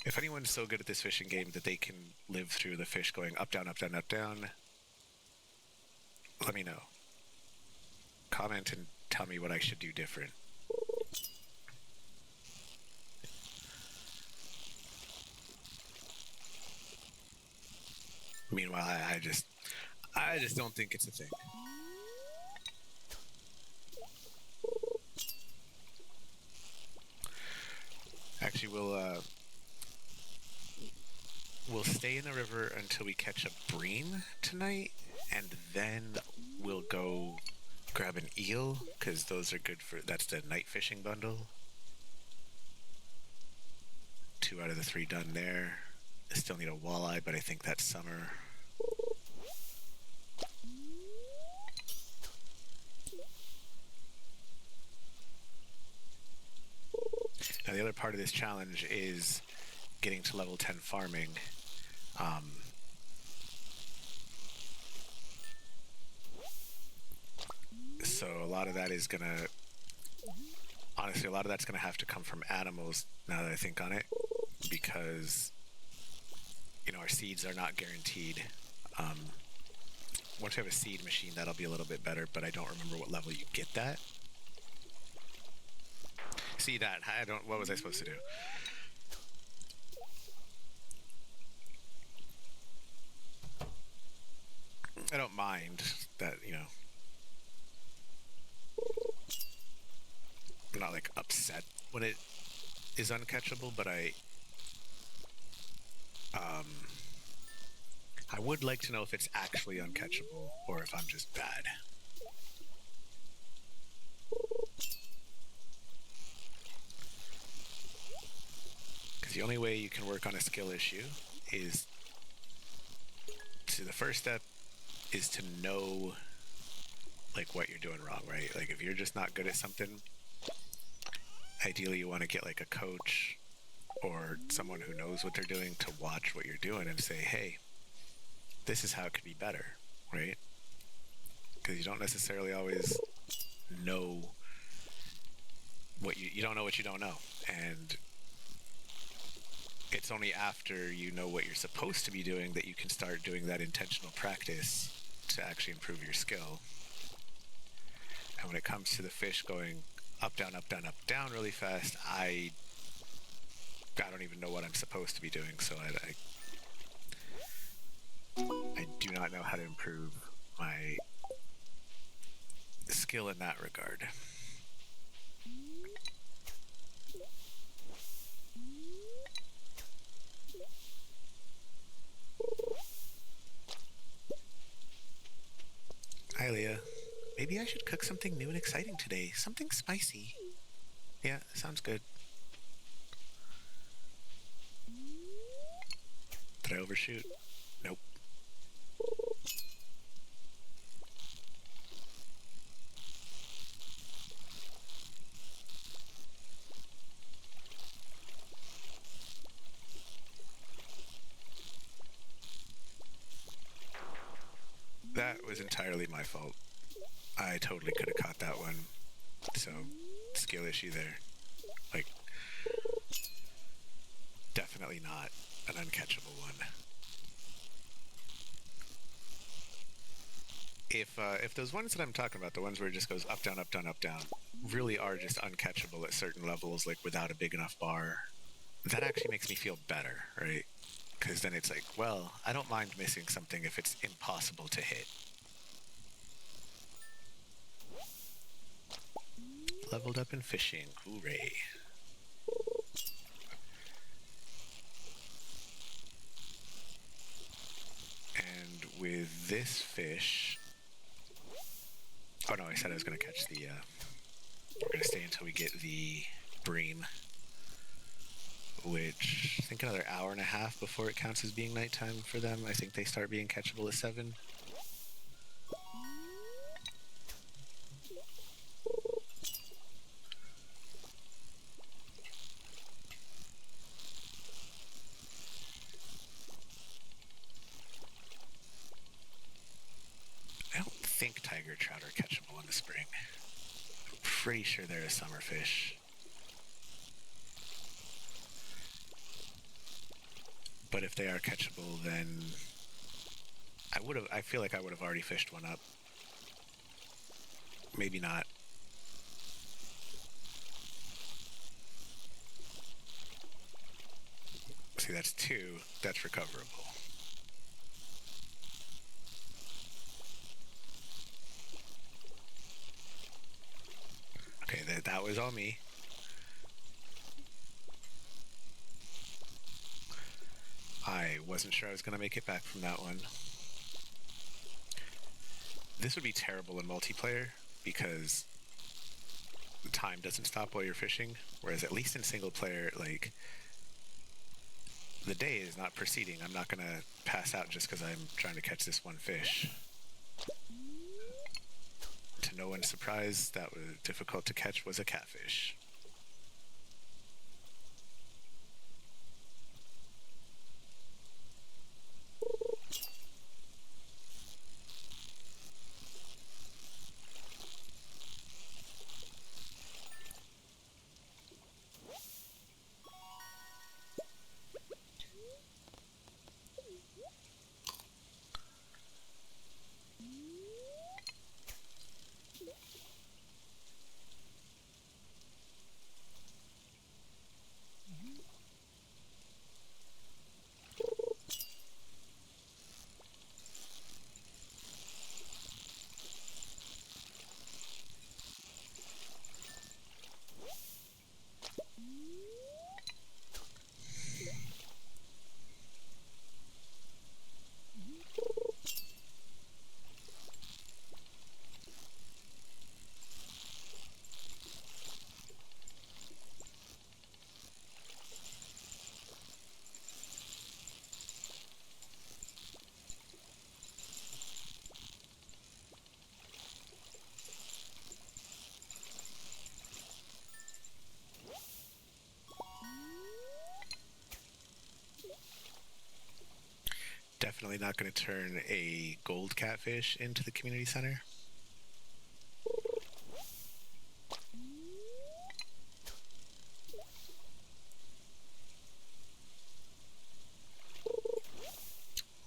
if anyone's so good at this fishing game that they can live through the fish going up, down, up, down, up, down, let me know. Comment and tell me what I should do different. Meanwhile, I just don't think it's a thing. Actually, we'll stay in the river until we catch a bream tonight, and then we'll go grab an eel, because those are good for... That's the night fishing bundle. 2 out of the 3 done there. I still need a walleye, but I think that's summer. Now, the other part of this challenge is getting to level 10 farming. So a lot of that is going to... Honestly, a lot of that's going to have to come from animals, now that I think on it, because, you know, our seeds are not guaranteed. Once we have a seed machine, that'll be a little bit better, but I don't remember what level you get that. See that? What was I supposed to do? I don't mind that, you know. I'm not, like, upset when it is uncatchable, but I would like to know if it's actually uncatchable or if I'm just bad. Because the only way you can work on a skill issue is the first step is to know, like, what you're doing wrong, right? Like, if you're just not good at something, ideally you want to get, like, a coach or someone who knows what they're doing to watch what you're doing and say, hey, this is how it could be better, right? Because you don't necessarily always know what you don't know what you don't know. And it's only after you know what you're supposed to be doing that you can start doing that intentional practice to actually improve your skill. And when it comes to the fish going up, down, up, down, up, down really fast, I don't even know what I'm supposed to be doing, so I do not know how to improve my skill in that regard. Hi, Leah. Maybe I should cook something new and exciting today. Something spicy. Yeah, sounds good. Did I overshoot? Nope. That was entirely my fault. I totally could have caught that one. So, skill issue there. Like, definitely not an uncatchable one. If those ones that I'm talking about, the ones where it just goes up, down, up, down, up, down, really are just uncatchable at certain levels, like without a big enough bar, that actually makes me feel better, right? Because then it's like, well, I don't mind missing something if it's impossible to hit. Leveled up in fishing. Hooray. And with this fish... Oh no, I said I was going to catch the... We're going to stay until we get the bream, which I think another hour and a half before it counts as being nighttime for them. I think they start being catchable at 7. I don't think tiger trout are catchable in the spring. I'm pretty sure they're a summer fish. But if they are catchable, then I feel like I would have already fished one up. Maybe not. See, that's 2. That's recoverable. Okay, that was all me. I wasn't sure I was going to make it back from that one. This would be terrible in multiplayer because the time doesn't stop while you're fishing, whereas at least in single player, like, the day is not proceeding. I'm not going to pass out just because I'm trying to catch this one fish. To no one's surprise, that was difficult to catch was a catfish. Definitely not going to turn a gold catfish into the community center.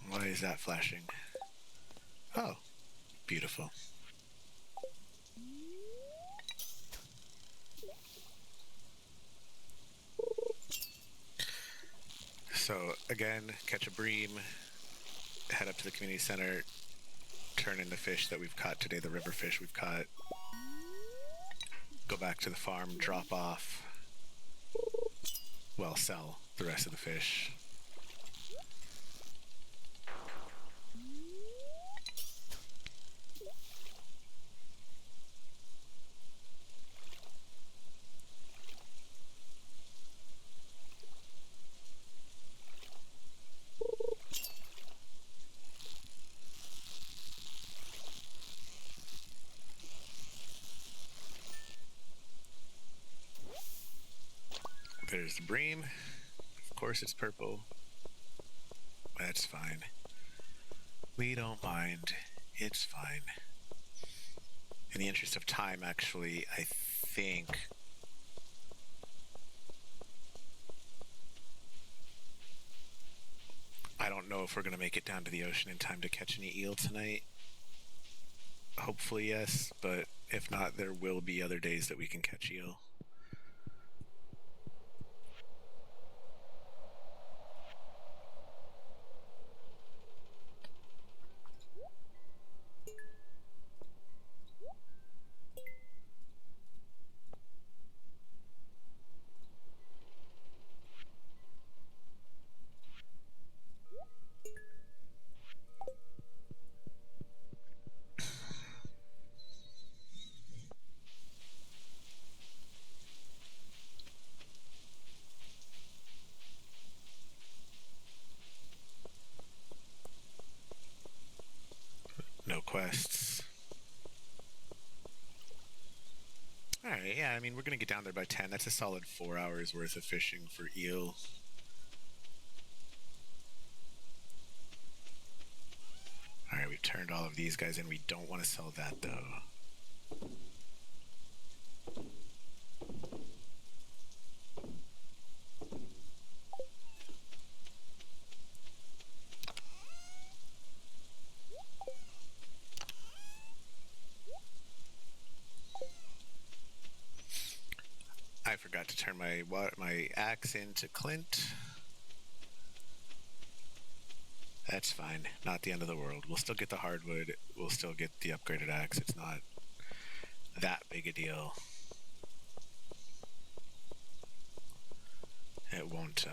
Why is that flashing? Oh, beautiful. So again, catch a bream, head up to the community center, turn in the fish that we've caught today, the river fish we've caught, go back to the farm, drop off, well, sell the rest of the fish. There's the bream. Of course it's purple. That's fine. We don't mind. It's fine. In the interest of time, actually, I think I don't know if we're going to make it down to the ocean in time to catch any eel tonight. Hopefully, yes, but if not, there will be other days that we can catch eel. No quests. Alright, yeah, I mean, we're going to get down there by 10. That's a solid 4 hours worth of fishing for eel. Alright, we've turned all of these guys in. We don't want to sell that, though. I forgot to turn my axe into Clint. That's fine. Not the end of the world. We'll still get the hardwood. We'll still get the upgraded axe. It's not that big a deal. It won't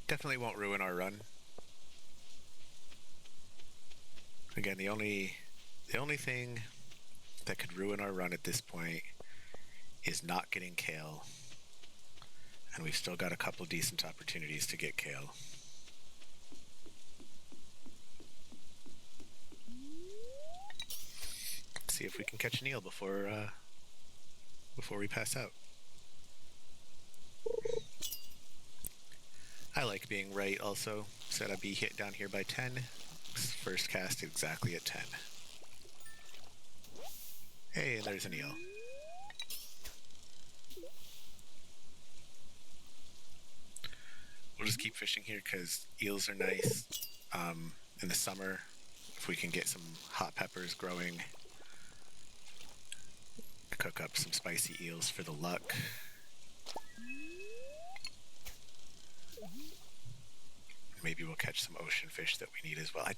Definitely won't ruin our run. Again, the only thing that could ruin our run at this point is not getting Kale. And we've still got a couple decent opportunities to get Kale. Let's see if we can catch an eel before we pass out. I like being right also. Said I'd be hit down here by 10. First cast exactly at 10. Hey, there's an eel. We'll just keep fishing here because eels are nice. In the summer, if we can get some hot peppers growing, cook up some spicy eels for the luck. Maybe we'll catch some ocean fish that we need as well. I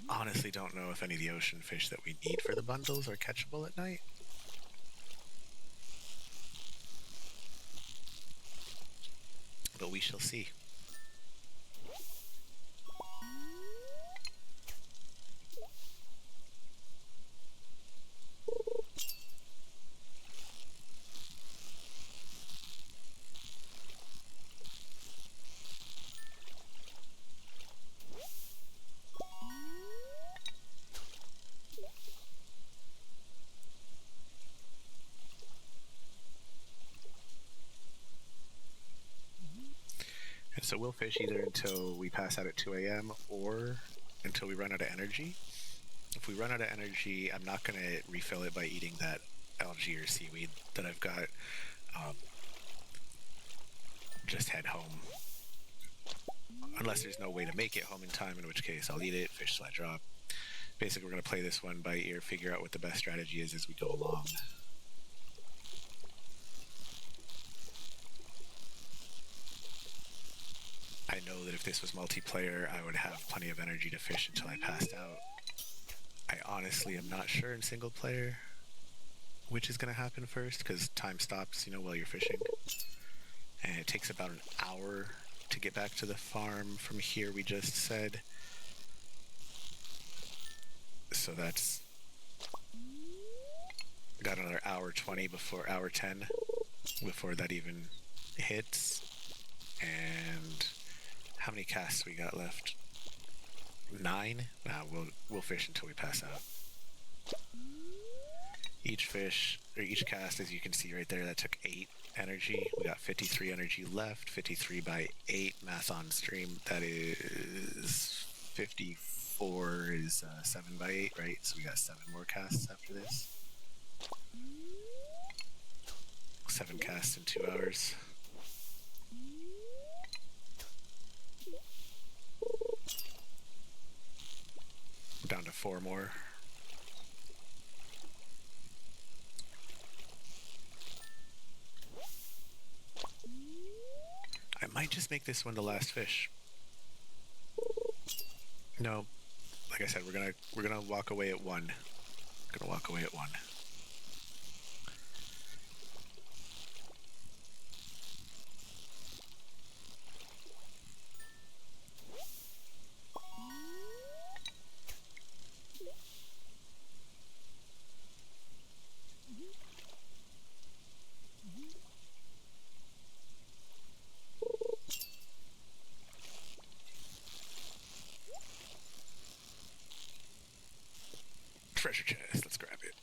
honestly don't know if any of the ocean fish that we need for the bundles are catchable at night. But we shall see. And so we'll fish either until we pass out at 2 a.m. or until we run out of energy. If we run out of energy, I'm not going to refill it by eating that algae or seaweed that I've got. Just head home. Unless there's no way to make it home in time, in which case I'll eat it, fish till I drop. Basically, we're going to play this one by ear, figure out what the best strategy is as we go along. I know that if this was multiplayer, I would have plenty of energy to fish until I passed out. I honestly am not sure in single player which is going to happen first, because time stops, while you're fishing. And it takes about an hour to get back to the farm from here, we just said. So that's got another hour 20 before hour 10 before that even hits. And how many casts we got left? 9? Nah, we'll fish until we pass out. Each fish, or each cast, as you can see right there, that took 8 energy. We got 53 energy left. 53 by 8, math on stream. That is 54 is 7 by 8, right? So we got 7 more casts after this. 7 casts in 2 hours. Down to 4 more. I might just make this one the last fish. No, like I said, we're gonna walk away at 1. Gonna walk away at 1. Treasure chest, let's grab it.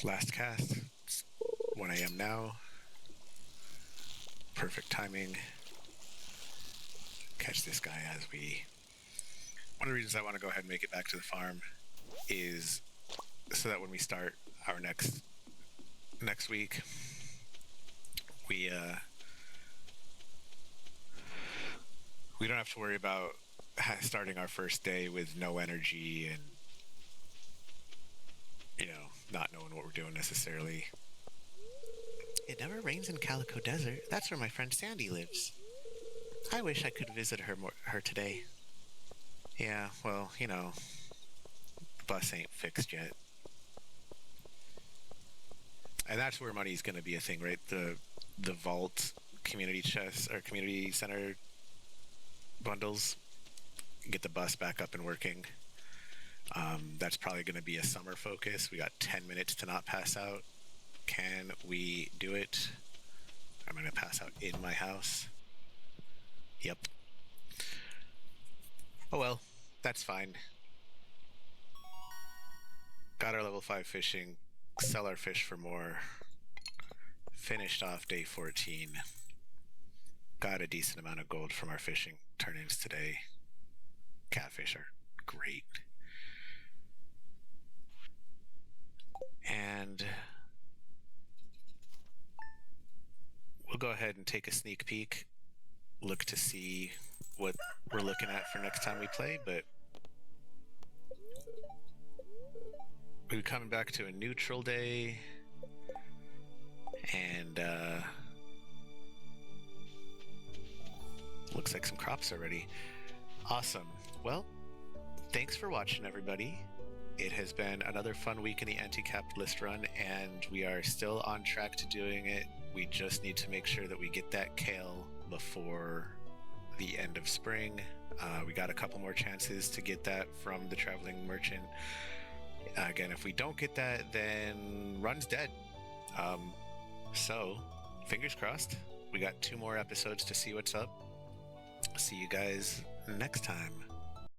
Last cast. It's 1 a.m. now. Perfect timing. Catch this guy as we... One of the reasons I want to go ahead and make it back to the farm is so that when we start our next week, we don't have to worry about starting our first day with no energy and not knowing what we're doing necessarily. It never rains in Calico Desert. That's where my friend Sandy lives. I wish I could visit her today. Yeah, well, the bus ain't fixed yet. And that's where money's going to be a thing, right? The vault community chest or community center bundles, get the bus back up and working. That's probably going to be a summer focus. We got 10 minutes to not pass out. Can we do it? I'm going to pass out in my house. Yep. Oh well, that's fine. Got our level 5 fishing, sell our fish for more. Finished off day 14. Got a decent amount of gold from our fishing turn-ins today. Catfish are great. And we'll go ahead and take a sneak peek, look to see what we're looking at for next time we play, but we're coming back to a neutral day, and looks like some crops already. Awesome. Well, thanks for watching, everybody. It has been another fun week in the anti-capitalist run, and we are still on track to doing it. We just need to make sure that we get that kale before the end of spring. We got a couple more chances to get that from the traveling merchant. Again, if we don't get that, then run's dead. So, fingers crossed. We got 2 more episodes to see what's up. See you guys next time.